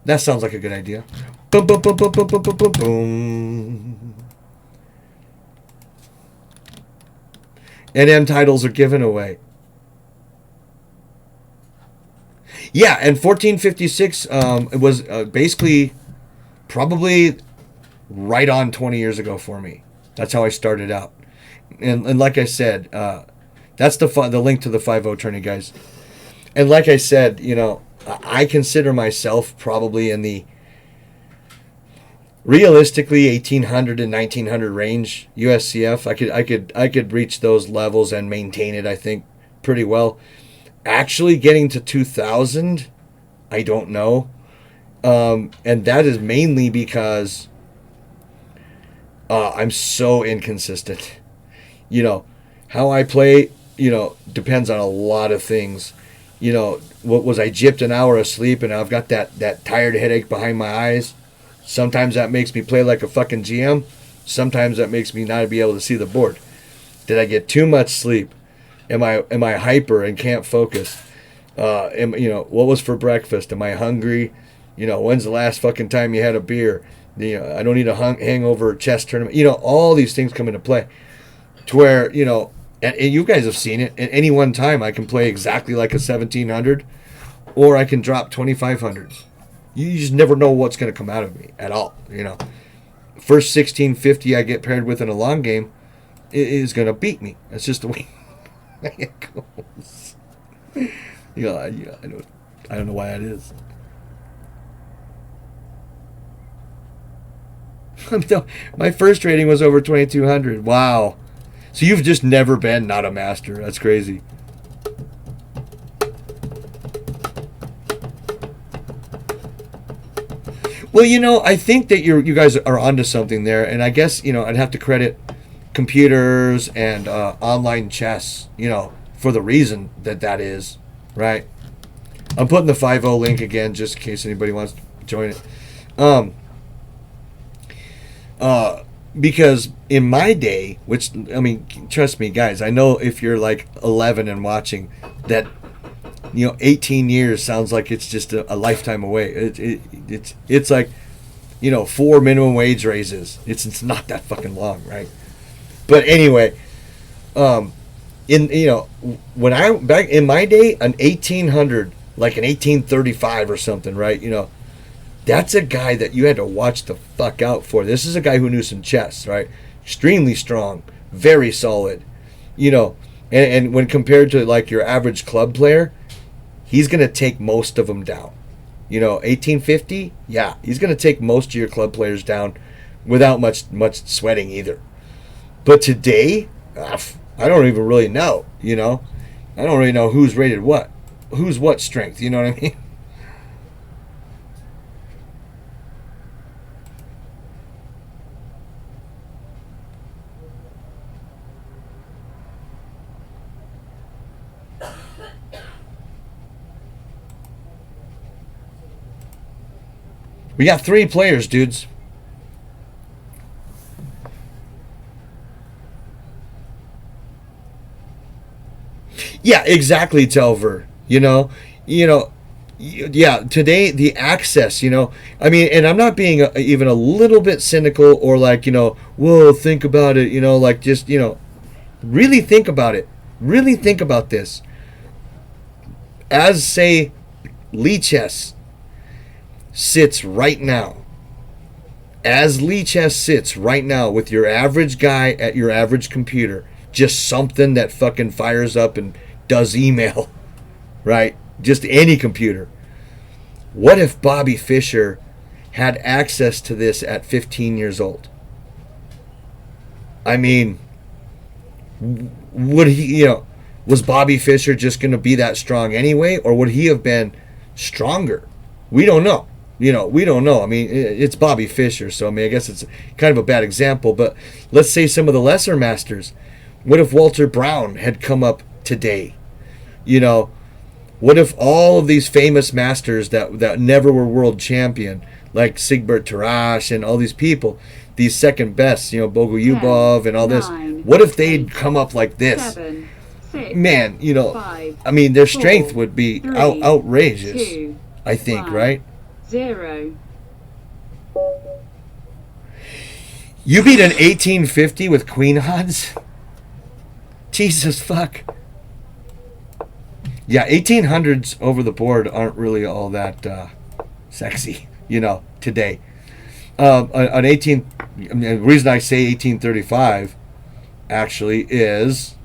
That sounds like a good idea. Boom, boom, boom, boom, boom, boom, boom, boom, boom. NM titles are given away. Yeah, and 1456 it was basically probably right on 20 years ago for me. That's how I started out. And like I said, that's the link to the 5-0 tourney, guys. And like I said, I consider myself probably in the realistically 1800 and 1900 range USCF. I could reach those levels and maintain it, I think, pretty well. Actually getting to 2000, I don't know. And that is mainly because I'm so inconsistent. You know, how I play, depends on a lot of things. What was I gypped an hour of sleep and I've got that tired headache behind my eyes? Sometimes that makes me play like a fucking GM. Sometimes that makes me not be able to see the board. Did I get too much sleep? Am I hyper and can't focus? What was for breakfast? Am I hungry? When's the last fucking time you had a beer? I don't need a hangover chess tournament. All these things come into play. To where, and you guys have seen it. At any one time, I can play exactly like a 1700, or I can drop 2500s. You just never know what's going to come out of me at all. First 1650 I get paired with in a long game is going to beat me. That's just the way it goes. I don't know why that is. My first rating was over 2200. Wow. So you've just never been not a master. That's crazy. Well, I think that you guys are onto something there, and I guess I'd have to credit computers and online chess, for the reason that is, right? I'm putting the 5.0 link again just in case anybody wants to join it. Because in my day, which, trust me, guys, I know if you're like 11 and watching, that 18 years sounds like it's just a lifetime away. It's like 4 minimum wage raises. It's not that fucking long, right? But anyway, when I back in my day, an 1800, like an 1835 or something, right? That's a guy that you had to watch the fuck out for. This is a guy who knew some chess, right? Extremely strong, very solid, and when compared to like your average club player, he's going to take most of them down. 1850, yeah, he's going to take most of your club players down without much sweating either. But today, I don't even really know, I don't really know who's rated who's what strength, you know what I mean? We got 3 players, dudes. Yeah, exactly, Telver. Yeah, today the access, and I'm not being even a little bit cynical or like, whoa, think about it, like just, really think about it. Really think about this. As, say, Lichess sits right now, with your average guy at your average computer, just something that fucking fires up and does email, right? Just any computer. What if Bobby Fischer had access to this at 15 years old? Would he, was Bobby Fischer just going to be that strong anyway, or would he have been stronger? We don't know. We don't know. It's Bobby Fischer, so I guess it's kind of a bad example, but let's say some of the lesser masters. What if Walter Brown had come up today? What if all of these famous masters that never were world champion, like Sigbert Tarrasch and all these people, these second best, Bogolyubov and all this, what if they'd come up like this? 7, 6, Man, 5, their strength 4, would be 3, outrageous, 2, I think, 1. right? 0. You beat an 1850 with queen odds? Jesus fuck. Yeah, 1800s over the board aren't really all that sexy, today. An 18, the reason I say 1835 actually is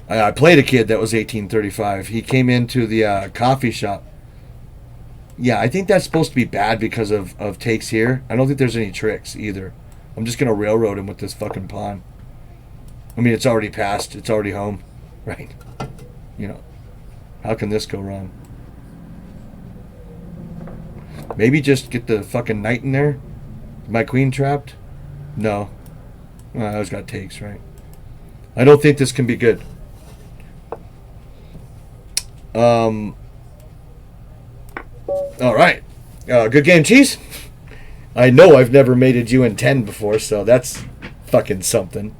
I played a kid that was 1835. He came into the coffee shop. Yeah, I think that's supposed to be bad because of takes here. I don't think there's any tricks either. I'm just going to railroad him with this fucking pawn. It's already passed. It's already home. Right? How can this go wrong? Maybe just get the fucking knight in there? Is my queen trapped? No. I always got takes, right? I don't think this can be good. All right. Good game, Cheese. I know I've never mated you in 10 before, so that's fucking something.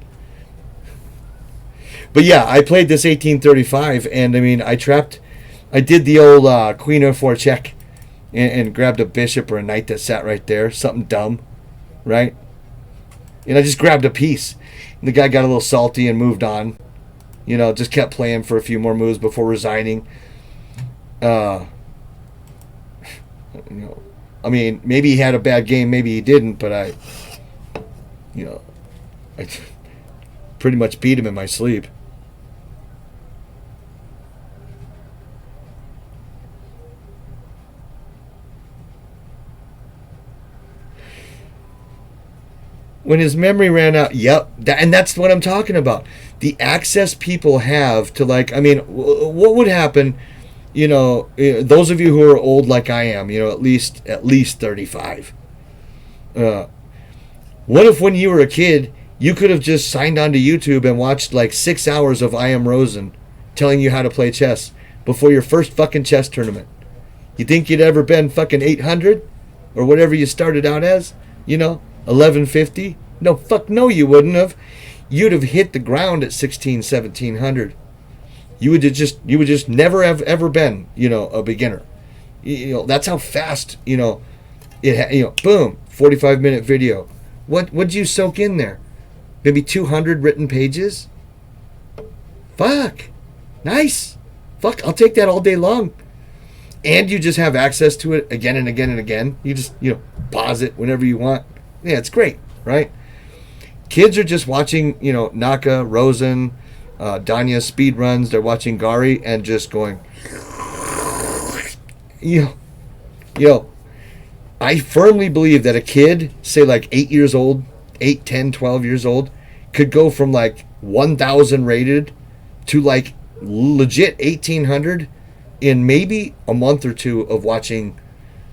But yeah, I played this 1835, and I mean, I did the old Queen of 4 check and grabbed a bishop or a knight that sat right there. Something dumb, right? And I just grabbed a piece. And the guy got a little salty and moved on. You know, just kept playing for a few more moves before resigning. You know, I mean, maybe he had a bad game, maybe he didn't, but I pretty much beat him in my sleep. When his memory ran out, yep, and that's what I'm talking about. The access people have to, like, I mean, what would happen, you know, those of you who are old like I am, you know, at least 35. What if when you were a kid, you could have just signed onto YouTube and watched like 6 hours of I Am Rosen telling you how to play chess before your first fucking chess tournament? You think you'd ever been fucking 800 or whatever you started out as, you know? 1150? No, fuck no, you wouldn't have. You'd have hit the ground at 1700. You would just never have ever been, you know, a beginner. You know, that's how fast, you know, boom, 45-minute video. What'd you soak in there? Maybe 200 written pages? Fuck. Nice. Fuck, I'll take that all day long. And you just have access to it again and again and again. You just, you know, pause it whenever you want. Yeah, it's great, right? Kids are just watching, you know, Naka, Rosen, Danya speed runs. They're watching Gari and just going, you know, I firmly believe that a kid, say like 8 years old, 8, 10, 12 years old, could go from like 1,000 rated to like legit 1,800 in maybe a month or two of watching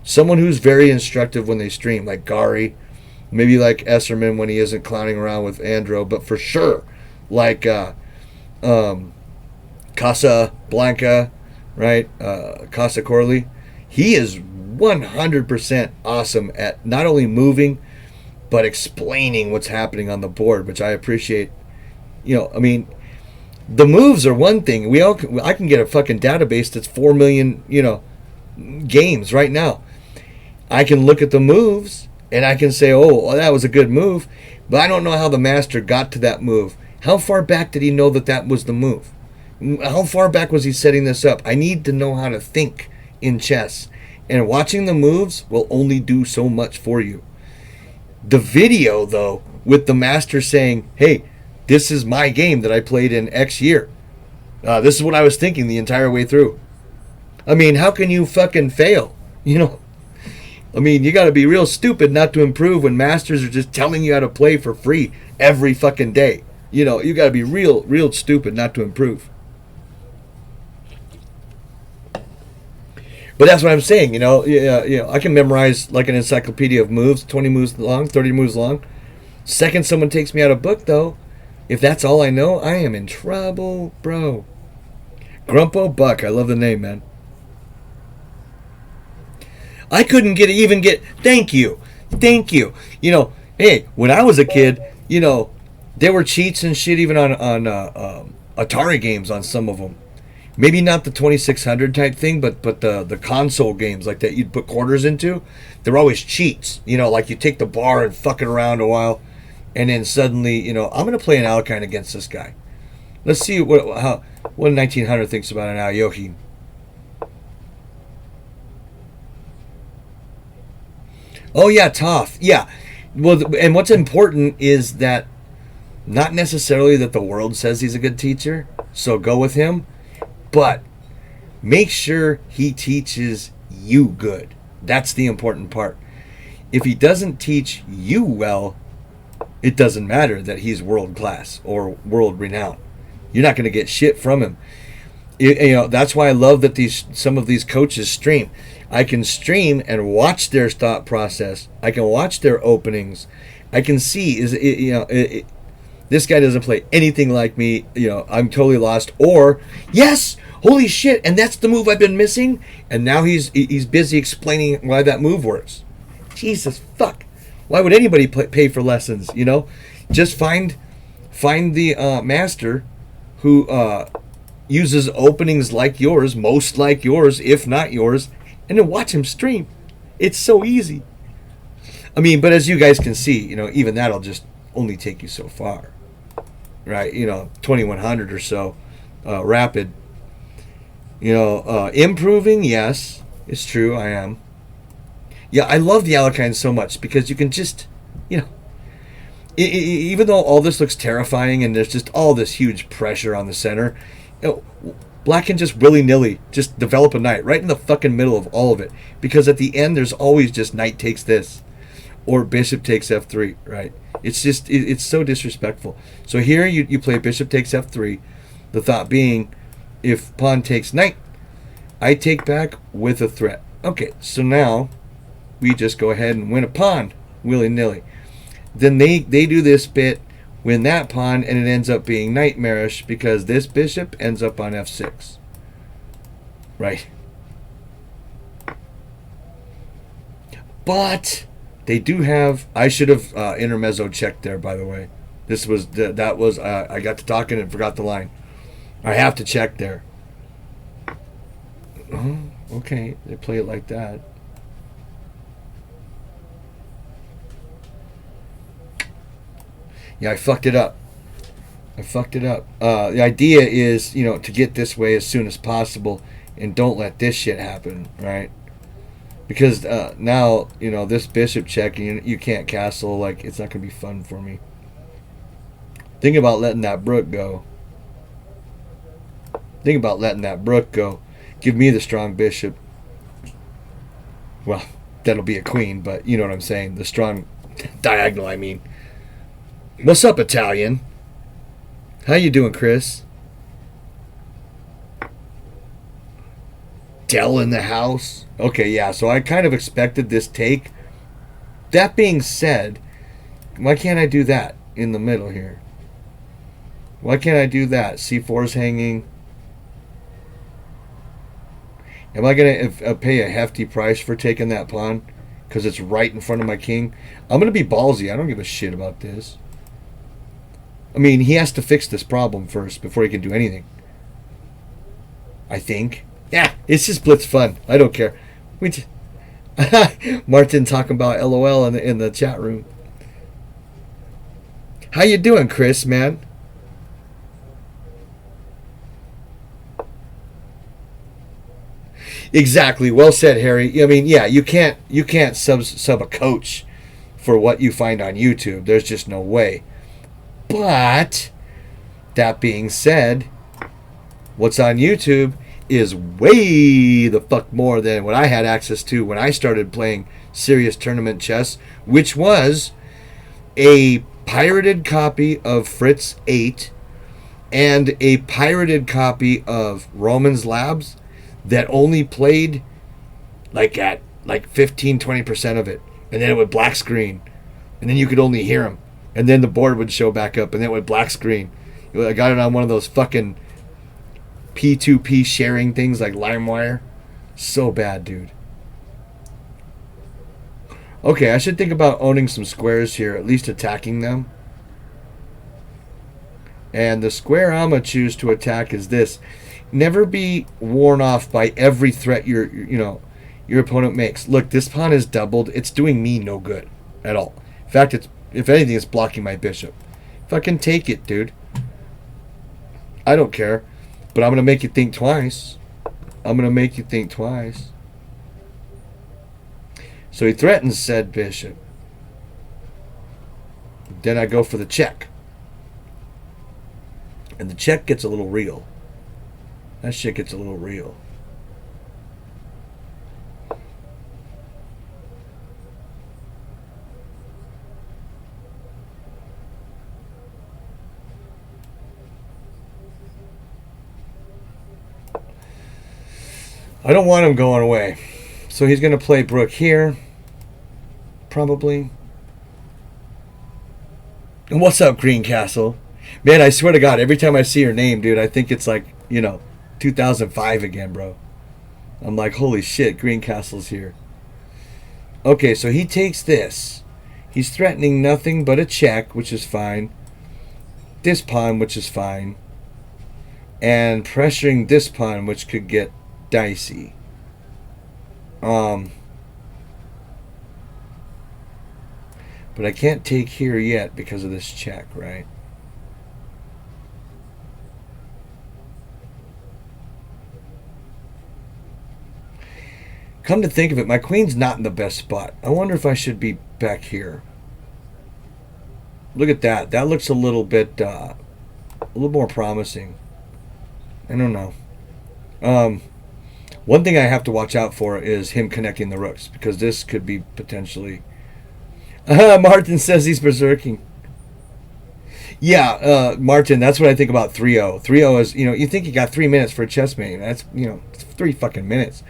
someone who's very instructive when they stream, like Gari. Maybe like Esserman when he isn't clowning around with Andro, but for sure, like Casa Blanca, right? Casa Corley. He is 100% awesome at not only moving, but explaining what's happening on the board, which I appreciate. You know, I mean, the moves are one thing. I can get a fucking database that's 4 million, you know, games right now. I can look at the moves and I can say, oh, that was a good move, but I don't know how the master got to that move. How far back did he know that was the move? How far back was he setting this up? I need to know how to think in chess. And watching the moves will only do so much for you. The video, though, with the master saying, hey, this is my game that I played in X year. This is what I was thinking the entire way through. I mean, how can you fucking fail? You know? I mean, you got to be real stupid not to improve when masters are just telling you how to play for free every fucking day. You know, you got to be real stupid not to improve. But that's what I'm saying, you know. I can memorize like an encyclopedia of moves, 20 moves long, 30 moves long. Second someone takes me out of book, though, if that's all I know, I am in trouble, bro. Grumpo Buck, I love the name, man. I couldn't even get, thank you. You know, hey, when I was a kid, you know, there were cheats and shit even on Atari games on some of them. Maybe not the 2600 type thing, but the console games like that you'd put quarters into, they're always cheats. You know, like you take the bar and fuck it around a while, and then suddenly, you know, I'm going to play an Alkine against this guy. Let's see what 1900 thinks about an Aoyojin. Oh yeah, Toph. Yeah. Well, and what's important is that not necessarily that the world says he's a good teacher, so go with him, but make sure he teaches you good. That's the important part. If he doesn't teach you well, it doesn't matter that he's world class or world renowned. You're not going to get shit from him. That's why I love that some of these coaches stream. I can stream and watch their thought process. I can watch their openings. I can see this guy doesn't play anything like me. I'm totally lost. Or yes, holy shit, and that's the move I've been missing. And now he's busy explaining why that move works. Jesus fuck. Why would anybody pay for lessons? Just find the master who uses openings like yours, most like yours, if not yours, and then watch him stream. It's so easy. I mean, but as you guys can see, even that'll just only take you so far, right? 2100 or so, rapid. Improving, yes, it's true. I am. Yeah, I love the Alakine so much because you can just, even though all this looks terrifying and there's just all this huge pressure on the center, Black can just willy-nilly just develop a knight right in the fucking middle of all of it, because at the end there's always just knight takes this or bishop takes f3, right? It's just it's so disrespectful. So here you play bishop takes f3, the thought being if pawn takes knight, I take back with a threat. Okay, so now we just go ahead and win a pawn willy-nilly. Then they do this bit, win that pawn, and it ends up being nightmarish because this bishop ends up on f6. Right. But they do have, I should have intermezzo checked there, by the way. This was, that was, I got to talking and forgot the line. I have to check there. Oh, okay, they play it like that. Yeah, I fucked it up. The idea is, to get this way as soon as possible and don't let this shit happen, right? Because now, this bishop check, and you can't castle, like, it's not going to be fun for me. Think about letting that rook go. Give me the strong bishop. Well, that'll be a queen, but you know what I'm saying. The strong diagonal, I mean. What's up, Italian? How you doing, Chris? Dell in the house. Okay, yeah, so I kind of expected this take. That being said, why can't I do that in the middle here? Why can't I do that? C4's hanging. Am I going to pay a hefty price for taking that pawn? Because it's right in front of my king? I'm going to be ballsy. I don't give a shit about this. I mean, he has to fix this problem first before he can do anything. I think. Yeah, it's just blitz fun. I don't care. Martin talking about LOL in the chat room. How you doing, Chris, man? Exactly. Well said, Harry. I mean, yeah, you can't sub a coach for what you find on YouTube. There's just no way. But that being said, what's on YouTube is way the fuck more than what I had access to when I started playing serious tournament chess, which was a pirated copy of Fritz 8 and a pirated copy of Roman's Labs that only played at 15-20% of it, and then it would black screen, and then you could only hear him. And then the board would show back up, and then it would black screen. I got it on one of those fucking P2P sharing things like LimeWire. So bad, dude. Okay, I should think about owning some squares here, at least attacking them. And the square I'm going to choose to attack is this. Never be worn off by every threat your opponent makes. Look, this pawn is doubled. It's doing me no good at all. In fact, if anything, it's blocking my bishop. Fucking take it, dude. I don't care. But I'm going to make you think twice. So he threatens said bishop. Then I go for the check. And the check gets a little real. That shit gets a little real. I don't want him going away. So he's going to play Brook here. Probably. And what's up, Greencastle? Man, I swear to God, every time I see your name, dude, I think it's like, 2005 again, bro. I'm like, holy shit, Greencastle's here. Okay, so he takes this. He's threatening nothing but a check, which is fine. This pawn, which is fine. And pressuring this pawn, which could get dicey. But I can't take here yet because of this check, right? Come to think of it, my queen's not in the best spot. I wonder if I should be back here. Look at that. That looks a little bit, a little more promising. I don't know. One thing I have to watch out for is him connecting the rooks, because this could be potentially... Martin says he's berserking. Yeah, Martin, that's what I think about 3-0. 3-0 is, you think you got 3 minutes for a chess game. That's, it's 3 fucking minutes.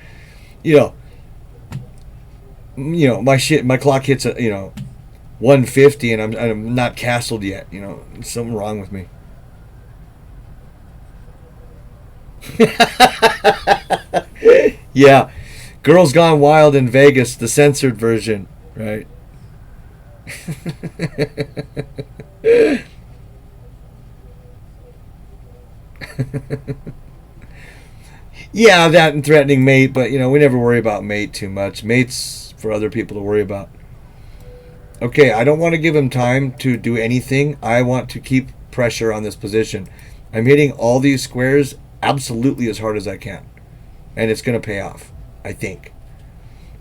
My clock hits at 150 and I'm not castled yet. There's something wrong with me. Yeah, Girls Gone Wild in Vegas, the censored version, right? Yeah, that and threatening mate, but we never worry about mate too much. Mate's for other people to worry about. Okay, I don't want to give him time to do anything. I want to keep pressure on this position. I'm hitting all these squares absolutely as hard as I can. And it's going to pay off, I think.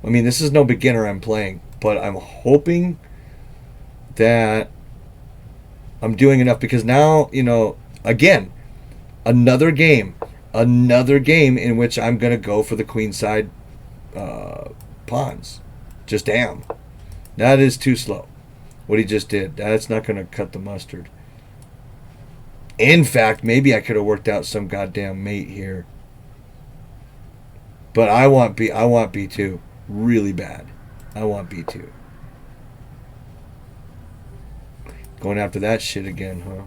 I mean, this is no beginner I'm playing, but I'm hoping that I'm doing enough, because now, again, another game in which I'm going to go for the queenside pawns. Just damn. That is too slow. What he just did. That's not going to cut the mustard. In fact, maybe I could have worked out some goddamn mate here. But I want B2 really bad. I want B2. Going after that shit again, huh?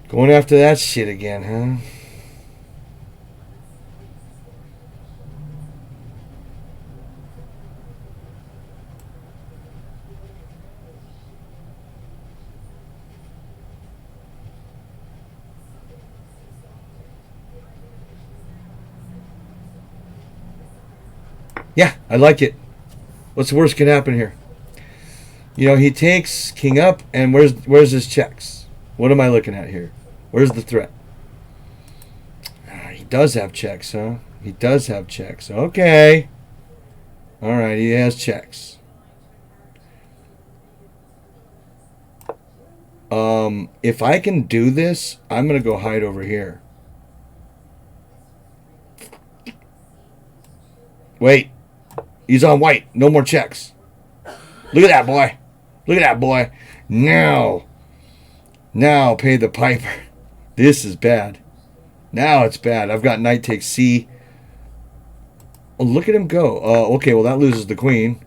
Going after that shit again, huh? Yeah, I like it. What's the worst can happen here? He takes king up, and where's his checks? What am I looking at here? Where's the threat? He does have checks, huh? He does have checks. Okay. All right, he has checks. If I can do this, I'm going to go hide over here. Wait. He's on white. No more checks. Look at that, boy. Look at that, boy. Now pay the piper. This is bad. Now it's bad. I've got knight takes C. Oh, look at him go. Okay, well, that loses the queen.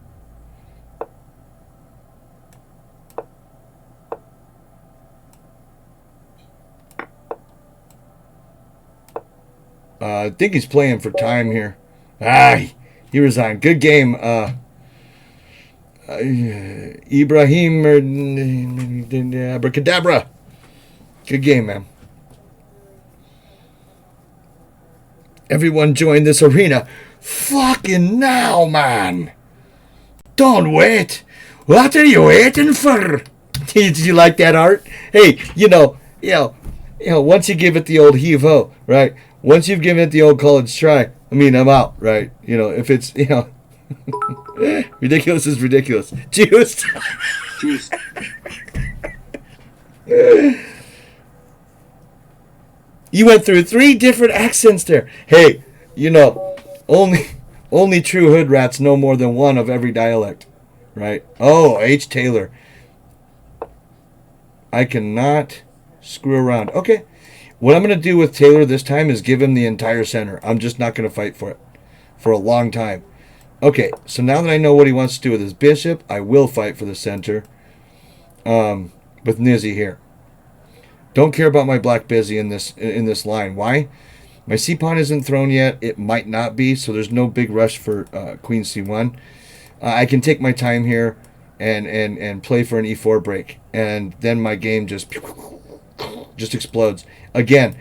I think he's playing for time here. He resigned. Good game. Ibrahim or Abracadabra. Good game, man. Everyone join this arena. Fucking now, man. Don't wait. What are you waiting for? Did you like that, Art? Hey, once you give it the old heave-ho, right? Once you've given it the old college try, I'm out, right? If it's, ridiculous is ridiculous. Juiced. Juiced. You went through 3 different accents there. Hey, only true hood rats know more than one of every dialect, right? Oh, H. Taylor. I cannot Screw around. Okay. What I'm going to do with Taylor this time is give him the entire center. I'm just not going to fight for it for a long time. Okay, so now that I know what he wants to do with his bishop, I will fight for the center with Nizzy here. Don't care about my black busy in this line. Why? My c-pawn isn't thrown yet. It might not be, so there's no big rush for queen c1. I can take my time here and play for an e4 break, and then my game just explodes. Again,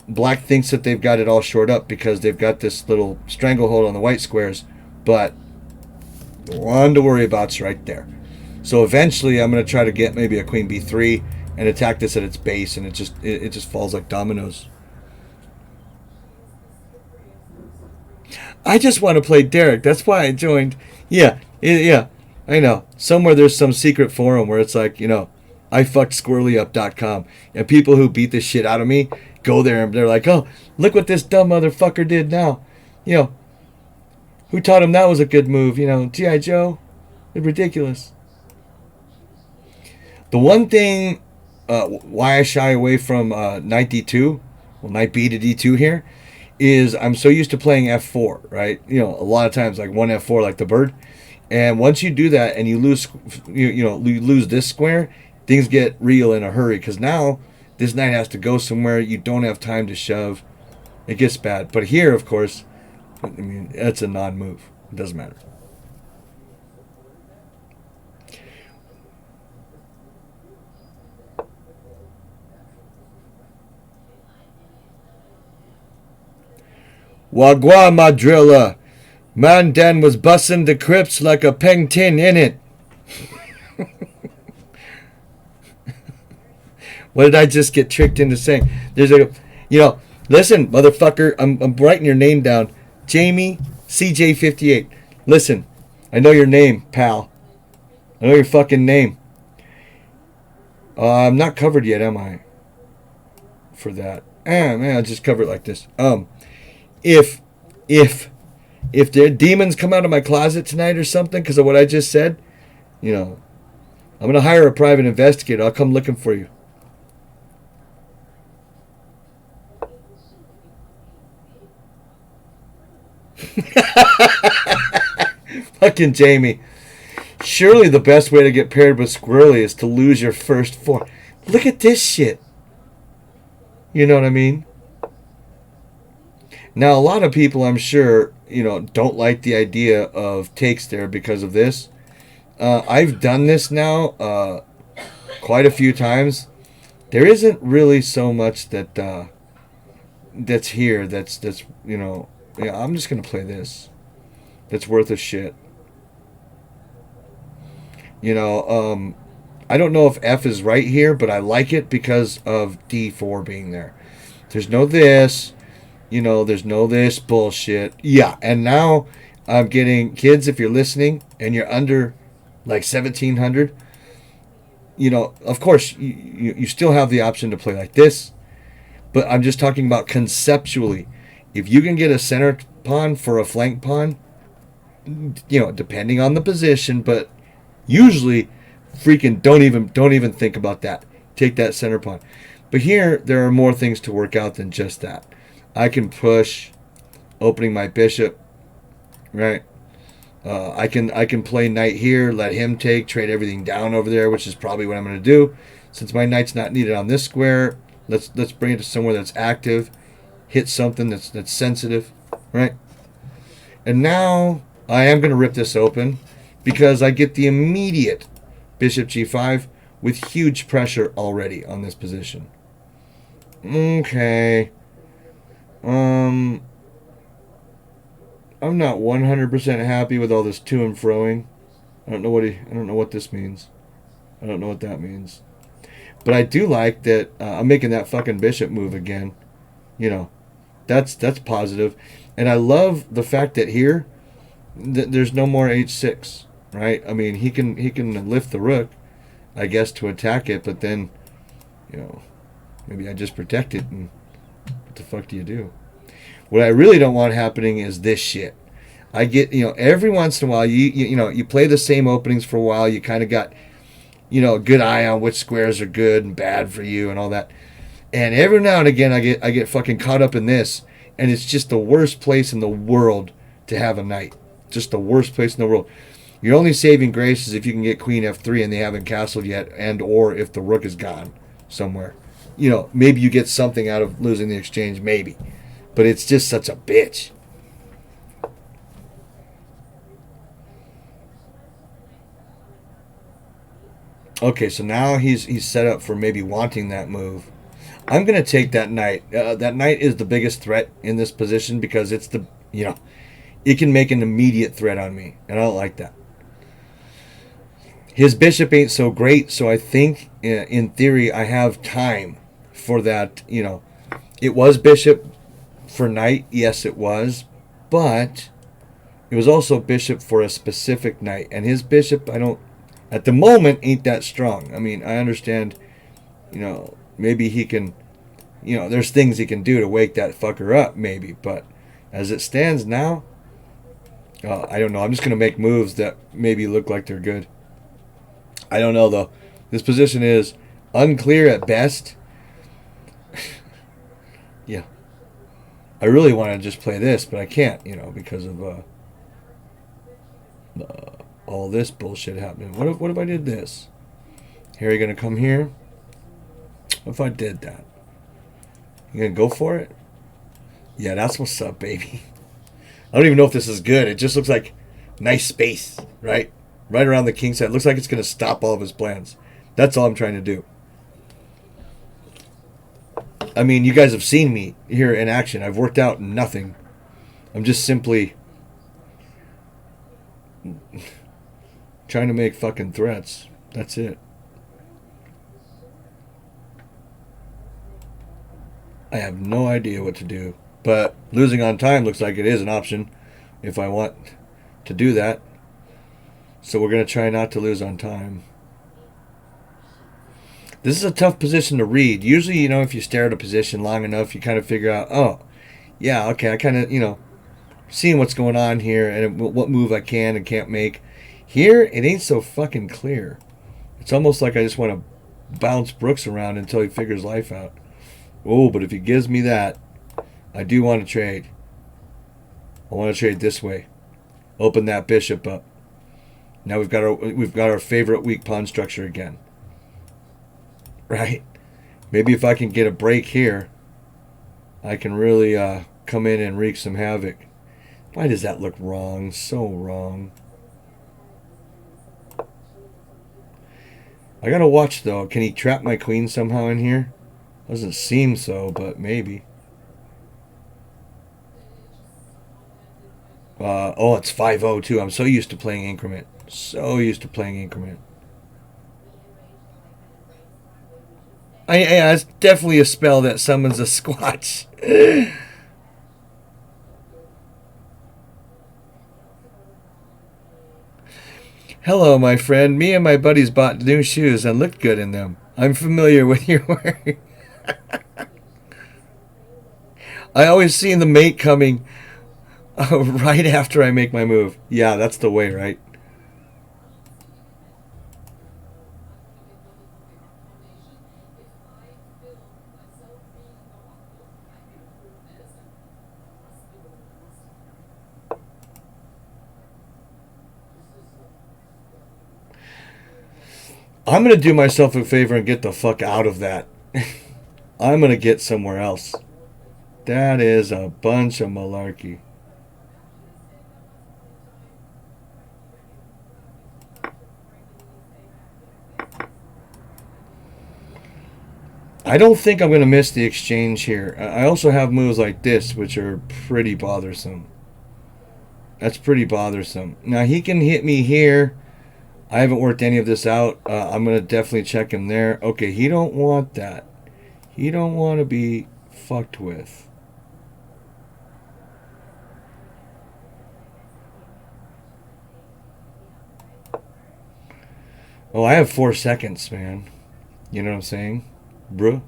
black thinks that they've got it all shored up because they've got this little stranglehold on the white squares, but the one to worry about's right there. So eventually I'm going to try to get maybe a queen b3 and attack this at its base, and it just falls like dominoes. I just want to play Derek. That's why I joined. Yeah, I know. Somewhere there's some secret forum where it's like, I fucked skwerlyup.com, and people who beat the shit out of me go there and they're like, oh, look what this dumb motherfucker did now. Who taught him that was a good move? G.I. Joe? It's ridiculous. The one thing why I shy away from knight d2, knight b to d2 here, is I'm so used to playing f4, right? A lot of times like 1f4 like the bird. And once you do that and you lose you lose this square, things get real in a hurry, because now this knight has to go somewhere. You don't have time to shove. It gets bad. But here, of course, that's a non-move. It doesn't matter. Wagwa Madrilla. Man Dan was bussin' the crypts like a peng tin in it. What did I just get tricked into saying? There's listen, motherfucker, I'm writing your name down. Jamie CJ58. Listen, I know your name, pal. I know your fucking name. I'm not covered yet, am I? For that. Man, I'll just cover it like this. If there demons come out of my closet tonight or something because of what I just said, I'm going to hire a private investigator. I'll come looking for you. Fucking Jamie. Surely the best way to get paired with Skwerly is to lose your first 4. Look at this shit. You know what I mean? Now, a lot of people, I'm sure, don't like the idea of takes there because of this. I've done this now quite a few times. There isn't really so much that's here. That's I'm just gonna play this. That's worth a shit. I don't know if F is right here, but I like it because of D4 being there. There's no this. There's no this bullshit. Yeah, and now I'm getting, kids, if you're listening and you're under like 1700, of course you still have the option to play like this, but I'm just talking about conceptually. If you can get a center pawn for a flank pawn, depending on the position, but usually freaking don't even think about that. Take that center pawn. But here there are more things to work out than just that. I can push, opening my bishop, right? I can play knight here, let him take, trade everything down over there, which is probably what I'm going to do. Since my knight's not needed on this square, let's bring it to somewhere that's active, hit something that's sensitive, right? And now I am going to rip this open because I get the immediate bishop g5 with huge pressure already on this position. Okay. I'm not 100% happy with all this to and froing. I don't know what this means. I don't know what that means. But I do like that I'm making that fucking bishop move again. That's positive. And I love the fact that here there's no more h6, right? I mean, he can lift the rook, I guess, to attack it, but then, maybe I just protect it, and what the fuck do you do? What I really don't want happening is this shit. I get, every once in a while, you play the same openings for a while. You kind of got a good eye on which squares are good and bad for you and all that. And every now and again, I get fucking caught up in this, and it's just the worst place in the world to have a knight. Just the worst place in the world. Your only saving grace is if you can get queen f3 and they haven't castled yet, and or if the rook is gone somewhere. Maybe you get something out of losing the exchange, maybe. But it's just such a bitch. Okay, so now he's set up for maybe wanting that move. I'm going to take that knight. That knight is the biggest threat in this position because it's it can make an immediate threat on me, and I don't like that. His bishop ain't so great, so I think, in theory, I have time for that. It was bishop for knight, yes it was, but it was also bishop for a specific knight, and his bishop, at the moment, ain't that strong. I mean, I understand, maybe he can, there's things he can do to wake that fucker up, maybe, but as it stands now, I don't know. I'm just going to make moves that maybe look like they're good. I don't know, though. This position is unclear at best. Yeah. I really want to just play this, but I can't, because of all this bullshit happening. What if I did this? Harry going to come here? What if I did that? You going to go for it? Yeah, that's what's up, baby. I don't even know if this is good. It just looks like nice space, right? Right around the king side. It looks like it's going to stop all of his plans. That's all I'm trying to do. I mean, you guys have seen me here in action. I've worked out nothing. I'm just simply trying to make fucking threats. That's it. I have no idea what to do. But losing on time looks like it is an option if I want to do that. So we're going to try not to lose on time. This is a tough position to read. Usually, if you stare at a position long enough, you kind of figure out, oh, yeah, okay, I kind of, seeing what's going on here and what move I can and can't make. Here, it ain't so fucking clear. It's almost like I just want to bounce Brooks around until he figures life out. Oh, but if he gives me that, I do want to trade. I want to trade this way. Open that bishop up. Now we've got our favorite weak pawn structure again. Right? Maybe if I can get a break here, I can really come in and wreak some havoc. Why does that look wrong? So wrong. I gotta watch though. Can he trap my queen somehow in here? Doesn't seem so, but maybe. It's 5-0 too. I'm so used to playing increment. So used to playing increment. Yeah, it's definitely a spell that summons a squatch. Hello, my friend. Me and my buddies bought new shoes and looked good in them. I'm familiar with your work. I always see the mate coming right after I make my move. Yeah, that's the way, right? I'm going to do myself a favor and get the fuck out of that. I'm going to get somewhere else. That is a bunch of malarkey. I don't think I'm going to miss the exchange here. I also have moves like this, which are pretty bothersome. That's pretty bothersome. Now, he can hit me here. I haven't worked any of this out. I'm going to definitely check him there. Okay, he don't want that. He don't want to be fucked with. Oh, I have 4 seconds, man. You know what I'm saying? Bruh.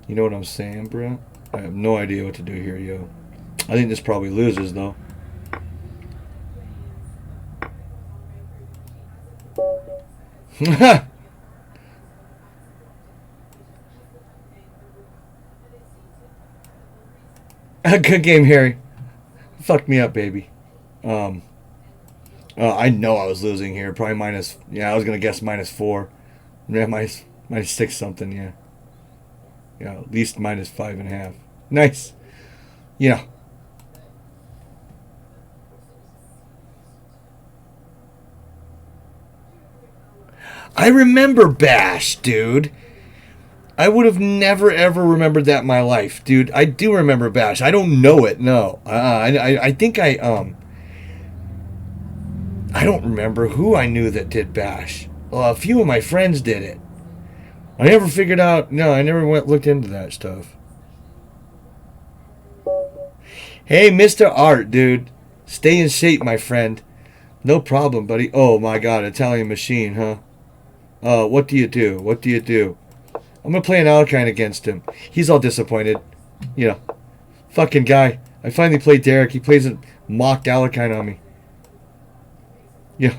You know what I'm saying, bruh? I have no idea what to do here, yo. I think this probably loses, though. Good game, Harry. Fucked me up, baby. I know I was losing here. Probably minus. Yeah, I was gonna guess -4. Yeah, minus 6 something. Yeah. Yeah, at least -5.5. Nice. Yeah. I remember Bash, dude. I would have never ever remembered that in my life, dude. I do remember Bash. I don't know it. No, I think I don't remember who I knew that did Bash. Well, a few of my friends did it. I never figured out. No, I never looked into that stuff. Hey, Mr. Art, dude. Stay in shape, my friend. No problem, buddy. Oh my God, Italian Machine, huh? What do you do? What do you do? I'm gonna play an Alkine against him. He's all disappointed. You know, fucking guy. I finally played Derek. He plays a mocked Alkine on me. Yeah.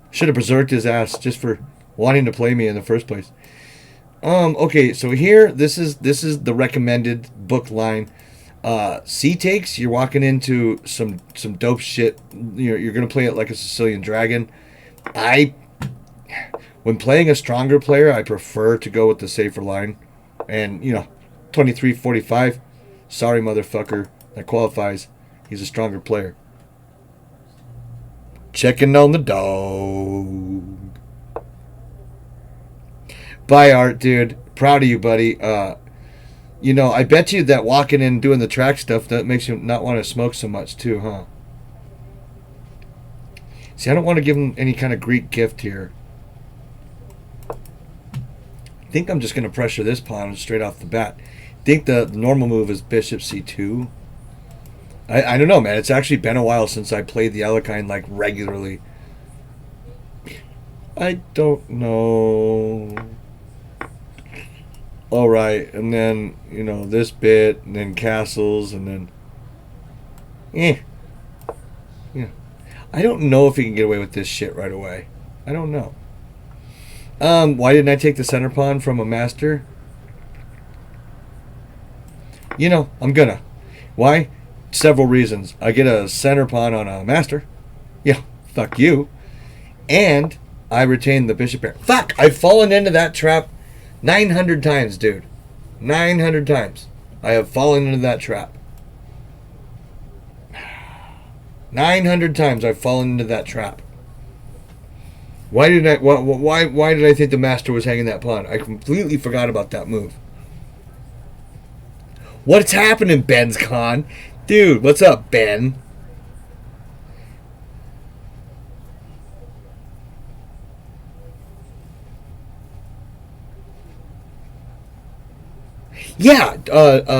Should have berserked his ass just for wanting to play me in the first place. Okay, so here, this is the recommended book line. Sea takes. You're walking into some dope shit. You're gonna play it like a Sicilian dragon. When playing a stronger player, I prefer to go with the safer line. And, 23-45. Sorry, motherfucker. That qualifies. He's a stronger player. Checking on the dog. Bye, Art, dude. Proud of you, buddy. I bet you that walking in and doing the track stuff, that makes you not want to smoke so much, too, huh? See, I don't want to give him any kind of Greek gift here. I think I'm just going to pressure this pawn straight off the bat. I think the normal move is bishop c2. I don't know, man. It's actually been a while since I played the Alekine like regularly. I don't know. All right, and then this bit, and then castles, and then yeah. I don't know if he can get away with this shit right away. I don't know. Why didn't I take the center pawn from a master? I'm gonna. Why? Several reasons. I get a center pawn on a master. Yeah, fuck you. And I retain the bishop pair. Fuck! I've fallen into that trap 900 times, dude. 900 times. I have fallen into that trap. 900 times I've fallen into that trap. Why did I think the master was hanging that pawn? I completely forgot about that move. What's happening, Ben's Con? Dude, what's up, Ben? Yeah,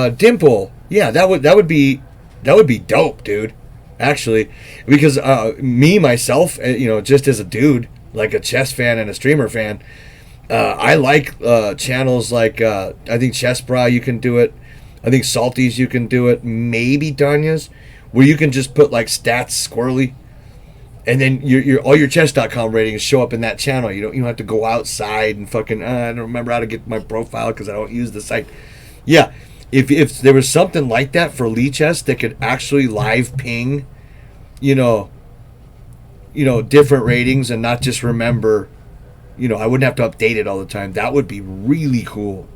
Dimple. Yeah, that would be dope, dude. Actually, because me myself, just as a dude, like a chess fan and a streamer fan, I like channels like I think Chess Bra, you can do it. I think Salty's, you can do it. Maybe Danya's, where you can just put like stats Skwerly, and then all your chess.com ratings show up in that channel. You don't have to go outside and fucking I don't remember how to get my profile because I don't use the site. Yeah, if there was something like that for Lee Chess that could actually live ping, different ratings and not just remember, I wouldn't have to update it all the time. That would be really cool.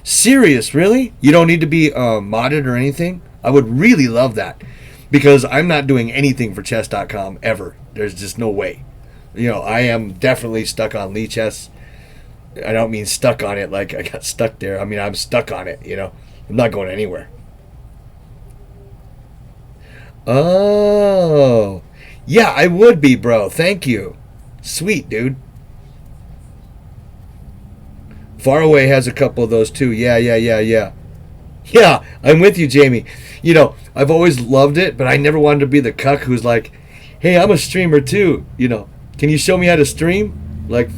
Serious, really? You don't need to be modded or anything? I would really love that, because I'm not doing anything for chess.com ever. There's just no way. I am definitely stuck on Lee Chess. I don't mean stuck on it like I got stuck there. I mean, I'm stuck on it, I'm not going anywhere. Oh. Yeah, I would be, bro. Thank you. Sweet, dude. Faraway has a couple of those too. Yeah. Yeah, I'm with you, Jamie. I've always loved it, but I never wanted to be the cuck who's like, hey, I'm a streamer too. Can you show me how to stream? Like,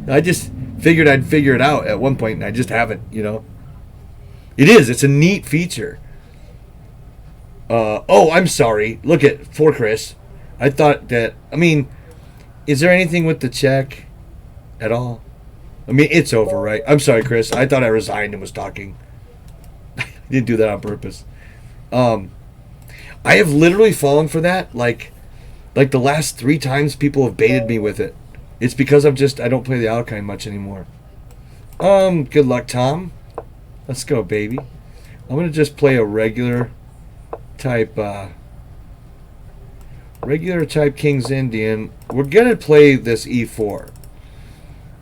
I just figured I'd figure it out at one point, and I just haven't, It's a neat feature. Oh, I'm sorry. Look at for Chris. I thought that. I mean, is there anything with the check at all? I mean, it's over, right? I'm sorry, Chris. I thought I resigned and was talking. I didn't do that on purpose. Um, I have literally fallen for that. Like the last 3 times people have baited me with it. It's because I don't play the Alkine much anymore. Good luck, Tom. Let's go, baby. I'm gonna just play a type regular type King's Indian. We're gonna play this E4.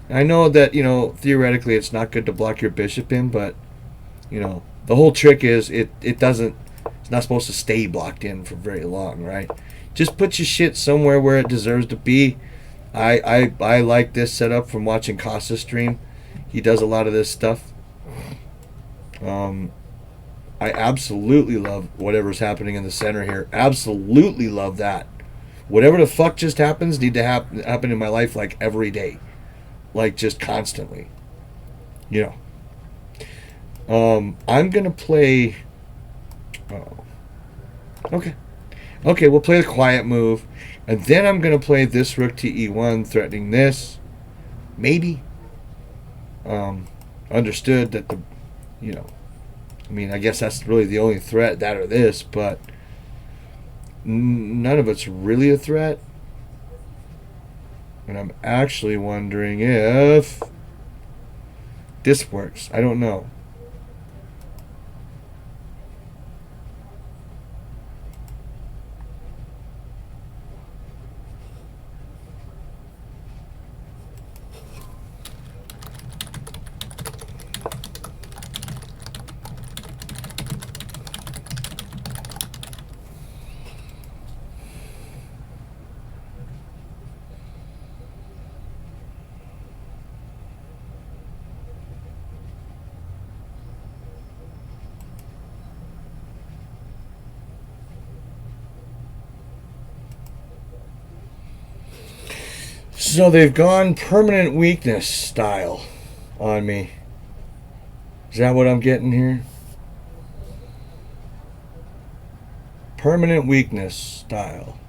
I know that, theoretically it's not good to block your bishop in, but the whole trick is it doesn't it's not supposed to stay blocked in for very long, right? Just put your shit somewhere where it deserves to be. I like this setup from watching Costa's stream. He does a lot of this stuff. I absolutely love whatever's happening in the center here. Absolutely love that. Whatever the fuck just happens need to happen in my life like every day. Like just constantly. I'm going to play... Oh. Okay. Okay, we'll play the quiet move. And then I'm going to play this rook to e1, threatening this. Maybe. Understood that I guess that's really the only threat, that or this, but none of it's really a threat. And I'm actually wondering if this works. I don't know. So they've gone permanent weakness style on me. Is that what I'm getting here? Permanent weakness style.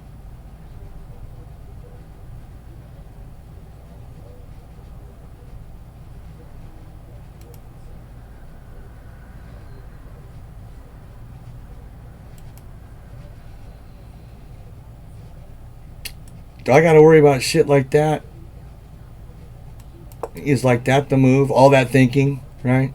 Do I got to worry about shit like that? Is like that the move? All that thinking, right?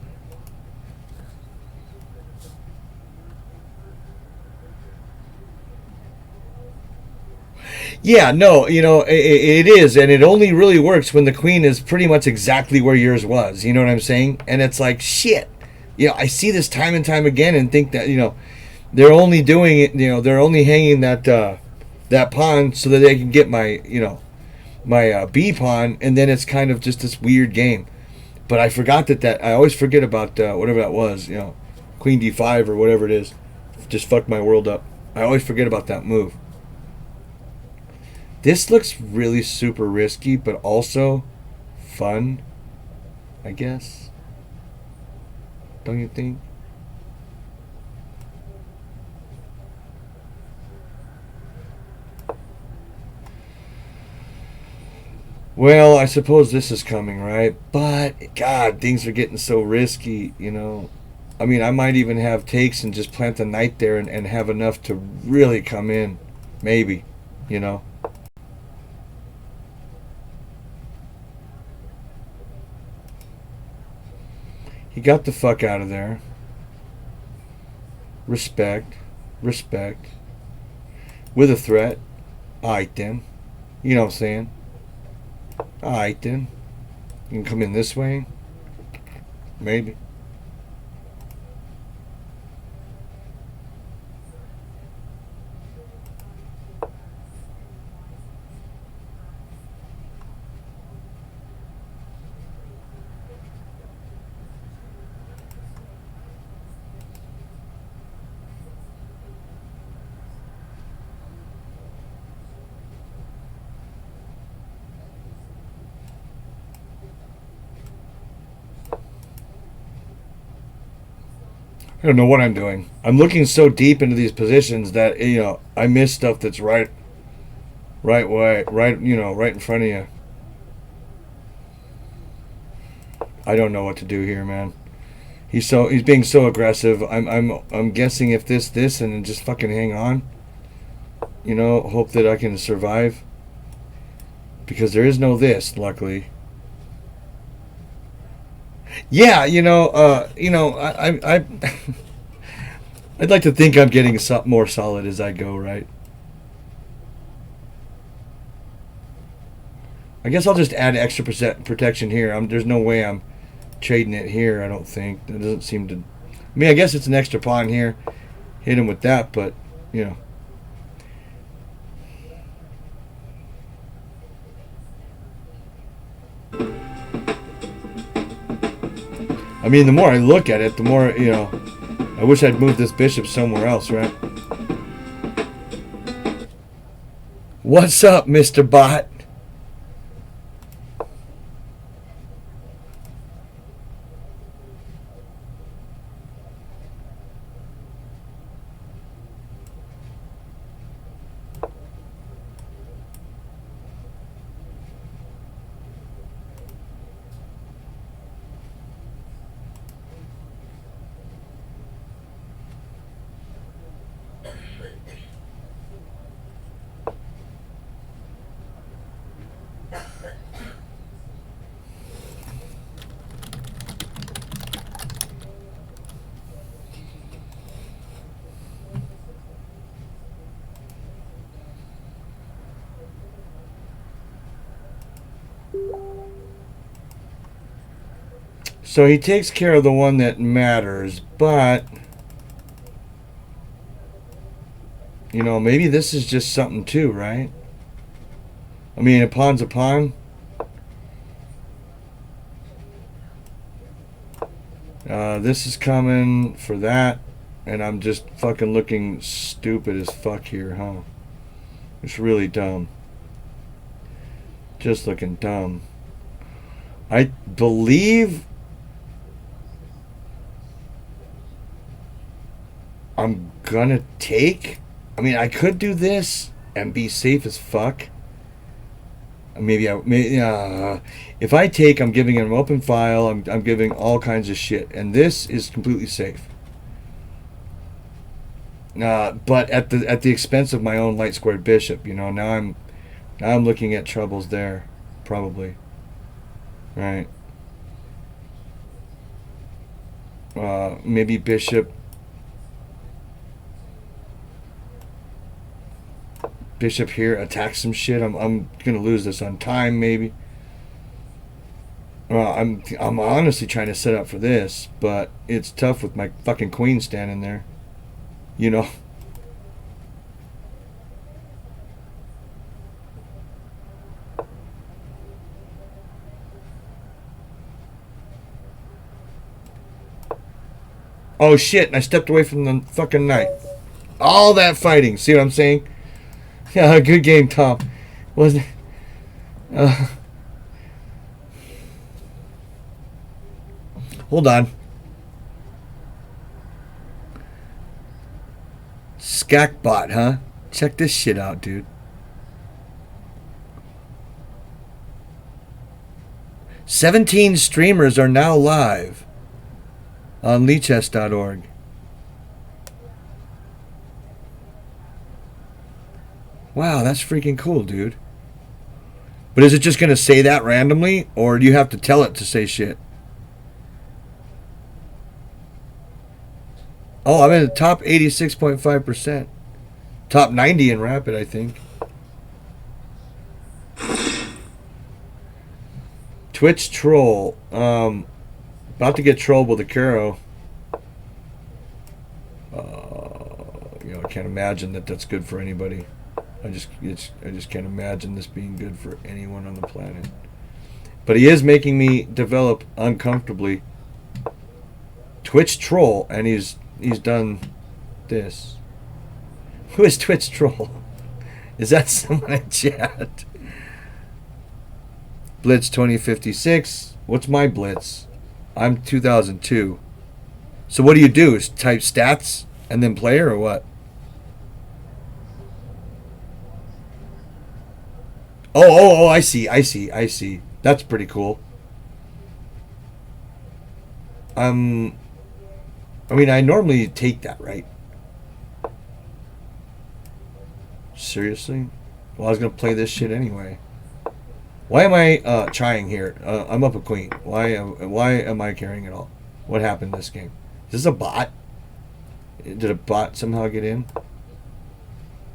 Yeah, no, it is, and it only really works when the queen is pretty much exactly where yours was. You know what I'm saying? And it's like, shit. I see this time and time again and think that, they're only doing it, they're only hanging that pawn so that they can get my B pawn, and then it's kind of just this weird game. But I forgot that I always forget about whatever that was, Queen D5 or whatever it is. Just fucked my world up. I always forget about that move. This looks really super risky, but also fun, I guess. Don't you think? Well, I suppose this is coming, right? But, God, things are getting so risky, I mean, I might even have takes and just plant the knight there and have enough to really come in. Maybe, He got the fuck out of there. Respect. Respect. With a threat. Alright then. You know what I'm saying? Alright then. You can come in this way. Maybe. I don't know what I'm doing. I'm looking so deep into these positions that I miss stuff that's right way, right in front of you. I don't know what to do here, man. He's being so aggressive. I'm guessing if this and then just fucking hang on. Hope that I can survive. Because there is no this, luckily. Yeah, I I'd like to think I'm getting more solid as I go, right? I guess I'll just add extra protection here. There's no way I'm trading it here, I don't think. That doesn't seem to... I mean, I guess it's an extra pawn here. Hit him with that, but, I mean, the more I look at it, the more, I wish I'd moved this bishop somewhere else, right? What's up, Mr. Bot? So he takes care of the one that matters, but maybe this is just something too, right? I mean, a pawn's a pawn. This is coming for that, and I'm just fucking looking stupid as fuck here, huh? It's really dumb. Just looking dumb. I believe I'm gonna take. I mean, I could do this and be safe as fuck. Maybe if I take, I'm giving an open file. I'm giving all kinds of shit, and this is completely safe. But at the expense of my own light squared bishop. Now I'm looking at troubles there, probably. Right. Maybe bishop. Bishop here attacks some shit. I'm gonna lose this on time, maybe. Well, I'm honestly trying to set up for this, but it's tough with my fucking queen standing there. Oh shit! And I stepped away from the fucking knight. All that fighting. See what I'm saying? Yeah, good game, Tom. Wasn't it? Hold on. Skakbot, huh? Check this shit out, dude. 17 streamers are now live on leechess.org. Wow, that's freaking cool, dude. But is it just going to say that randomly, or do you have to tell it to say shit? Oh, I'm in the top 86.5%. Top 90 in Rapid, I think. Twitch troll. About to get trolled with a Caro. I can't imagine that that's good for anybody. I just can't imagine this being good for anyone on the planet. But he is making me develop uncomfortably. Twitch troll, and he's done this. Who is Twitch troll? Is that someone in chat? Blitz 2056. What's my blitz? I'm 2002. So what do you do? Is type stats and then player or what? Oh, I see. That's pretty cool. Um, I mean, I normally take that, right? Seriously? Well, I was gonna play this shit anyway. Why am I trying here? I'm up a queen. Why am I carrying it all? What happened this game? Is this a bot? Did a bot somehow get in?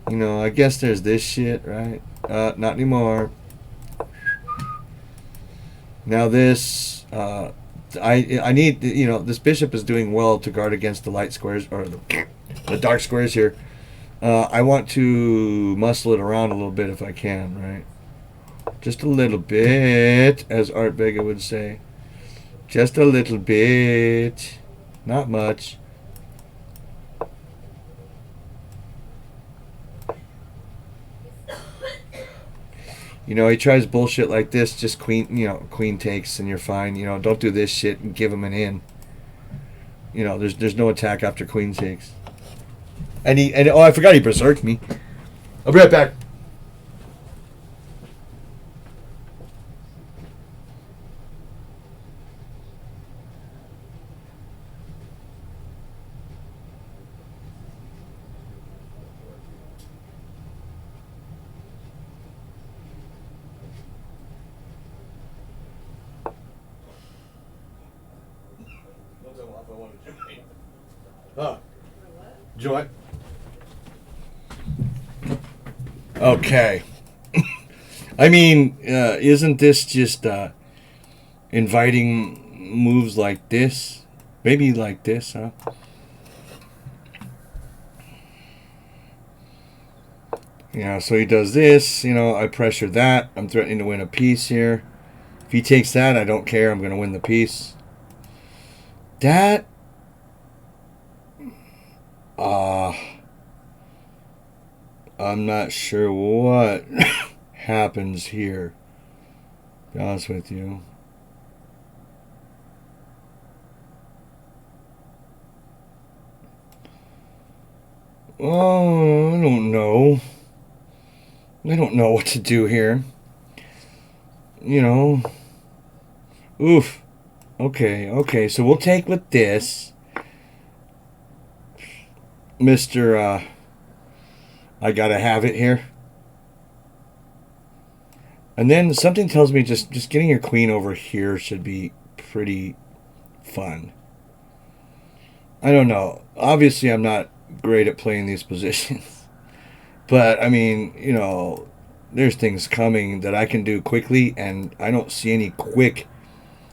You know, I guess there's this shit, right? Not anymore. Now this, I need, you know, this bishop is doing well to guard against the light squares, or the dark squares here. I want to muscle it around a little bit if I can, right? Just a little bit, as Art Vega would say. Just a little bit. Not much. You know, he tries bullshit like this, just queen, you know, queen takes and you're fine. You know, don't do this shit and give him an in. You know, there's no attack after queen takes. And oh, I forgot he berserked me. I'll be right back. Joy. Okay. I mean, isn't this just inviting moves like this? Maybe like this, huh? Yeah, so he does this. You know, I pressure that. I'm threatening to win a piece here. If he takes that, I don't care. I'm going to win the piece. That... I'm not sure what happens here. To be honest with you. Oh, I don't know. I don't know what to do here. You know. Oof. Okay. So we'll take with this. Mr. I gotta have it here. And then something tells me just getting your queen over here should be pretty fun. I don't know. Obviously, I'm not great at playing these positions. But, I mean, you know, there's things coming that I can do quickly, and I don't see any quick.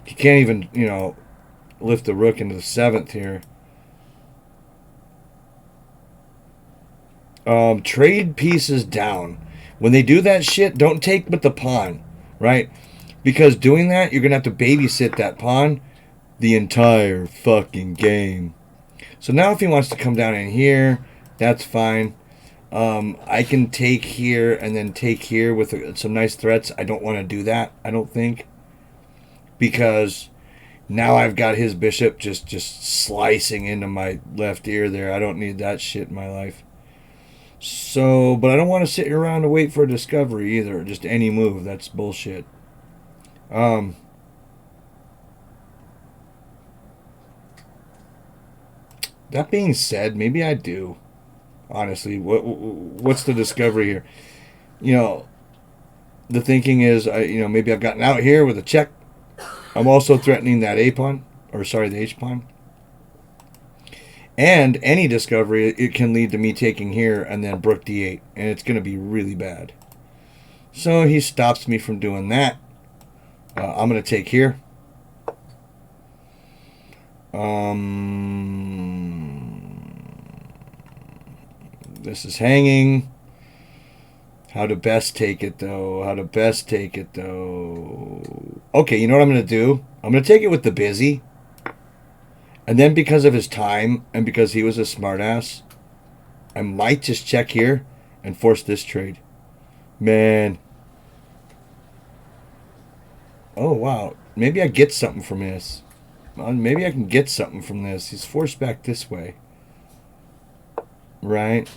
You can't even, you know, lift the rook into the 7th here. Trade pieces down. When they do that shit, don't take with the pawn, right? Because doing that, you're going to have to babysit that pawn the entire fucking game. So now if he wants to come down in here, that's fine. I can take here and then take here with some nice threats. I don't want to do that, I don't think. Because now I've got his bishop just slicing into my left ear there. I don't need that shit in my life. So, but I don't want to sit around and wait for a discovery either. Just any move. That's bullshit. That being said, maybe I do. Honestly, what's the discovery here? You know, the thinking is, maybe I've gotten out here with a check. I'm also threatening that A pawn, or sorry, the H pawn. And any discovery, it can lead to me taking here and then Rook D8. And it's going to be really bad. So he stops me from doing that. I'm going to take here. This is hanging. How to best take it, though. Okay, you know what I'm going to do? I'm going to take it with the busy. And then because of his time and because he was a smartass, I might just check here and force this trade. Man. Oh, wow. Maybe I get something from this. Maybe I can get something from this. He's forced back this way. Right?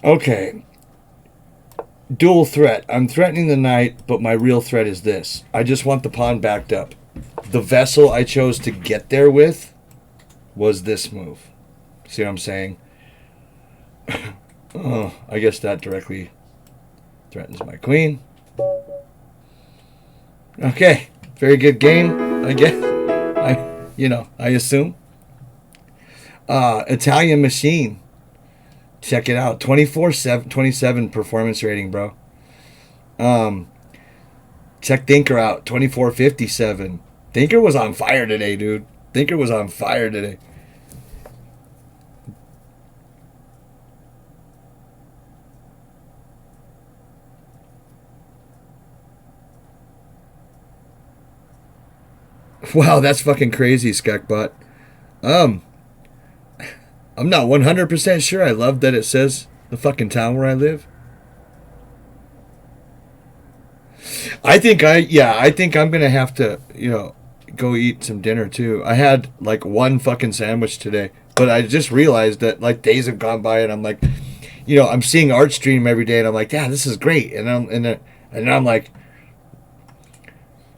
Okay. Dual threat. I'm threatening the knight, but my real threat is this. I just want the pawn backed up. The vessel I chose to get there with was this move. See what I'm saying? Oh, I guess that directly threatens my queen. Okay. Very good game, I guess. I assume. Italian Machine. Check it out. 27 performance rating, bro. Check Thinker out. 2457. Thinker was on fire today, dude. Thinker was on fire today. Wow, that's fucking crazy, Skekbot. I'm not 100% sure. I love that it says the fucking town where I live. I think I'm gonna have to, go eat some dinner too. I had like one fucking sandwich today, but I just realized that like days have gone by, and I'm like, I'm seeing art stream every day, and I'm like, yeah, this is great, and I'm like,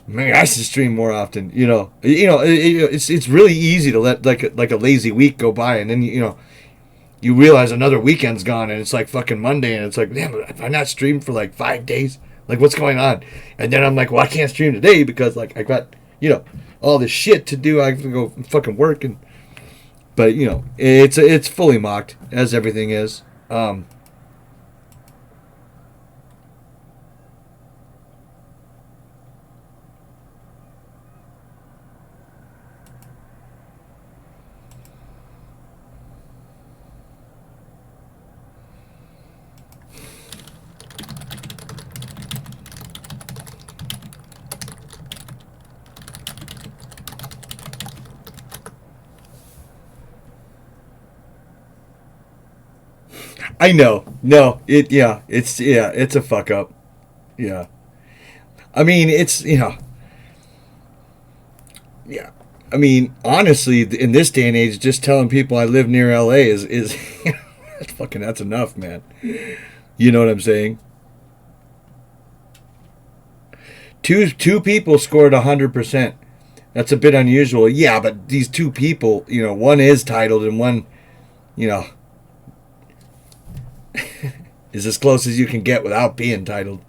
man, I should stream more often. It's really easy to let like a lazy week go by, and then you realize another weekend's gone, and it's like fucking Monday, and it's like, damn, if I not streamed for like 5 days, like what's going on? And then I'm like, well, I can't stream today because like I got all this shit to do. I have to go fucking work, but it's fully mocked as everything is. I know. No, it's a fuck up. Yeah. I mean, yeah. I mean, honestly, in this day and age, just telling people I live near LA is that's enough, man. You know what I'm saying? Two people scored 100%. That's a bit unusual. Yeah, but these two people, one is titled and one, is as close as you can get without being titled.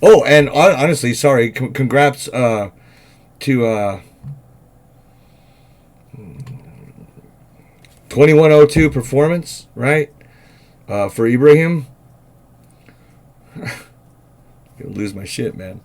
Oh, and honestly, sorry, congrats to 2102 performance, right? For Ibrahim. I'm gonna lose my shit, man.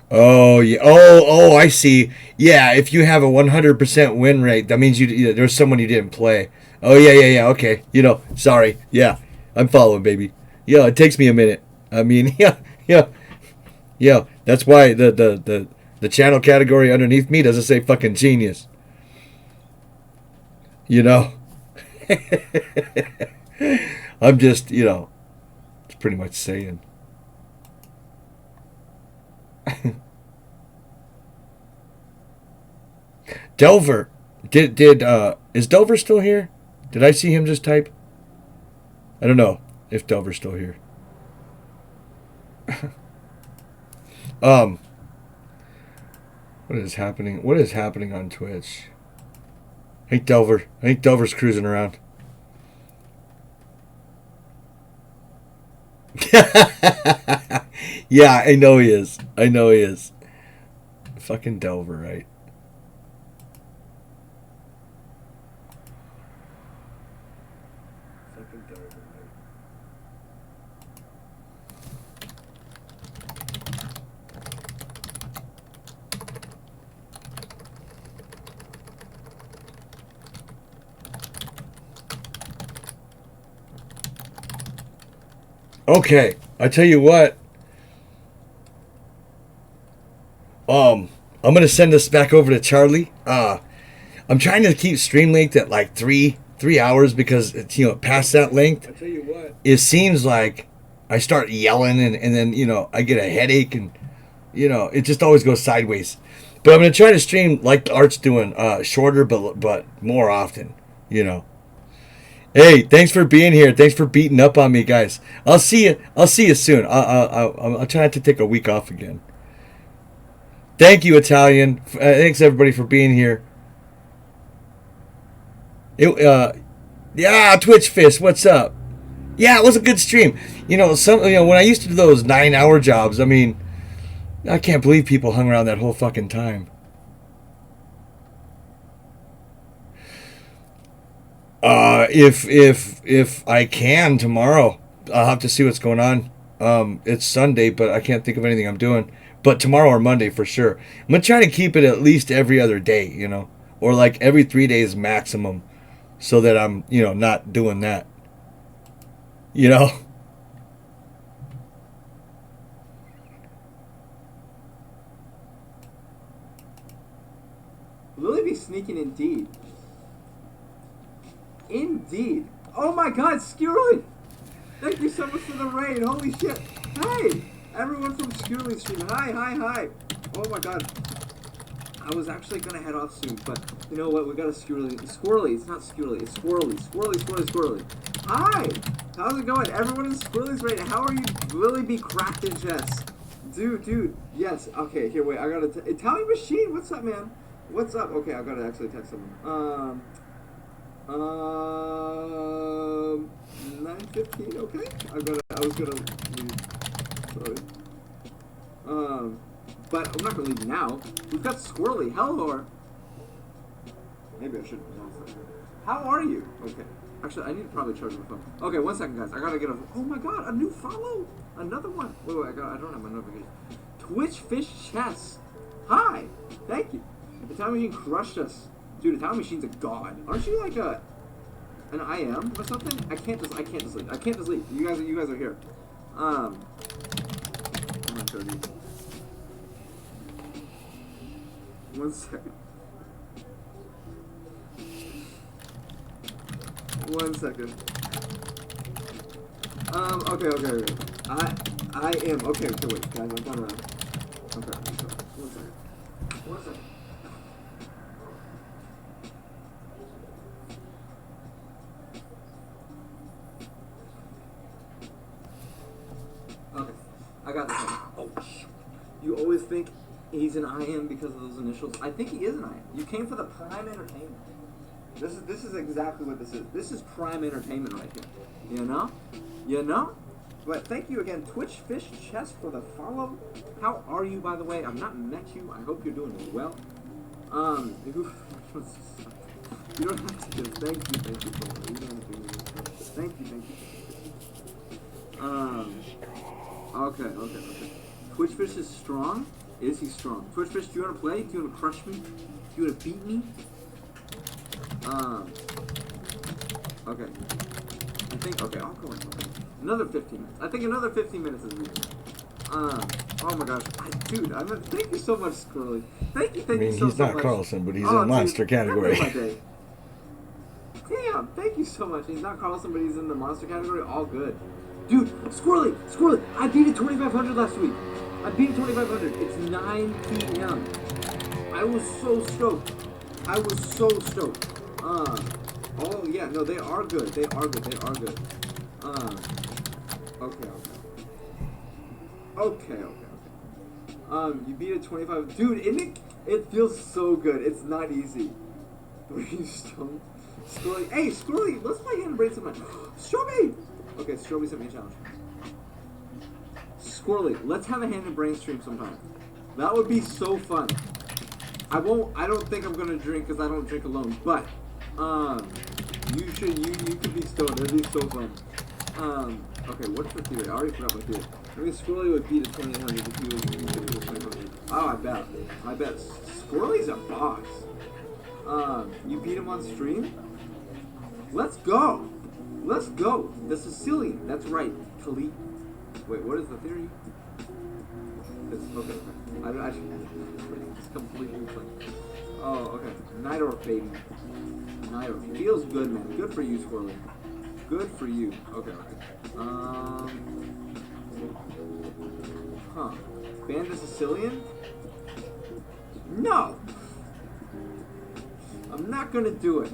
Oh yeah. Oh, I see. Yeah, if you have a 100% win rate, that means there's someone you didn't play. Oh yeah. Okay. Sorry. Yeah, I'm following, baby. Yeah, it takes me a minute. I mean, yeah. That's why the channel category underneath me doesn't say fucking genius. I'm just, it's pretty much saying. Delver, is Delver still here? Did I see him just type? I don't know if Delver's still here. What is happening? What is happening on Twitch? I think Delver's cruising around. Yeah, I know he is. Fucking Delver, right? Fucking Delver, right? Okay. I tell you what. I'm gonna send this back over to Charlie. I'm trying to keep stream length at like three hours because it's past that length. I tell you what. It seems like I start yelling and then I get a headache and it just always goes sideways. But I'm gonna try to stream like the Art's doing, shorter but more often. Hey, thanks for being here. Thanks for beating up on me, guys. I'll see you. I'll see you soon. I'll try not to take a week off again. Thank you, Italian. Thanks everybody for being here. Yeah, Twitch Fist, what's up? Yeah, it was a good stream. When I used to do those 9-hour jobs, I mean, I can't believe people hung around that whole fucking time. If I can tomorrow, I'll have to see what's going on. It's Sunday, but I can't think of anything I'm doing. But tomorrow or Monday for sure. I'm gonna try to keep it at least every other day, or like every 3 days maximum, so that I'm, not doing that. Lily be sneaking indeed. Indeed. Oh my god, Skwerly! Thank you so much for the raid. Holy shit. Hey! Everyone from Skwerly stream. Hi. Oh my god. I was actually gonna head off soon, but you know what? We got a Skwerly. It's not Skwerly. It's Skwerly. Hi! How's it going? Everyone in Skwerly's raid. How are you? Lily be cracked in chess. Dude. Yes. Okay, here, wait. I gotta... Italian Machine, what's up, man? What's up? Okay, I gotta actually text someone. 9:15, okay? I was gonna leave. Sorry. But I'm not gonna leave now. We've got Skwerly. Hello. Maybe I should. How are you? Okay. Actually, I need to probably charge my phone. Okay, 1 second, guys. I gotta get a... Oh my god, a new follow! Another one. Wait, I don't have my notification. Twitch Fish Chess. Hi! Thank you. The Time Machine crushed us. Dude, the Time Machine's a god. Aren't you like an IM or something? I can't just leave. You guys are here. I'm gonna show you. 1 second. 1 second. Okay. I am okay, wait, guys, I'm done around. Okay, 1 second. 1 second. Okay, I got this one. Oh, you always think he's an IM because of those initials. I think he is an IM. You came for the Prime Entertainment. This is exactly what this is. This is Prime Entertainment right here. You know? But thank you again, Twitch Fish Chess, for the follow. How are you, by the way? I've not met you. I hope you're doing well. You don't have to do it. Thank you. You don't have to do it. Thank you. Okay. Twitch Fish is strong. Is he strong? Twitch Fish, do you want to play? Do you want to crush me? Do you want to beat me? Okay. Okay, I'll go in. Another 15 minutes. I think another 15 minutes is reasonable. Oh my gosh. Dude, thank you so much, Skwerly. Thank you so much. He's not Carlson, but he's in monster category. Damn, thank you so much. He's not Carlson, but he's in the monster category. All good. Dude, Skwerly, I beat it 2,500 last week. I beat it 2,500. It's 9 p.m. I was so stoked. Oh yeah, no, they are good. Okay. You beat it 25. Dude, it feels so good. It's not easy. Were you stoned? Skwerly. Hey, Skwerly, let's play hand and brain sometime. Stroby! Okay, Stroby sent me a challenge. Skwerly, let's have a hand and brain stream sometime. That would be so fun. I don't think I'm gonna drink because I don't drink alone, but you could be stoned. It'd be so fun. Okay, what's the theory? I already forgot my theory. I mean, Skwerly would beat a 2800 if he was 2500. Oh, I bet. Skwerly's a boss. You beat him on stream? Let's go. The Sicilian. That's right. Khalid. Wait, what is the theory? It's okay. It's completely different. Oh, okay. Nidorf, baby. Nidorf. Feels good, man. Good for you, Skwerly. Good for you. Okay, okay. Huh. Ban the Sicilian? No! I'm not gonna do it.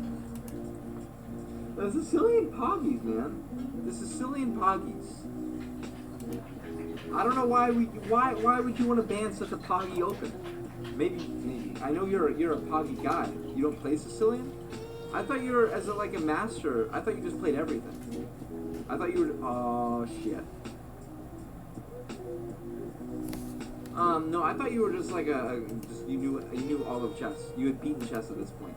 The Sicilian Poggies, man. The Sicilian Poggies. I don't know why would you want to ban such a Poggy open? Maybe. I know you're a Poggy guy. You don't play Sicilian? I thought you were like a master. I thought you just played everything. I thought you were. Oh shit. No, I thought you were just like you knew all of chess. You had beaten chess at this point.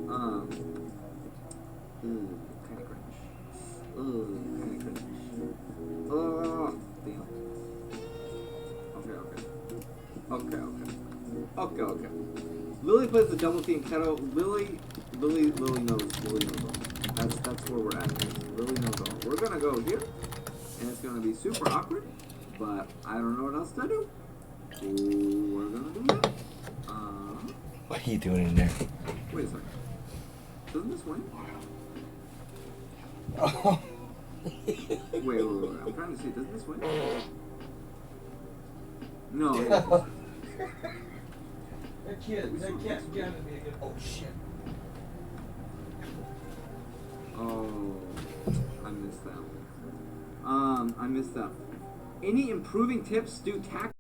Kind of cringe. Kind of cringe. Oh, damn. Okay. Lily plays the double team kettle. Lily knows. That's where we're at. Lily knows all. We're gonna go here, and it's gonna be super awkward, but I don't know what else to do. So we're gonna do that. What are you doing in there? Wait a second. Doesn't this win? Oh. Wait. I'm trying to see. Doesn't this win? No. That can't be again. Oh shit. Oh, I missed that. I missed that. Any improving tips? Do tack